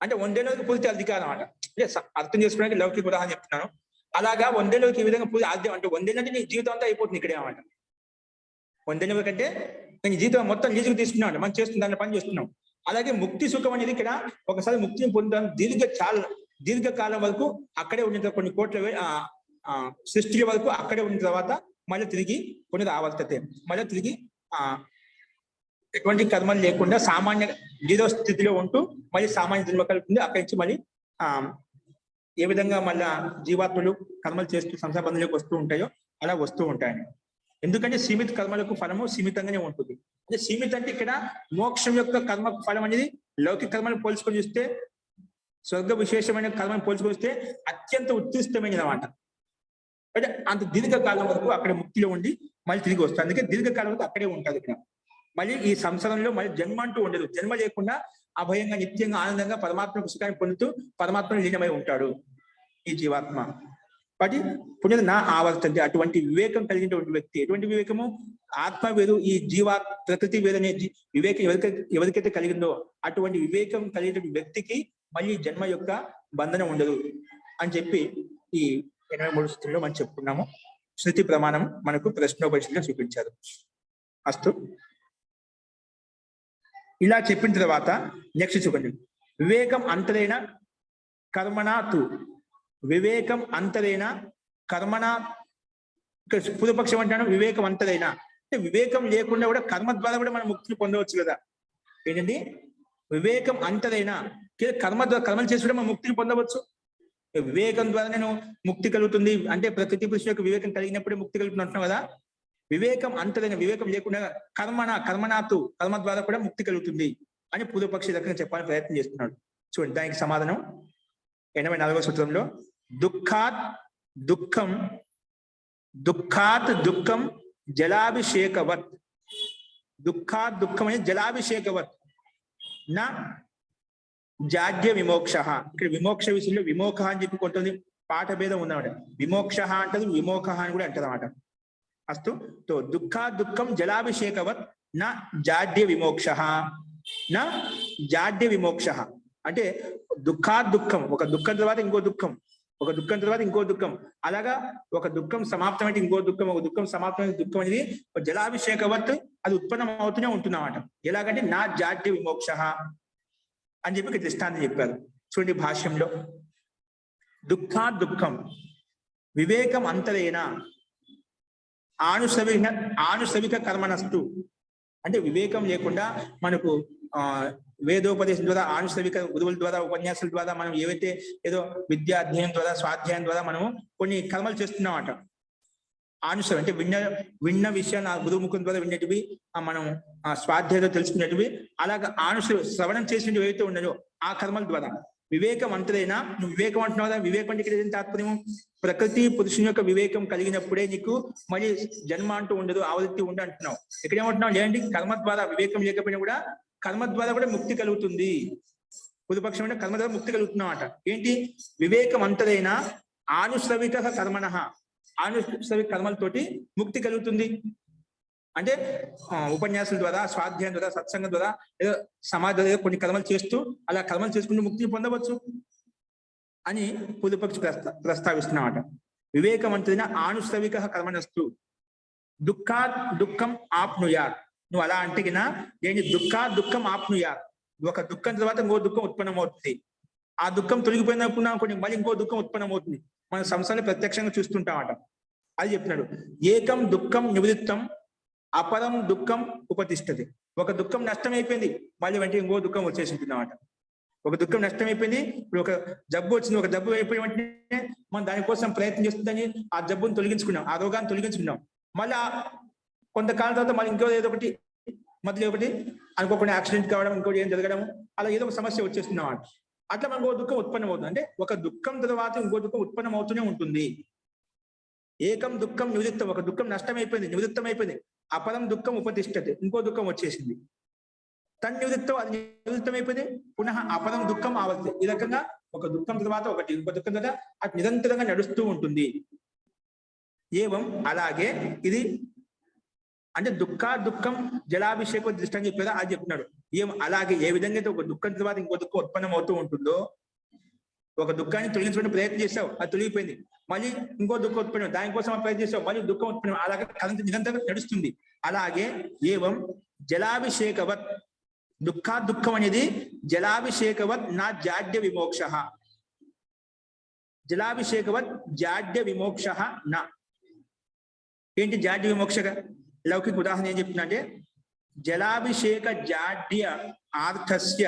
S1: అంటే 100 ఏళ్ల వరకు పూర్తి అధికారం అన్నమాట. అంటే అర్థం చేసుకోవడానికి లౌకిక ఉదాహరణ చెప్తున్నాను. అలాగా 100 ఏళ్ళకి ఈ విధంగా పూర్తి ఆద్యం అంటే 100 ఏళ్ళు అంటే నీ జీవితం అంతా అయిపోతుంది ఇక్కడే అన్నమాట. 100 ఏళ్ళ కంటే నేను జీవితం మొత్తం లీజుకు తీసుకున్నాం, మనం చేస్తున్నాం, దాన్ని పని చేస్తున్నాం. అలాగే ముక్తి సుఖం అనేది ఇక్కడ ఒకసారి ముక్తిని పొందుతాం, దీర్ఘకాలం వరకు అక్కడే ఉన్న కొన్ని కోట్ల సృష్టిల వరకు అక్కడే ఉన్న తర్వాత మళ్ళీ తిరిగి పునరావర్తతే, మళ్ళీ తిరిగి ఎటువంటి కర్మలు లేకుండా సామాన్య జీరో స్థితిలో ఉంటూ మళ్ళీ సామాన్య జన్మ కలుగుతుంది. అక్కడి నుంచి మళ్ళీ ఏ విధంగా మళ్ళా జీవాత్మలు కర్మలు చేస్తూ సంసార బంధంలోకి వస్తూ ఉంటాయో అలా వస్తూ ఉంటాయని. ఎందుకంటే సీమిత కర్మలకు ఫలము సీమితంగానే ఉంటుంది. అంటే సీమిత అంటే ఇక్కడ మోక్షం యొక్క కర్మ ఫలం అనేది లౌకిక కర్మను పోల్చుకొని చూస్తే, స్వర్గ విశేషమైన కర్మను పోల్చుకొని చూస్తే అత్యంత ఉత్కృష్టమైనది అన్నమాట. అంటే అంత దీర్ఘకాలం వరకు అక్కడ ముక్తిలో ఉండి మళ్ళీ తిరిగి వస్తుంది. అందుకే దీర్ఘకాలం వరకు అక్కడే ఉంటుంది ఇక్కడ. మళ్ళీ ఈ సంసారంలో మళ్ళీ జన్మ అంటూ ఉండదు. జన్మ లేకుండా అభయంగా నిత్యంగా ఆనందంగా పరమాత్మ పుస్తకాన్ని పొందుతూ పరమాత్మను లీనమై ఉంటాడు ఈ జీవాత్మ. వాటి పుణ్య నా ఆవర్తంది. అటువంటి వివేకం కలిగినటువంటి వ్యక్తి, ఎటువంటి వివేకము? ఆత్మ వేరు, ఈ జీవా ప్రకృతి వేరు అనే వివేకం ఎవరికైతే కలిగిందో అటువంటి వివేకం కలిగినటువంటి వ్యక్తికి మళ్ళీ జన్మ యొక్క బంధనం ఉండదు అని చెప్పి ఈ 83 స్థితిలో మనం చెప్పుకున్నాము. శృతి ప్రమాణం మనకు ప్రశ్నోపరిషత్తులో చూపించారు. అస్తు. ఇలా చెప్పిన తర్వాత నెక్స్ట్ చూడండి. వివేకం అంతరైన కర్మణాతు. వివేకం అంతరైన కర్మణ. పూర్వపక్షం అంటాను వివేకం అంతరైన అంటే వివేకం లేకుండా కూడా కర్మ ద్వారా కూడా మనం ముక్తిని పొందవచ్చు కదా. ఏంటండి? వివేకం అంతరైన కర్మలు చేసి కూడా మనం ముక్తిని పొందవచ్చు. వివేకం ద్వారా నేను ముక్తి కలుగుతుంది అంటే ప్రకృతి పురుషుల యొక్క వివేకం కలిగినప్పుడే ముక్తి కలుగుతుంది అంటున్నాం కదా. వివేకం అంతరైన, వివేకం లేకుండా కర్మణాతు, కర్మ ద్వారా కూడా ముక్తి కలుగుతుంది అని పూర్వపక్షి రకంగా చెప్పాలని ప్రయత్నం చేస్తున్నాడు. చూడండి దానికి సమాధానం 84వ సూత్రంలో దుఃఖాత్ దుఃఖం జలాభిషేకవత్. దుఃఖాత్ దుఃఖం అనేది జలాభిషేకవత్ నా జాడ్య విమోక్ష. ఇక్కడ విమోక్ష విషయంలో విమోఖ అని చెప్పి కొంటుంది పాఠ భేదం ఉందన్నమాట. విమోక్ష అంటది, విమోఖ అని కూడా అంటది అన్నమాట. అస్తు. తో దుఃఖం జలాభిషేకవత్ నా జాడ్య విమోక్ష. నా జాడ్య విమోక్ష అంటే దుఃఖం, ఒక దుఃఖం తర్వాత ఇంకో దుఃఖం, ఒక దుఃఖం తర్వాత ఇంకో దుఃఖం, అలాగా ఒక దుఃఖం సమాప్తమైతే ఇంకో దుఃఖం, ఒక దుఃఖం సమాప్తమైన దుఃఖం అనేది జలాభిషేకవత్ అది ఉత్పన్నం అవుతూనే ఉంటున్నమాట. ఎలాగంటే నా జాడ్య విమోక్ష అని చెప్పి దృష్టాంతం చెప్పారు. చూడండి భాష్యంలో దుఃఖం వివేకం అంతరైన ఆనుసవిక కర్మనస్తు. అంటే వివేకం లేకుండా మనకు వేదోపదేశం ద్వారా, ఆనుసవిక గురువుల ద్వారా, ఉపన్యాసాల ద్వారా మనం ఏవైతే ఏదో విద్యా అధ్యయనం ద్వారా, స్వాధ్యాయం ద్వారా మనము కొన్ని కర్మలు చేస్తున్నామట. ఆనుసవి అంటే విన్న విషయాన్ని ఆ గురువు ముఖం ద్వారా విన్నటివి, మనం ఆ స్వాధ్యాయంలో తెలుసుకునేటివి, అలాగా శ్రవణం చేసినవి ఏవైతే ఉన్నాయో ఆ కర్మల ద్వారా. వివేకం అంతరైనా, నువ్వు వివేకం అంటున్నావు కదా, వివేకం అంటే ఇక్కడ ఏం తాత్పర్యం? ప్రకృతి పురుషుని యొక్క వివేకం కలిగినప్పుడే నీకు మళ్ళీ జన్మ అంటూ ఉండదు, ఆవృత్తి ఉండి అంటున్నావు. ఇక్కడ ఏమంటున్నావు? లేదండి, కర్మ ద్వారా వివేకం లేకపోయినా కూడా కర్మ ద్వారా కూడా ముక్తి కలుగుతుంది. పూర్వపక్షం అంటే కర్మ ద్వారా ముక్తి కలుగుతున్నావు అట. ఏంటి? వివేకం అంతరైనా ఆనుశ్రవిక కర్మణ, ఆనుశ్రవిక కర్మలతోటి ముక్తి కలుగుతుంది. అంటే ఉపన్యాసాల ద్వారా, స్వాధ్యాయం ద్వారా, సత్సంగం ద్వారా, ఏదో సమాధి ద్వారా కొన్ని కర్మలు చేస్తూ అలా కర్మలు చేసుకుంటూ ముక్తిని పొందవచ్చు అని పూర్వపక్షి ప్రస్తావిస్తున్నమాట. వివేకవంతుడైన ఆనుశ్రవిక కర్మనస్తు దుఃఖం ఆప్నుయాత్. నువ్వు అలా అంటే ఏంటి? దుఃఖం ఆప్నుయాత్. ఒక దుఃఖం తర్వాత ఇంకో దుఃఖం ఉత్పన్నం అవుతుంది. ఆ దుఃఖం తొలగిపోయినప్పుడు కొన్ని మళ్ళీ ఇంకో దుఃఖం ఉత్పన్నం అవుతుంది. మన సంసారాన్ని ప్రత్యక్షంగా చూస్తుంటామట. అది చెప్తున్నాడు. ఏకం దుఃఖం నివృత్తం అపరం దుఃఖం ఉపతిష్టది. ఒక దుఃఖం నష్టం అయిపోయింది, మళ్ళీ వెంటనే ఇంకో దుఃఖం వచ్చేసి ఉంటున్నమాట. ఒక దుఃఖం నష్టం అయిపోయింది, ఇప్పుడు ఒక జబ్బు వచ్చింది, ఒక జబ్బు అయిపోయిన వెంటనే మనం దానికోసం ప్రయత్నం చేస్తుందని ఆ జబ్బును తొలగించుకున్నాం, ఆ రోగాన్ని తొలగించుకున్నాం. మళ్ళీ కొంతకాలం తర్వాత మళ్ళీ ఇంకో ఏదో ఒకటి మొదలు ఒకటి అనుకోకుండా యాక్సిడెంట్ కావడం, ఇంకోటి ఏం జరగడం, అలా ఏదో ఒక సమస్య వచ్చేస్తున్నాం. అట్లా మనకు ఒక దుఃఖం ఉత్పన్నం అవుతుంది. అంటే ఒక దుఃఖం తర్వాత ఇంకో దుఃఖం ఉత్పన్నం అవుతూనే ఉంటుంది. ఏకం దుఃఖం నివృత్తం, ఒక దుఃఖం నష్టం అయిపోయింది, నివృత్తం అయిపోయింది. అపరం దుఃఖం ఉపతిష్టది, ఇంకో దుఃఖం వచ్చేసింది. తన్ నివృత్తం, అది నివృత్తం అయిపోయింది, పునః అపరం దుఃఖం ఆవర్తి. ఈ రకంగా ఒక దుఃఖం తర్వాత ఒకటి, ఇంకో దుఃఖం తర్వాత అది నిరంతరంగా నడుస్తూ ఉంటుంది. ఏవం అలాగే ఇది అంటే దుఃఖం జలాభిషేకం దృష్టి అని చెప్పేదా అది చెప్తున్నాడు. ఏం అలాగే ఏ విధంగా అయితే ఒక దుఃఖం తర్వాత ఇంకో దుఃఖం ఉత్పన్నం అవుతూ ఉంటుందో, ఒక దుఃఖాన్ని తొలగించుకునే ప్రయత్నం చేసావు, అది తొలగిపోయింది, మళ్ళీ ఇంకో దుఃఖం ఉత్పన్నం, దానికోసం ప్రయత్నం చేసావు, మళ్ళీ దుఃఖం ఉత్పన్నం, అలాగే నిరంతరంగా నడుస్తుంది. అలాగే ఏవం జలాభిషేకవత్, దుఃఖం అనేది జలాభిషేకవత్ నా జాడ్య విమోక్ష. జలాభిషేకవత్ జాడ్య విమోక్ష నా. ఏంటి జాడ్య విమోక్షగా? లౌకిక ఉదాహరణ ఏం చెప్తున్నా అంటే, జలాభిషేక జాడ్య ఆర్థస్య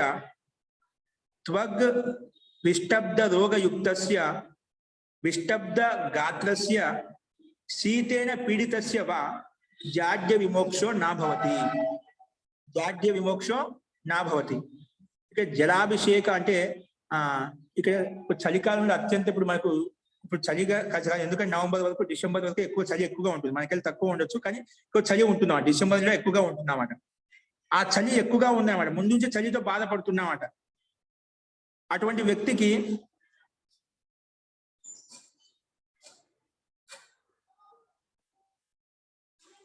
S1: త్వగ్ విష్టబ్ద రోగయుక్తస్య విష్టబ్ద గాత్రస్య శీతేన పీడితస్య వా జాడ్య విమోక్షో నా భవతి. జాడ్య విమోక్షో నా భవతి. ఇక జలాభిషేక అంటే ఇక్కడ చలికాలంలో అత్యంత ఇప్పుడు మనకు ఇప్పుడు చలిగా ఎందుకంటే నవంబర్ వరకు డిసెంబర్ వరకు ఎక్కువ చలి ఎక్కువగా ఉంటుంది, మనకెళ్ళి తక్కువ ఉండొచ్చు కానీ ఎక్కువ చలి ఉంటున్నాం, డిసెంబర్ లో ఎక్కువగా ఉంటున్నామాట. ఆ చలి ఎక్కువగా ఉందన్నమాట, ముందు నుంచి చలితో బాధపడుతున్నామాట. అటువంటి వ్యక్తికి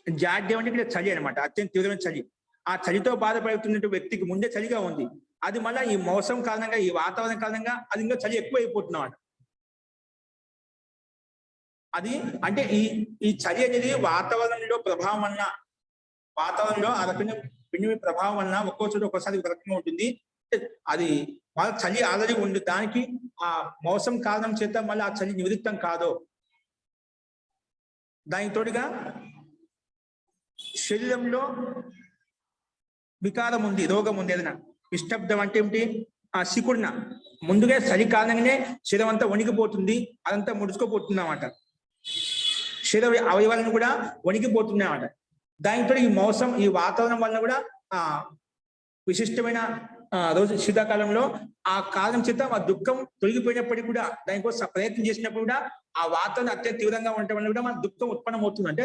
S1: జాడ్యం అంటే ఇక్కడ చలి అనమాట, అత్యంత తీవ్రమైన చలి. ఆ చలితో బాధపడుతున్న వ్యక్తికి ముందే చలిగా ఉంది, అది మళ్ళీ ఈ మౌసం కారణంగా, ఈ వాతావరణం కారణంగా అది ఇంకా చలి ఎక్కువ అయిపోతున్నమాట. అది అంటే ఈ చలి అనేది వాతావరణంలో ప్రభావం వలన, వాతావరణంలో ఆ రకమైన భిన్న ప్రభావం వలన ఒక్కో చోట ఒక్కోసారి ఒక రకంగా ఉంటుంది. అది వాళ్ళ చలి ఆల్రెడీ ఉంది, దానికి ఆ మౌసం కారణం చేత మళ్ళీ ఆ చలి నివృత్తం కాదు. దానికి తోడుగా శరీరంలో వికారం ఉంది, రోగం ఉంది, ఏదైనా నిశ్శబ్దం అంటే ఏమిటి, ఆ సికుడిన ముందుగా చలి కారణంగానే శరీరం అంతా వణికిపోతుంది, అదంతా ముడుచుకోపోతుంది అన్నమాట, శరీర అవయవాలను కూడా వణికిపోతున్నాయి అన్నమాట. దానితో ఈ మౌసం, ఈ వాతావరణం వలన కూడా ఆ విశిష్టమైన రోజు శీతాకాలంలో ఆ కాలం చేత ఆ దుఃఖం తొలగిపోయినప్పటికీ కూడా దానికోసం ప్రయత్నం చేసినప్పుడు కూడా ఆ వాతావరణం అత్యంత తీవ్రంగా ఉండటం వల్ల కూడా మన దుఃఖం ఉత్పన్నమవుతుంది. అంటే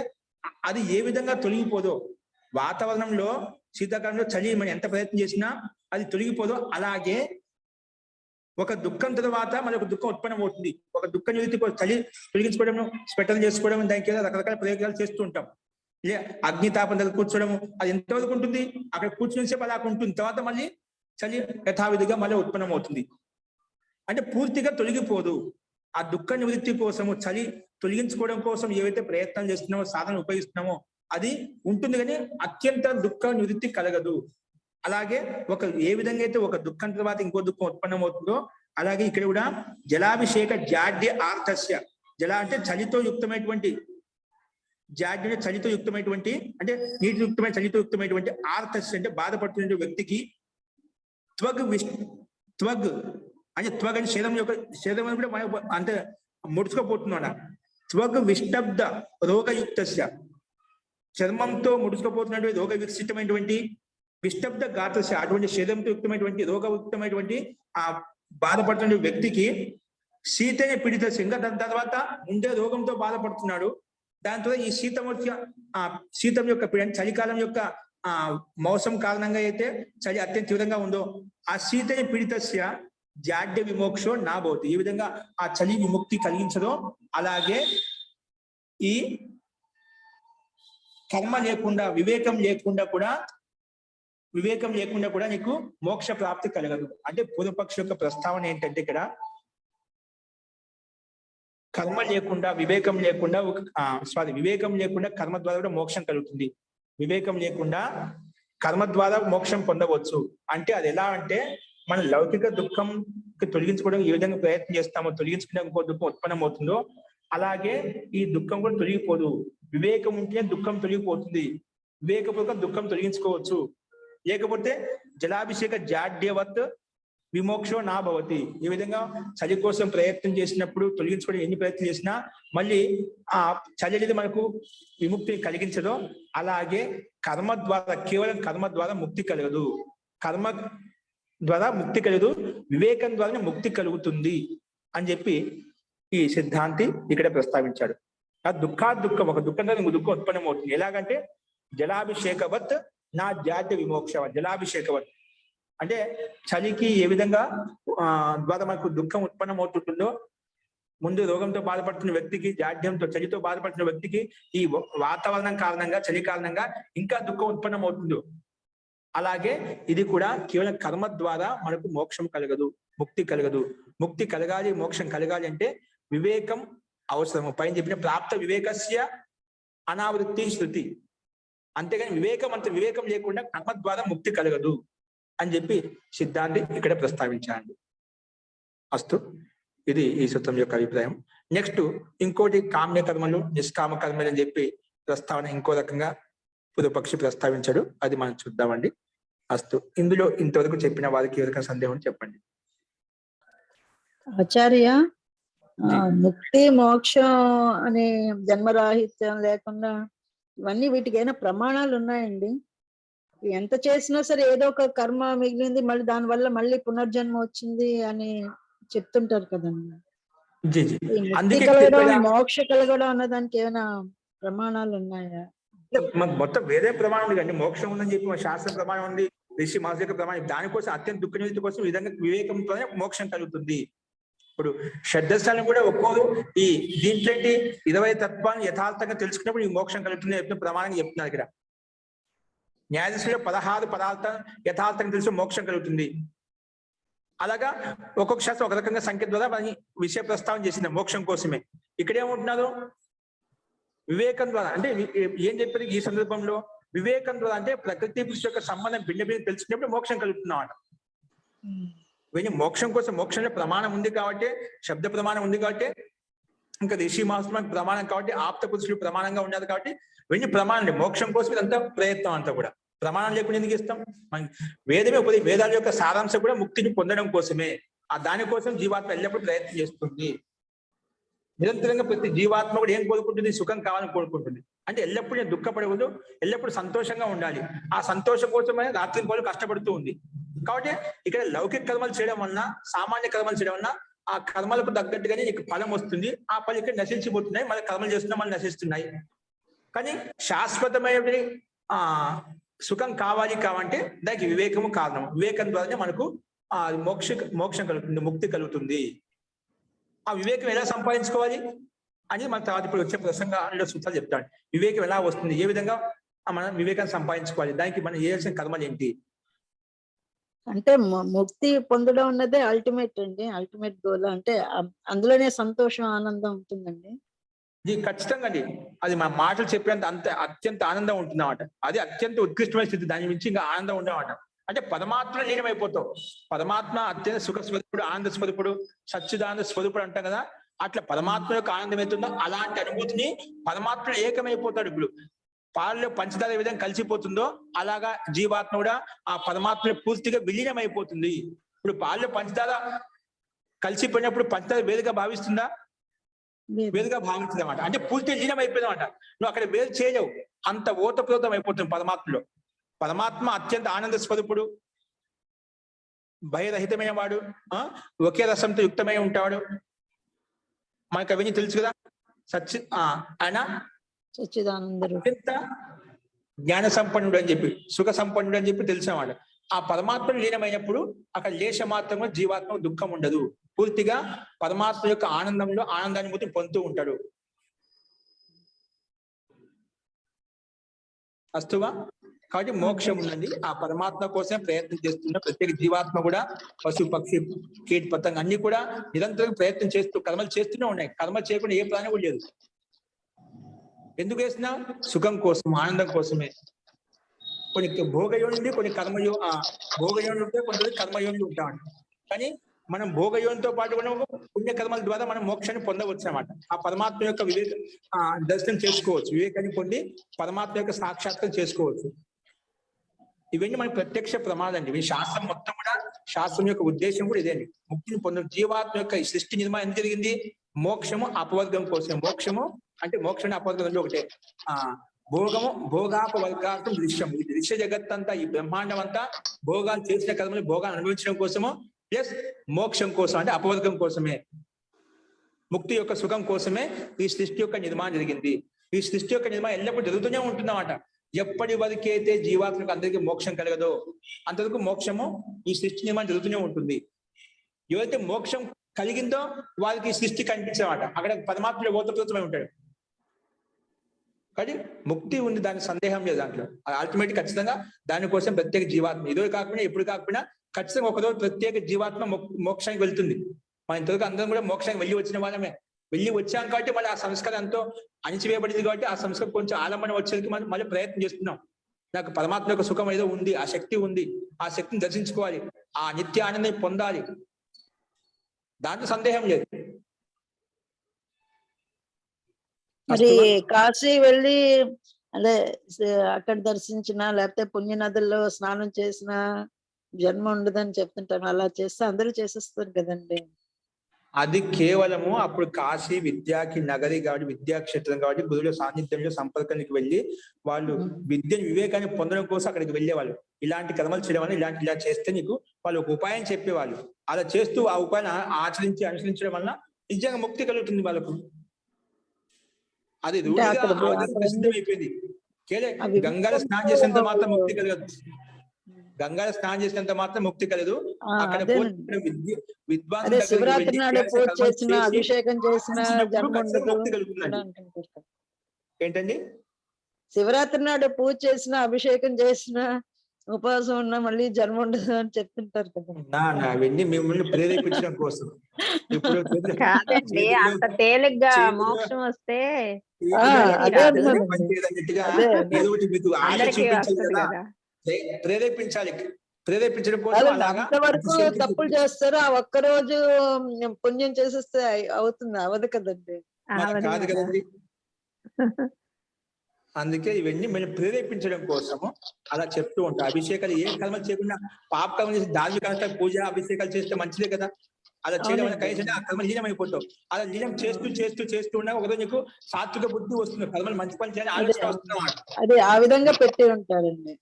S1: అది ఏ విధంగా తొలగిపోదో, వాతావరణంలో శీతాకాలంలో చలి మనం ఎంత ప్రయత్నం చేసినా అది తొలగిపోదో, అలాగే ఒక దుఃఖం తర్వాత మనకు దుఃఖం ఉత్పన్నం అవుతుంది. ఒక దుఃఖ నివృత్తి చలి తొలగించుకోవడం, స్వెటర్ చేసుకోవడం, దానికి రకరకాల ప్రయోగాలు చేస్తూ ఉంటాం. అగ్నితాపం దగ్గర కూర్చోవడం, అది ఎంతవరకు ఉంటుంది, అక్కడ కూర్చుని సేపు అలా ఉంటుంది, తర్వాత మళ్ళీ చలి యథావిధిగా మళ్ళీ ఉత్పన్నం అవుతుంది. అంటే పూర్తిగా తొలగిపోదు. ఆ దుఃఖ నివృత్తి కోసము, చలి తొలగించుకోవడం కోసం ఏవైతే ప్రయత్నాలు చేస్తున్నామో, సాధన ఉపయోగిస్తున్నామో అది ఉంటుంది, కానీ అత్యంత దుఃఖ నివృత్తి కలగదు. అలాగే ఏ విధంగా అయితే ఒక దుఃఖం తర్వాత ఇంకో దుఃఖం ఉత్పన్నం అవుతుందో, అలాగే ఇక్కడ కూడా జలాభిషేక జాడ్య ఆర్తస్య, జల అంటే చలితో యుక్తమైనటువంటి, జాడ్య చలితో యుక్తమైనటువంటి అంటే నీటి యుక్తమైన చలితో యుక్తమైనటువంటి, ఆర్తస్య అంటే బాధపడుతున్న వ్యక్తికి త్వగ్ అంటే త్వగ్ అంటే శరీరం కూడా అంటే ముడుచుకోపోతున్నాడు. త్వగ్ విష్టబ్ద రోగయుక్తస్య, చర్మంతో ముడుచుకోపోతున్నటువంటి రోగ వికసితమైనటువంటి, విష్టబ్ద గాతస్య అటువంటి శరీరంతో యుక్తమైనటువంటి రోగయుక్తమైనటువంటి ఆ బాధపడుతున్న వ్యక్తికి, శీతనే పీడితస్య ఇంకా దాని తర్వాత ముందే రోగంతో బాధపడుతున్నాడు, దాంతో ఈ శీతం యొక్క పీడ, చలికాలం యొక్క మౌసం కారణంగా అయితే చలి అత్యంత తీవ్రంగా ఉందో, ఆ శీతని పీడితస్య జాడ్య విమోక్షో నా భవతి, ఈ విధంగా ఆ చలి విముక్తి కలిగించదో, అలాగే ఈ కర్మ లేకుండా, వివేకం లేకుండా కూడా నీకు మోక్ష ప్రాప్తి కలగదు. అంటే పూర్వపక్ష యొక్క ప్రస్తావన ఏంటంటే, ఇక్కడ కర్మ లేకుండా, వివేకం లేకుండా వివేకం లేకుండా కర్మ ద్వారా కూడా మోక్షం కలుగుతుంది, వివేకం లేకుండా కర్మ ద్వారా మోక్షం పొందవచ్చు. అంటే అది ఎలా అంటే, మన లౌకిక దుఃఖం తొలగించుకోవడం ఏ విధంగా ప్రయత్నం చేస్తామో, తొలగించుకునే ఇంకో దుఃఖం ఉత్పన్నం అవుతుందో, అలాగే ఈ దుఃఖం కూడా తొలగిపోదు. వివేకం ఉంటే దుఃఖం తొలగిపోతుంది, వివేకపూర్వక దుఃఖం తొలగించుకోవచ్చు. లేకపోతే జలాభిషేక జాడ్యవత్ విమోక్షో నా భవతి, ఈ విధంగా చలి కోసం ప్రయత్నం చేసినప్పుడు తొలగించుకోవడం ఎన్ని ప్రయత్నం చేసినా మళ్ళీ ఆ చలి అనేది మనకు విముక్తి కలిగించదో, అలాగే కర్మ ద్వారా, కేవలం కర్మ ద్వారా ముక్తి కలగదు, కర్మ ద్వారా ముక్తి కలగదు, వివేకం ద్వారానే ముక్తి కలుగుతుంది అని చెప్పి ఈ సిద్ధాంతి ఇక్కడ ప్రస్తావించాడు. ఆ దుఃఖం, ఒక దుఃఖం ద్వారా ఇంకో దుఃఖం ఉత్పన్నం అవుతుంది. ఎలాగంటే జలాభిషేకవత్ నా జాడ్య విమోక్షవత్, జలాభిషేకవత్ అంటే చలికి ఏ విధంగా ద్వారా మనకు దుఃఖం ఉత్పన్నం అవుతుంటుందో, ముందు రోగంతో బాధపడుతున్న వ్యక్తికి, జాడ్యంతో చలితో బాధపడుతున్న వ్యక్తికి ఈ వాతావరణం కారణంగా, చలి కారణంగా ఇంకా దుఃఖం ఉత్పన్నం అవుతుందో, అలాగే ఇది కూడా కేవలం కర్మ ద్వారా మనకు మోక్షం కలగదు, ముక్తి కలగదు. ముక్తి కలగాలి, మోక్షం కలగాలి అంటే వివేకం అవసరము. పైన చెప్పిన ప్రాప్త వివేకస్య అనావృత్తి శృతి, అంతేగాని వివేకం లేకుండా కర్మ ద్వారా ముక్తి కలగదు అని చెప్పి సిద్ధాంతి ఇక్కడ ప్రస్తావించాడు. అస్తు, ఇది ఈ సూత్రం యొక్క అభిప్రాయం. నెక్స్ట్ ఇంకోటి కామ్య కర్మలు, నిష్కామ కర్మలు అని చెప్పి ప్రస్తావన ఇంకో రకంగా పూర్వపక్షి ప్రస్తావించాడు, అది మనం చూద్దామండి. అస్తు, ఇందులో ఇంతవరకు చెప్పిన వారికి ఎవరికైనా సందేహం చెప్పండి.
S3: ఆచార్య, ముక్తి మోక్షం అనే జన్మరాహిత్యం లేకుండా ఇవన్నీ వీటికైనా ప్రమాణాలు ఉన్నాయండి? ఎంత చేసినా సరే ఏదో ఒక కర్మ మిగిలింది, మళ్ళీ దానివల్ల మళ్ళీ పునర్జన్మ వచ్చింది అని చెప్తుంటారు కదండి.
S1: జీ జీ
S3: ఈ ముక్తి
S1: అందుకే
S3: కలగడం
S1: చెప్పేదా
S3: మోక్ష కలగడం అన్న దానికి ఏమైనా ప్రమాణాలు ఉన్నాయా?
S1: మొత్తం వేరే ప్రమాణం ఉంది కానీ మోక్షం ఉందని చెప్పి మన శాస్త్ర ప్రమాణం ఉంది, ఋషి మహర్షి యొక్క ప్రమాణం. దానికోసం అత్యంత దుఃఖ నివృత్తి కోసం ఈ విధంగా వివేకంతోనే మోక్షం కలుగుతుంది. ఇప్పుడు షడ్దర్శనం కూడా ఒక్కోరు ఈ దీంట్లో 20 తత్వాన్ని యథార్థంగా తెలుసుకున్నప్పుడు ఈ మోక్షం కలుగుతుంది చెప్తున్న ప్రమాణంగా చెప్తున్నారు ఇక్కడ. న్యాయదర్శనంలో 16 పదార్థం యథార్థంగా తెలిసి మోక్షం కలుగుతుంది. అలాగా ఒక్కొక్క శాస్త్రం ఒక రకంగా సంఖ్య ద్వారా మన విషయ ప్రస్తావన చేసింది మోక్షం కోసమే. ఇక్కడ ఏమంటున్నారు వివేకం ద్వారా, అంటే ఏం చెప్పారు ఈ సందర్భంలో? వివేకం ద్వారా అంటే ప్రకృతి పురుషు యొక్క సంబంధం భిన్న భిన్న తెలుసుకున్నప్పుడు మోక్షం కలుగుతున్నమాట. మోక్షం కోసం మోక్షంలో ప్రమాణం ఉంది కాబట్టి, శబ్ద ప్రమాణం ఉంది కాబట్టి, ఇంకా ఋషి మహర్షులకు ప్రమాణం కాబట్టి, ఆప్త పురుషులు ప్రమాణంగా ఉన్నారు కాబట్టి ఇవన్నీ ప్రమాణం. మోక్షం కోసం ఇదంతా ప్రయత్నం అంతా కూడా. ప్రమాణం లేకుండా ఎందుకు ఇస్తాం? వేదమే వేదాల యొక్క సారాంశం కూడా ముక్తిని పొందడం కోసమే. ఆ దానికోసం జీవాత్మ ఎల్లప్పుడూ ప్రయత్నం చేస్తుంది. నిరంతరంగా ప్రతి జీవాత్మ కూడా ఏం కోరుకుంటుంది? సుఖం కావాలని కోరుకుంటుంది. అంటే ఎల్లప్పుడూ నేను దుఃఖపడకూడదు, ఎల్లప్పుడూ సంతోషంగా ఉండాలి. ఆ సంతోషం కోసమే రాత్రి పగలు కష్టపడుతూ ఉంది. కాబట్టి ఇక్కడ లౌకిక కర్మలు చేయడం వలన, సామాన్య కర్మలు చేయడం వలన ఆ కర్మలకు తగ్గట్టుగానే నీకు ఫలం వస్తుంది. ఆ ఫలం ఇక్కడ నశించిపోతున్నాయి, మళ్ళీ కర్మలు చేస్తున్నా మళ్ళీ నశిస్తున్నాయి. కానీ శాశ్వతమైన సుఖం కావాలి కావంటే దానికి వివేకము కారణం. వివేకం ద్వారానే మనకు ఆ మోక్షం కలుగుతుంది, ముక్తి కలుగుతుంది. ఆ వివేకం ఎలా సంపాదించుకోవాలి అని మన తర్వాత ఇప్పుడు వచ్చే ప్రసంగంలో సూత్రాలు చెప్తాడు. వివేకం ఎలా వస్తుంది, ఏ విధంగా మనం వివేకాన్ని సంపాదించుకోవాలి, దానికి మనం చేయాల్సిన కర్మలు ఏంటి
S3: అంటే ముక్తి పొందడం అన్నదే అల్టిమేట్ అండి, అల్టిమేట్ గోల్. అంటే అందులోనే సంతోషం ఆనందం ఉంటుందండి.
S1: ఇది ఖచ్చితంగా అండి. అది మన మాటలు చెప్పేంత అత్యంత ఆనందం ఉంటుంది అన్నమాట. అది అత్యంత ఉత్కృష్టమైన స్థితి. దాని నుంచి ఇంకా ఆనందం ఉండమాట. అంటే పరమాత్మ లీనమైపోతావు. పరమాత్మ అత్యంత సుఖ స్వరూపుడు, ఆనంద స్వరూపుడు, సచ్చిదానంద స్వరూపుడు అంటాం కదా. అట్లా పరమాత్మ యొక్క ఆనందం అవుతుందో అలాంటి అనుభూతిని పరమాత్మ ఏకమైపోతాడు. ఇప్పుడు పాలలో పంచదార ఏ విధంగా కలిసిపోతుందో అలాగా జీవాత్మ కూడా ఆ పరమాత్మ పూర్తిగా విలీనం అయిపోతుంది. ఇప్పుడు పాలలో పంచదార కలిసిపోయినప్పుడు పంచదార వేరుగా భావిస్తుందా? వేరుగా భావిస్తుంది అన్నమాట. అంటే పూర్తిగా లీనం అయిపోయింది అనమాట. నువ్వు అక్కడ వేరు చేయలేవు, అంత ఓతప్రోతం అయిపోతుంది పరమాత్మలో. పరమాత్మ అత్యంత ఆనంద స్వరూపుడు, భయరహితమైన వాడు, ఒకే రసంతో యుక్తమై ఉంటాడు. మనకు అవన్నీ తెలుసు కదా. ఆయన అత్యంత జ్ఞాన సంపన్నుడు అని చెప్పి, సుఖ సంపన్నుడు అని చెప్పి తెలిసినవాడు. ఆ పరమాత్మను లీనమైనప్పుడు అక్కడ లేశ మాత్రమే జీవాత్మ దుఃఖం ఉండదు. పూర్తిగా పరమాత్మ యొక్క ఆనందంలో ఆనందానుభూతి పొందుతూ ఉంటాడు. అస్తువా? కాబట్టి మోక్షం ఉన్నది. ఆ పరమాత్మ కోసమే ప్రయత్నం చేస్తున్న ప్రత్యేక జీవాత్మ కూడా, పశు పక్షి కీట పతంగ అన్ని కూడా నిరంతరం ప్రయత్నం చేస్తూ కర్మలు చేస్తూనే ఉన్నాయి. కర్మ చేయకుండా ఏ ప్రాణి కూడా లేదు. ఎందుకు వేసినా? సుఖం కోసం, ఆనందం కోసమే. కొన్ని భోగయోని, కొన్ని భోగయోని ఉంటే కొంతమంది కర్మయోని ఉంటామంట. కానీ మనం భోగయోనితో పాటు మనం పుణ్యకర్మల ద్వారా మనం మోక్షాన్ని పొందవచ్చు అన్నమాట. ఆ పరమాత్మ యొక్క దర్శనం చేసుకోవచ్చు, వివేకాన్ని పొంది పరమాత్మ యొక్క సాక్షాత్కారం చేసుకోవచ్చు. ఇవన్నీ మనకి ప్రత్యక్ష ప్రమాదం అండి. ఈ శాస్త్రం మొత్తం కూడా, శాస్త్రం యొక్క ఉద్దేశం కూడా ఇదే అండి. ముక్తిని పొందడం. జీవాత్మ యొక్క ఈ సృష్టి నిర్మాణం ఎందుకు జరిగింది? మోక్షము అపవర్గం కోసం. మోక్షము అంటే మోక్షం అపవర్గంలో ఒకటే. భోగము భోగాపవర్గార్థం దృశ్యం. ఈ దృశ్య జగత్ అంతా, ఈ బ్రహ్మాండం అంతా భోగాలు చేసిన కర్మలు భోగాలు అనుభవించడం కోసము, ప్లస్ మోక్షం కోసం అంటే అపవర్గం కోసమే, ముక్తి యొక్క సుఖం కోసమే ఈ సృష్టి యొక్క నిర్మాణం జరిగింది. ఈ సృష్టి యొక్క నిర్మాణం ఎల్లప్పుడూ జరుగుతూనే ఉంటుందన్నమాట. ఎప్పటి వరకైతే జీవాత్మకు అందరికీ మోక్షం కలగదో అంతవరకు మోక్షము ఈ సృష్టి నిర్మాణం జరుగుతూనే ఉంటుంది. ఎవరైతే మోక్షం కలిగిందో వారికి సృష్టి కనిపించమాట. అక్కడ పరమాత్మ ఓతప్రోతమై ఉంటాడు. కానీ ముక్తి ఉంది, దాని సందేహం లేదు. దాంట్లో అల్టిమేట్ ఖచ్చితంగా దానికోసం ప్రత్యేక జీవాత్మ ఇదో కాకపోయినా ఎప్పుడు కాకపోయినా ఖచ్చితంగా ఒకరోజు ప్రత్యేక జీవాత్మ మోక్షానికి వెళ్తుంది. మన ఇంతవరకు అందరం కూడా మోక్షానికి వెళ్ళి వచ్చిన వాళ్ళమే. వెళ్ళి వచ్చాం కాబట్టి మళ్ళీ ఆ సంస్కారం ఎంతో అణిచివేయబడింది కాబట్టి ఆ సంస్కారం కొంచెం ఆలంబన వచ్చేందుకు మనం మళ్ళీ ప్రయత్నం చేస్తున్నాం. నాకు పరమాత్మ యొక్క సుఖం ఏదో ఉంది, ఆ శక్తి ఉంది, ఆ శక్తిని దర్శించుకోవాలి, ఆ నిత్య ఆనందాన్ని పొందాలి. దాంట్లో సందేహం లేదు.
S3: మరి కాశీ వెళ్ళి అదే అక్కడ దర్శించిన లేకపోతే పుణ్య నదుల్లో స్నానం చేసిన జన్మ ఉండదని చెప్తుంటాం. అలా చేస్తే అందరూ చేసేస్తారు కదండి.
S1: అది కేవలము అప్పుడు కాశీ విద్యాకి నగరి కాబట్టి, విద్యాక్షేత్రం కాబట్టి గురువుల సాన్నిధ్యంలో సంపర్కానికి వెళ్ళి వాళ్ళు విద్యను వివేకాన్ని పొందడం కోసం అక్కడికి వెళ్ళేవాళ్ళు. ఇలాంటి కర్మలు చేయడం వల్ల ఇలా చేస్తే నీకు వాళ్ళు ఒక ఉపాయం చెప్పేవాళ్ళు. అలా చేస్తూ ఆ ఉపాయాన్ని అనుసరించడం వలన నిజంగా ముక్తి కలుగుతుంది వాళ్ళకు. అది
S3: అంటే
S1: రూఢిగా
S3: అక్కడ
S1: ఆ విధంగా
S3: అక్కడ
S1: ప్రసిద్ధమైపోయింది.
S3: ఆ
S1: గంగాలో స్నానం చేసినంత మాత్రం ముక్తి కలగదు. గంగాలో స్నానం చేసినంత మాత్రం ముక్తి కలదు. అక్కడ
S3: అదేనండి.
S1: విద్వాంసుల
S3: అదే
S1: దగ్గరికి
S3: శివరాత్రి
S1: వెళ్ళి
S3: నాడు
S1: చేయాల్సిన
S3: పూజ
S1: కర్మలు
S3: చేసిన
S1: చేసి
S3: అభిషేకం చేసిన
S1: ఆచరించినప్పుడు
S3: జన్మ
S1: ఖచ్చితంగా
S3: ఉండదు
S1: ముక్తి
S3: అని
S1: కలుగుతుందండి.
S3: అంటుంటారు కదా.
S1: ఏంటండి?
S3: శివరాత్రి నాడు పూజ చేసిన అభిషేకం చేసిన ఉపవాసం ఉన్న మళ్ళీ జన్మ ఉండదు అని చెప్తుంటారు కదా.
S1: అవన్నీ మిమ్మల్ని ప్రేరేపించడం కోసం. ఇప్పుడు
S4: కాదండి, అంత తేలిగ్గా మోక్షం వస్తే
S3: అదే అన్నానండి.
S1: పనిచేయదన్నట్టుగా
S3: అదే
S1: ఏదో ఒకటి మీకు ఆశ
S4: అందరికీ
S1: చూపించాలి
S4: వస్తుంది
S1: కదా,
S4: కదా.
S1: ప్రేరేపించాలి. ప్రేరేపించడం కోసం
S3: కాదండి,
S1: అలాగా
S3: అంతవరకు తప్పులు చేస్తారు. ఆ ఒక్క రోజు పుణ్యం చేసేస్తే అవుతుంది, అవదు కదండి.
S1: కాదు కదండి. అందుకే ఇవన్నీ మనం ప్రేరేపించడం కోసము అలా చెప్తూ ఉంటాం. అభిషేకాలు ఏ కర్మలు చేయకుండా పాప కర్మ చేసి ధార్మిక పూజ అభిషేకాలు చేస్తే మంచిదే కదా. అలా చేయడం వల్ల కనీసం ఆ కర్మ లీనమైపోతావు. అలా లీనం చేస్తూ చేస్తూ చేస్తూ ఉన్నా ఒకరోజు నీకు సాత్విక బుద్ధి వస్తుంది. కర్మలు మంచి పని చేయాలని ఆలోచన వస్తున్నమాట.
S3: అదే ఆ విధంగా పెట్టి ఉంటారండి.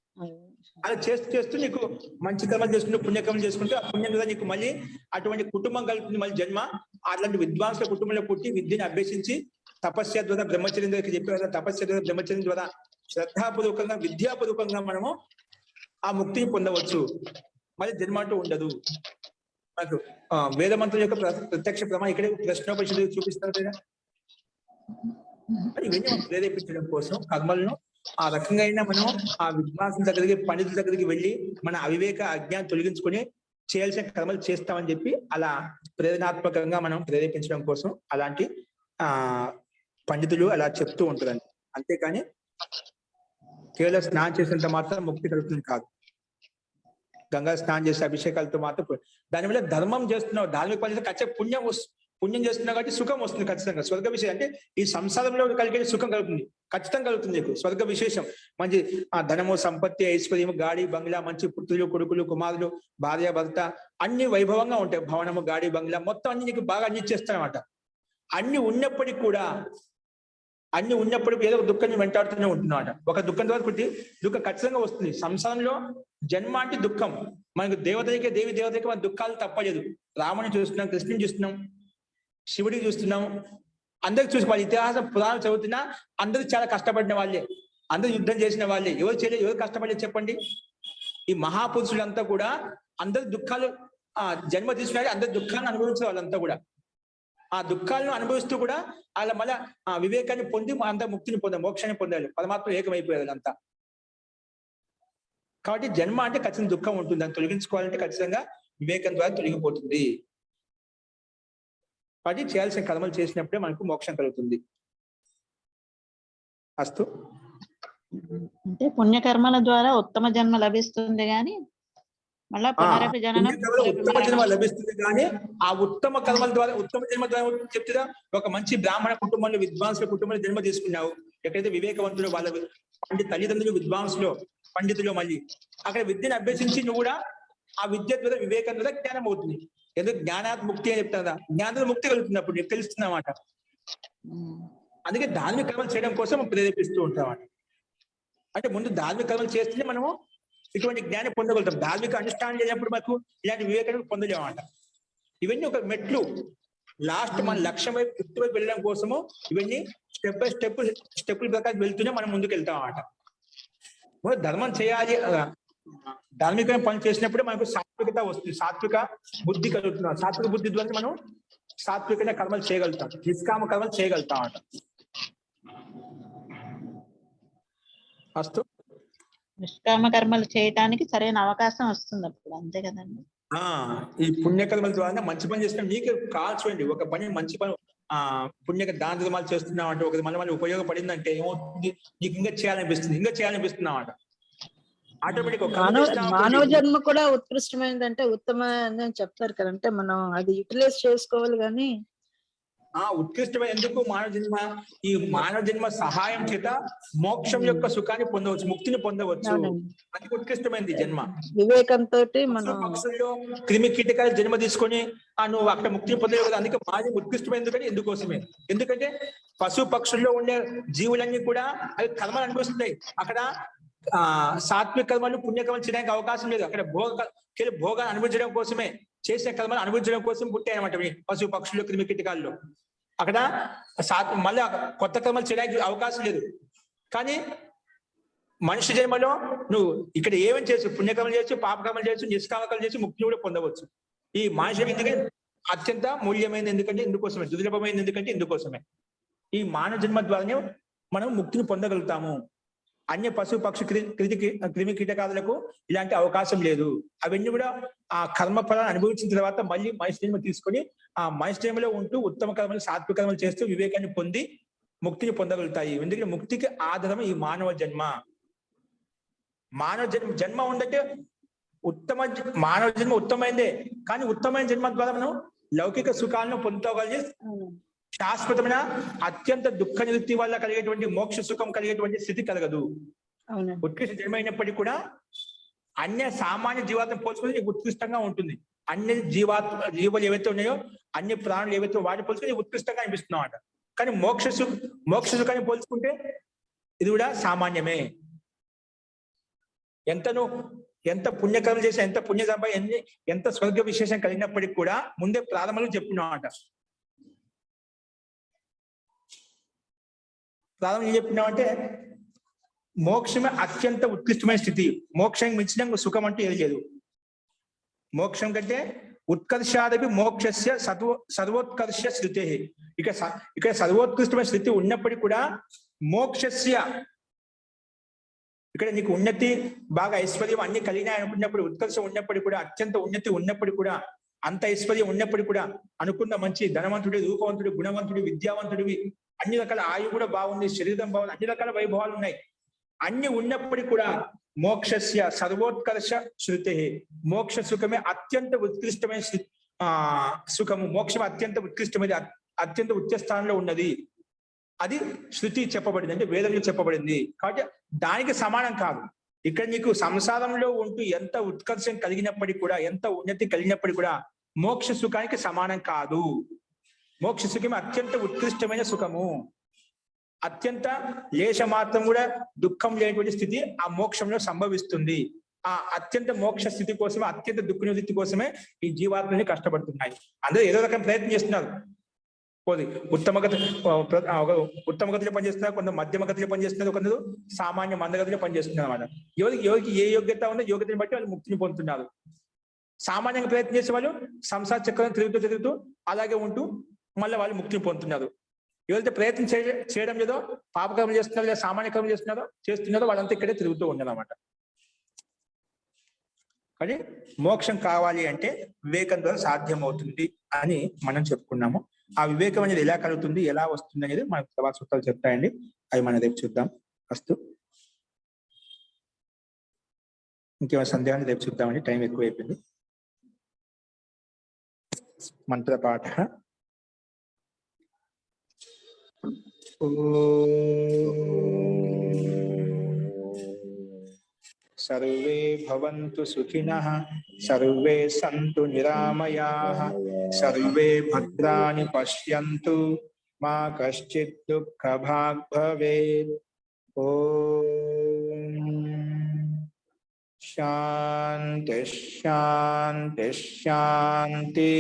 S1: అలా చేస్తూ చేస్తూ నీకు మంచి కర్మలు చేసుకుంటూ పుణ్యకర్మలు చేసుకుంటూ ఆ పుణ్యం కదా నీకు మళ్ళీ అటువంటి కుటుంబం కలుగుతుంది. మళ్ళీ జన్మ అట్లాంటి విద్వాంసుల కుటుంబంలో పుట్టి విద్యను అభ్యసించి తపస్య ద్వారా బ్రహ్మచర్యం ద్వారా చెప్పే కదా, తపస్య ద్వారా బ్రహ్మచర్యం ద్వారా శ్రద్ధాపూర్వకంగా విద్యాపూర్వకంగా మనము ఆ ముక్తిని పొందవచ్చు. మళ్ళీ జన్మ అంటూ ఉండదు. మనకు వేద మంత్రుల యొక్క ప్రత్యక్ష ప్రమాణం ఇక్కడ ప్రశ్నోపనిషత్తు చూపిస్తారు కదా. ఇవన్నీ మనం ప్రేరేపించడం కోసం కర్మలను ఆ రకంగా అయినా మనం ఆ విద్వాంసుల దగ్గరికి పండితుల దగ్గరికి వెళ్ళి మన అవివేక అజ్ఞానం తొలగించుకొని చేయాల్సిన కర్మలు చేస్తామని చెప్పి అలా ప్రేరణాత్మకంగా మనం ప్రేరేపించడం కోసం అలాంటి పండితులు అలా చెప్తూ ఉంటారండి. అంతేకాని కేవలం స్నానం చేసినంత మాత్రం ముక్తి కలుగుతుంది కాదు. గంగా స్నానం చేసే అభిషేకాలతో మాత్రం దానివల్ల ధర్మం చేస్తున్నావు, ధార్మిక పని చేస్తే ఖచ్చితంగా పుణ్యం చేస్తున్నావు కాబట్టి సుఖం వస్తుంది ఖచ్చితంగా. స్వర్గ విశేషం అంటే ఈ సంసారంలో కలిగే సుఖం కలుగుతుంది, ఖచ్చితంగా కలుగుతుంది నీకు స్వర్గ విశేషం. మంచి ధనము, సంపత్తి, ఐశ్వర్యము, గాడి బంగ్లా, మంచి పుత్రులు, కొడుకులు, కుమారులు, భార్య, భర్త అన్ని వైభవంగా ఉంటాయి. భవనము, గాడి బంగ్లా మొత్తం అన్ని నీకు బాగా అన్ని ఇచ్చేస్తానమాట. అన్ని ఉన్నప్పటికీ ఏదో ఒక దుఃఖాన్ని వెంటాడుతూనే ఉంటున్నమాట. ఒక దుఃఖం ద్వారా పుట్టి దుఃఖం ఖచ్చితంగా వస్తుంది. సంసారంలో జన్మ అంటే దుఃఖం. మనకు దేవి దేవతలకి మన దుఃఖాలు తప్పలేదు. రాముని చూస్తున్నాం, కృష్ణుని చూస్తున్నాం, శివుడికి చూస్తున్నాం. అందరికి చూసి వాళ్ళ ఇతిహాసం పురాణం చదువుతున్నా అందరూ చాలా కష్టపడిన వాళ్ళే, అందరూ యుద్ధం చేసిన వాళ్ళే. ఎవరు చేయలేదు, ఎవరు కష్టపడలేదు చెప్పండి? ఈ మహాపురుషులంతా కూడా అందరు దుఃఖాలు జన్మ తీసుకున్నారు, అందరు దుఃఖాలను అనుభవించే వాళ్ళంతా కూడా ఆ దుఃఖాలను అనుభవిస్తూ కూడా వాళ్ళ మళ్ళా వివేకాన్ని పొంది అంత ముక్తిని పొందాలి, మోక్షాన్ని పొందాలి, పరమాత్మ ఏకమైపోయారు అంతా. కాబట్టి జన్మ అంటే ఖచ్చితంగా దుఃఖం ఉంటుంది. దాన్ని తొలగించుకోవాలంటే ఖచ్చితంగా వివేకం ద్వారా తొలగిపోతుంది. కాబట్టి చేయాల్సిన కర్మలు చేసినప్పుడే మనకు మోక్షం కలుగుతుంది. అస్తు.
S4: అంటే పుణ్యకర్మల ద్వారా ఉత్తమ జన్మ లభిస్తుంది కానీ మళ్ళా పునరపి జననం
S1: ఉత్తమ జన్మ లభిస్తుంది కానీ ఆ ఉత్తమ కర్మల ద్వారా ఉత్తమ జన్మ ద్వారా చెప్తుందా? ఒక మంచి బ్రాహ్మణ కుటుంబంలో విద్వాంసుల కుటుంబంలో జన్మ తీసుకున్నావు. ఎక్కడైతే వివేకవంతులు వాళ్ళ తల్లిదండ్రులు విద్వాంసులు పండితులు, మళ్ళీ అక్కడ విద్యను అభ్యసించి నువ్వు కూడా ఆ విద్య ద్వారా వివేకం ద్వారా జ్ఞానం అవుతుంది. ఎందుకు జ్ఞానాత్ ముక్తి అని చెప్తాను కదా, జ్ఞానం ముక్తి కలుగుతుంది. అప్పుడు నీకు తెలుస్తుంది అన్నమాట. అందుకే ధార్మిక కర్మలు చేయడం కోసం ప్రేరేపిస్తూ ఉంటామన్నమాట. అంటే ముందు ధార్మిక కర్మలు చేస్తేనే మనము ఇటువంటి జ్ఞానం పొందగలుగుతాం. ధార్మిక అనుష్ఠానం లేనప్పుడు మనకు ఇలాంటి వివేకాన్ని పొందలేమన్నమాట. ఇవన్నీ ఒక మెట్లు. లాస్ట్ మన లక్ష్యం వైపు గుర్తు వైపు వెళ్ళడం కోసము ఇవన్నీ స్టెప్ బై స్టెప్పుల ప్రకారం వెళ్తూనే మనం ముందుకు వెళ్తాం అన్నమాట. ధర్మం చేయాలి, ధార్మిక పని చేసినప్పుడే మనకు సాత్వికత వస్తుంది, సాత్విక బుద్ధి కలుగుతున్నాం. సాత్విక బుద్ధి ద్వారా మనం సాత్వికమైన కర్మలు చేయగలుగుతాం, నిష్కామ కర్మలు చేయగలుగుతాం అన్నమాట. అస్తు.
S4: నిష్కామ కర్మలు చేయటానికి సరైన అవకాశం వస్తుంది అప్పుడు, అంతే కదండి.
S1: ఈ పుణ్యకర్మల ద్వారా మంచి పని చేసినా నీకు కాల్చండి. ఒక పని మంచి పని దాన ధర్మాలు చేస్తున్నావు అంటే ఒక మళ్ళీ ఉపయోగపడిందంటే ఏమవుతుంది, నీకు ఇంకా చేయాలనిపిస్తున్నావు అంట. ఆటోమేటిక్
S3: మానవ జన్మ కూడా ఉత్కృష్టమైనదంటే ఉత్తమ అని చెప్తారు కదా. అంటే మనం అది యూటిలైజ్ చేసుకోవాలి కానీ
S1: ఉత్కృష్టమైన ఎందుకు ఈ మానవ జన్మ సహాయం చేత మోక్షం యొక్క సుఖాన్ని పొందవచ్చు, ముక్తిని పొందవచ్చు. అది ఉత్కృష్టమైనది జన్మ.
S3: వివేకంతో మనం
S1: పక్షుల్లో క్రిమి కీటకాలు జన్మ తీసుకొని నువ్వు అక్కడ ముక్తిని పొందలేవు కదా. అందుకే మాది ఉత్కృష్టమైనది కానీ ఎందుకోసమే, ఎందుకంటే పశు పక్షుల్లో ఉండే జీవులన్నీ కూడా అవి కర్మలు అనిపిస్తున్నాయి. అక్కడ సాత్విక కర్మలు పుణ్యకర్మలు చేయడానికి అవకాశం లేదు. అక్కడ భోగాన్ని అనుభవించడం కోసమే చేసిన కర్మలు అనుభవించడం కోసం పుట్టాయి అనమాట పశు పక్షులు క్రిమి కీటకాల్లో. అక్కడ మళ్ళీ కొత్త కర్మలు చేయడానికి అవకాశం లేదు. కానీ మనిషి జన్మలో నువ్వు ఇక్కడ ఏమని చేసి పుణ్యకర్మలు చేసి పాపకర్మలు చేసి నిష్కామకర్మలు చేసి ముక్తి కూడా పొందవచ్చు. ఈ మానవ ఎందుకంటే అత్యంత మూల్యమైనది, ఎందుకంటే ఇందుకోసమే, దుర్లభమైనది ఎందుకంటే ఇందుకోసమే. ఈ మానవ జన్మ ద్వారానే మనం ముక్తిని పొందగలుగుతాము. అన్య పశు పక్షు క్రిమి కీటకాదులకు ఇలాంటి అవకాశం లేదు. అవన్నీ కూడా ఆ కర్మ ఫలాన్ని అనుభవించిన తర్వాత మళ్ళీ మనిషి జన్మ తీసుకొని ఆ మనిషి జన్మలో ఉంటూ ఉత్తమ కర్మలు సాత్విక కర్మలు చేస్తూ వివేకాన్ని పొంది ముక్తిని పొందగలుగుతాయి. ఎందుకంటే ముక్తికి ఆధారం ఈ మానవ జన్మ. మానవ జన్మ ఉందంటే మానవ జన్మ ఉత్తమైందే. కానీ ఉత్తమైన జన్మ ద్వారా మనం లౌకిక సుఖాలను పొందుకోగలిగి శాశ్వతమైన అత్యంత దుఃఖ నివృత్తి వల్ల కలిగేటువంటి మోక్ష సుఖం కలిగేటువంటి స్థితి కలగదు. ఉత్కృష్ట జన్మ అయినప్పటికీ కూడా అన్య సామాన్య జీవాత్మ పోల్చుకొని ఉత్కృష్టంగా ఉంటుంది. అన్ని జీవాలు ఏవైతే ఉన్నాయో, అన్ని ప్రాణులు ఏవైతే వాటిని పోల్చుకొని ఉత్కృష్టంగా అనిపిస్తున్నాం అంట. కానీ మోక్ష సుఖాన్ని పోల్చుకుంటే ఇది కూడా సామాన్యమే. ఎంత పుణ్యకర్మలు చేసి, ఎంత పుణ్య సంపాదన, ఎంత స్వర్గ విశేషం కలిగినప్పటికీ కూడా ముందే ప్రారంభంలో చెప్పుకున్నాం అంట. ప్రారంభం ఏం చెప్పినామంటే మోక్షమే అత్యంత ఉత్కృష్టమైన స్థితి. మోక్షం మించిన సుఖం అంటే ఏది లేదు. మోక్షం కంటే ఉత్కర్షాదపి మోక్షస్య సర్వోత్కర్ష స్థితే. ఇక్కడ సర్వోత్కృష్టమైన స్థితి ఉన్నప్పటికీ కూడా మోక్షస్య, ఇక్కడ నీకు ఉన్నతి బాగా ఐశ్వర్యం అన్ని కలిగినాయి అనుకున్నప్పుడు, ఉత్కర్షం ఉన్నప్పటికీ కూడా, అత్యంత ఉన్నతి ఉన్నప్పటికీ కూడా, అంత ఐశ్వర్యం ఉన్నప్పటికీ కూడా, అనుకున్న మంచి ధనవంతుడి, రూపవంతుడి, గుణవంతుడి, విద్యావంతుడివి, అన్ని రకాల ఆయువు కూడా బాగుంది, శరీరం బాగుంది, అన్ని రకాల వైభవాలు ఉన్నాయి. అన్ని ఉన్నప్పటికీ కూడా మోక్షస్య సర్వోత్కర్ష శృతే. మోక్ష సుఖమే అత్యంత ఉత్కృష్టమైన సుఖము. మోక్షం అత్యంత ఉత్కృష్టమైనది, అత్యంత ఉచ్చ స్థానంలో ఉన్నది. అది శృతి చెప్పబడింది, అంటే వేదంలో చెప్పబడింది. కాబట్టి దానికి సమానం కాదు. ఇక్కడ నీకు సంసారంలో ఉంటూ ఎంత ఉత్కర్షం కలిగినప్పటికీ కూడా, ఎంత ఉన్నతి కలిగినప్పటికీ కూడా మోక్ష సుఖానికి సమానం కాదు. మోక్ష సుఖమే అత్యంత ఉత్కృష్టమైన సుఖము. అత్యంత లేశ మాత్రం కూడా దుఃఖం లేనటువంటి స్థితి ఆ మోక్షంలో సంభవిస్తుంది. ఆ అత్యంత మోక్ష స్థితి కోసమే, అత్యంత దుఃఖ నివృత్తి కోసమే ఈ జీవాత్మని కష్టపడుతున్నాయి. అందరూ ఏదో రకం ప్రయత్నం చేస్తున్నారు. ఉత్తమ గతిలో పనిచేస్తున్నారు, కొందరు మధ్యమ గతిలో పనిచేస్తున్నారు, కొందరు సామాన్య మందగతిలో పనిచేస్తున్నారు అన్నమాట. ఎవరికి ఏ యోగ్యత ఉందో యోగ్యతని బట్టి వాళ్ళు ముక్తిని పొందుతున్నారు. సామాన్యంగా ప్రయత్నం చేసే వాళ్ళు సంసార చక్రం తిరుగుతూ అలాగే ఉంటూ మళ్ళీ వాళ్ళు ముక్తిని పొందుతున్నారు. ఎవరైతే ప్రయత్నం చేయడం లేదో, పాపకర్మలు చేస్తున్నారో లేదా సామాన్య కర్మలు చేస్తున్నారో వాళ్ళంతా ఇక్కడే తిరుగుతూ ఉన్నారు అన్నమాట. కానీ మోక్షం కావాలి అంటే వివేకం ద్వారా సాధ్యమవుతుంది అని మనం చెప్పుకున్నాము. ఆ వివేకం అనేది ఎలా కలుగుతుంది, ఎలా వస్తుంది అనేది మనకు తర్వాత సూత్రాలు చెప్తాయండి. అవి మనం రేపు చూద్దాం. ఫస్ట్ ఇంకేమైనా సందేహాన్ని రేపు చూద్దామండి, టైం ఎక్కువ అయిపోయింది. మంత్రపాఠ. సర్వే భవంతు సుఖినః, సర్వే సంతు నిరామయాః, సర్వే భద్రాణి పశ్యంతు, మా కశ్చిత్ దుఃఖభాగ్ భవేత్. ఓం శాంతి శాంతి శాంతి.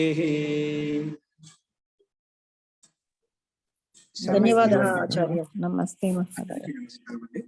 S3: ధన్యవాదాలు ఆచార్య.
S5: నమస్తే మహోదయ.
S1: నమస్కారం అండి.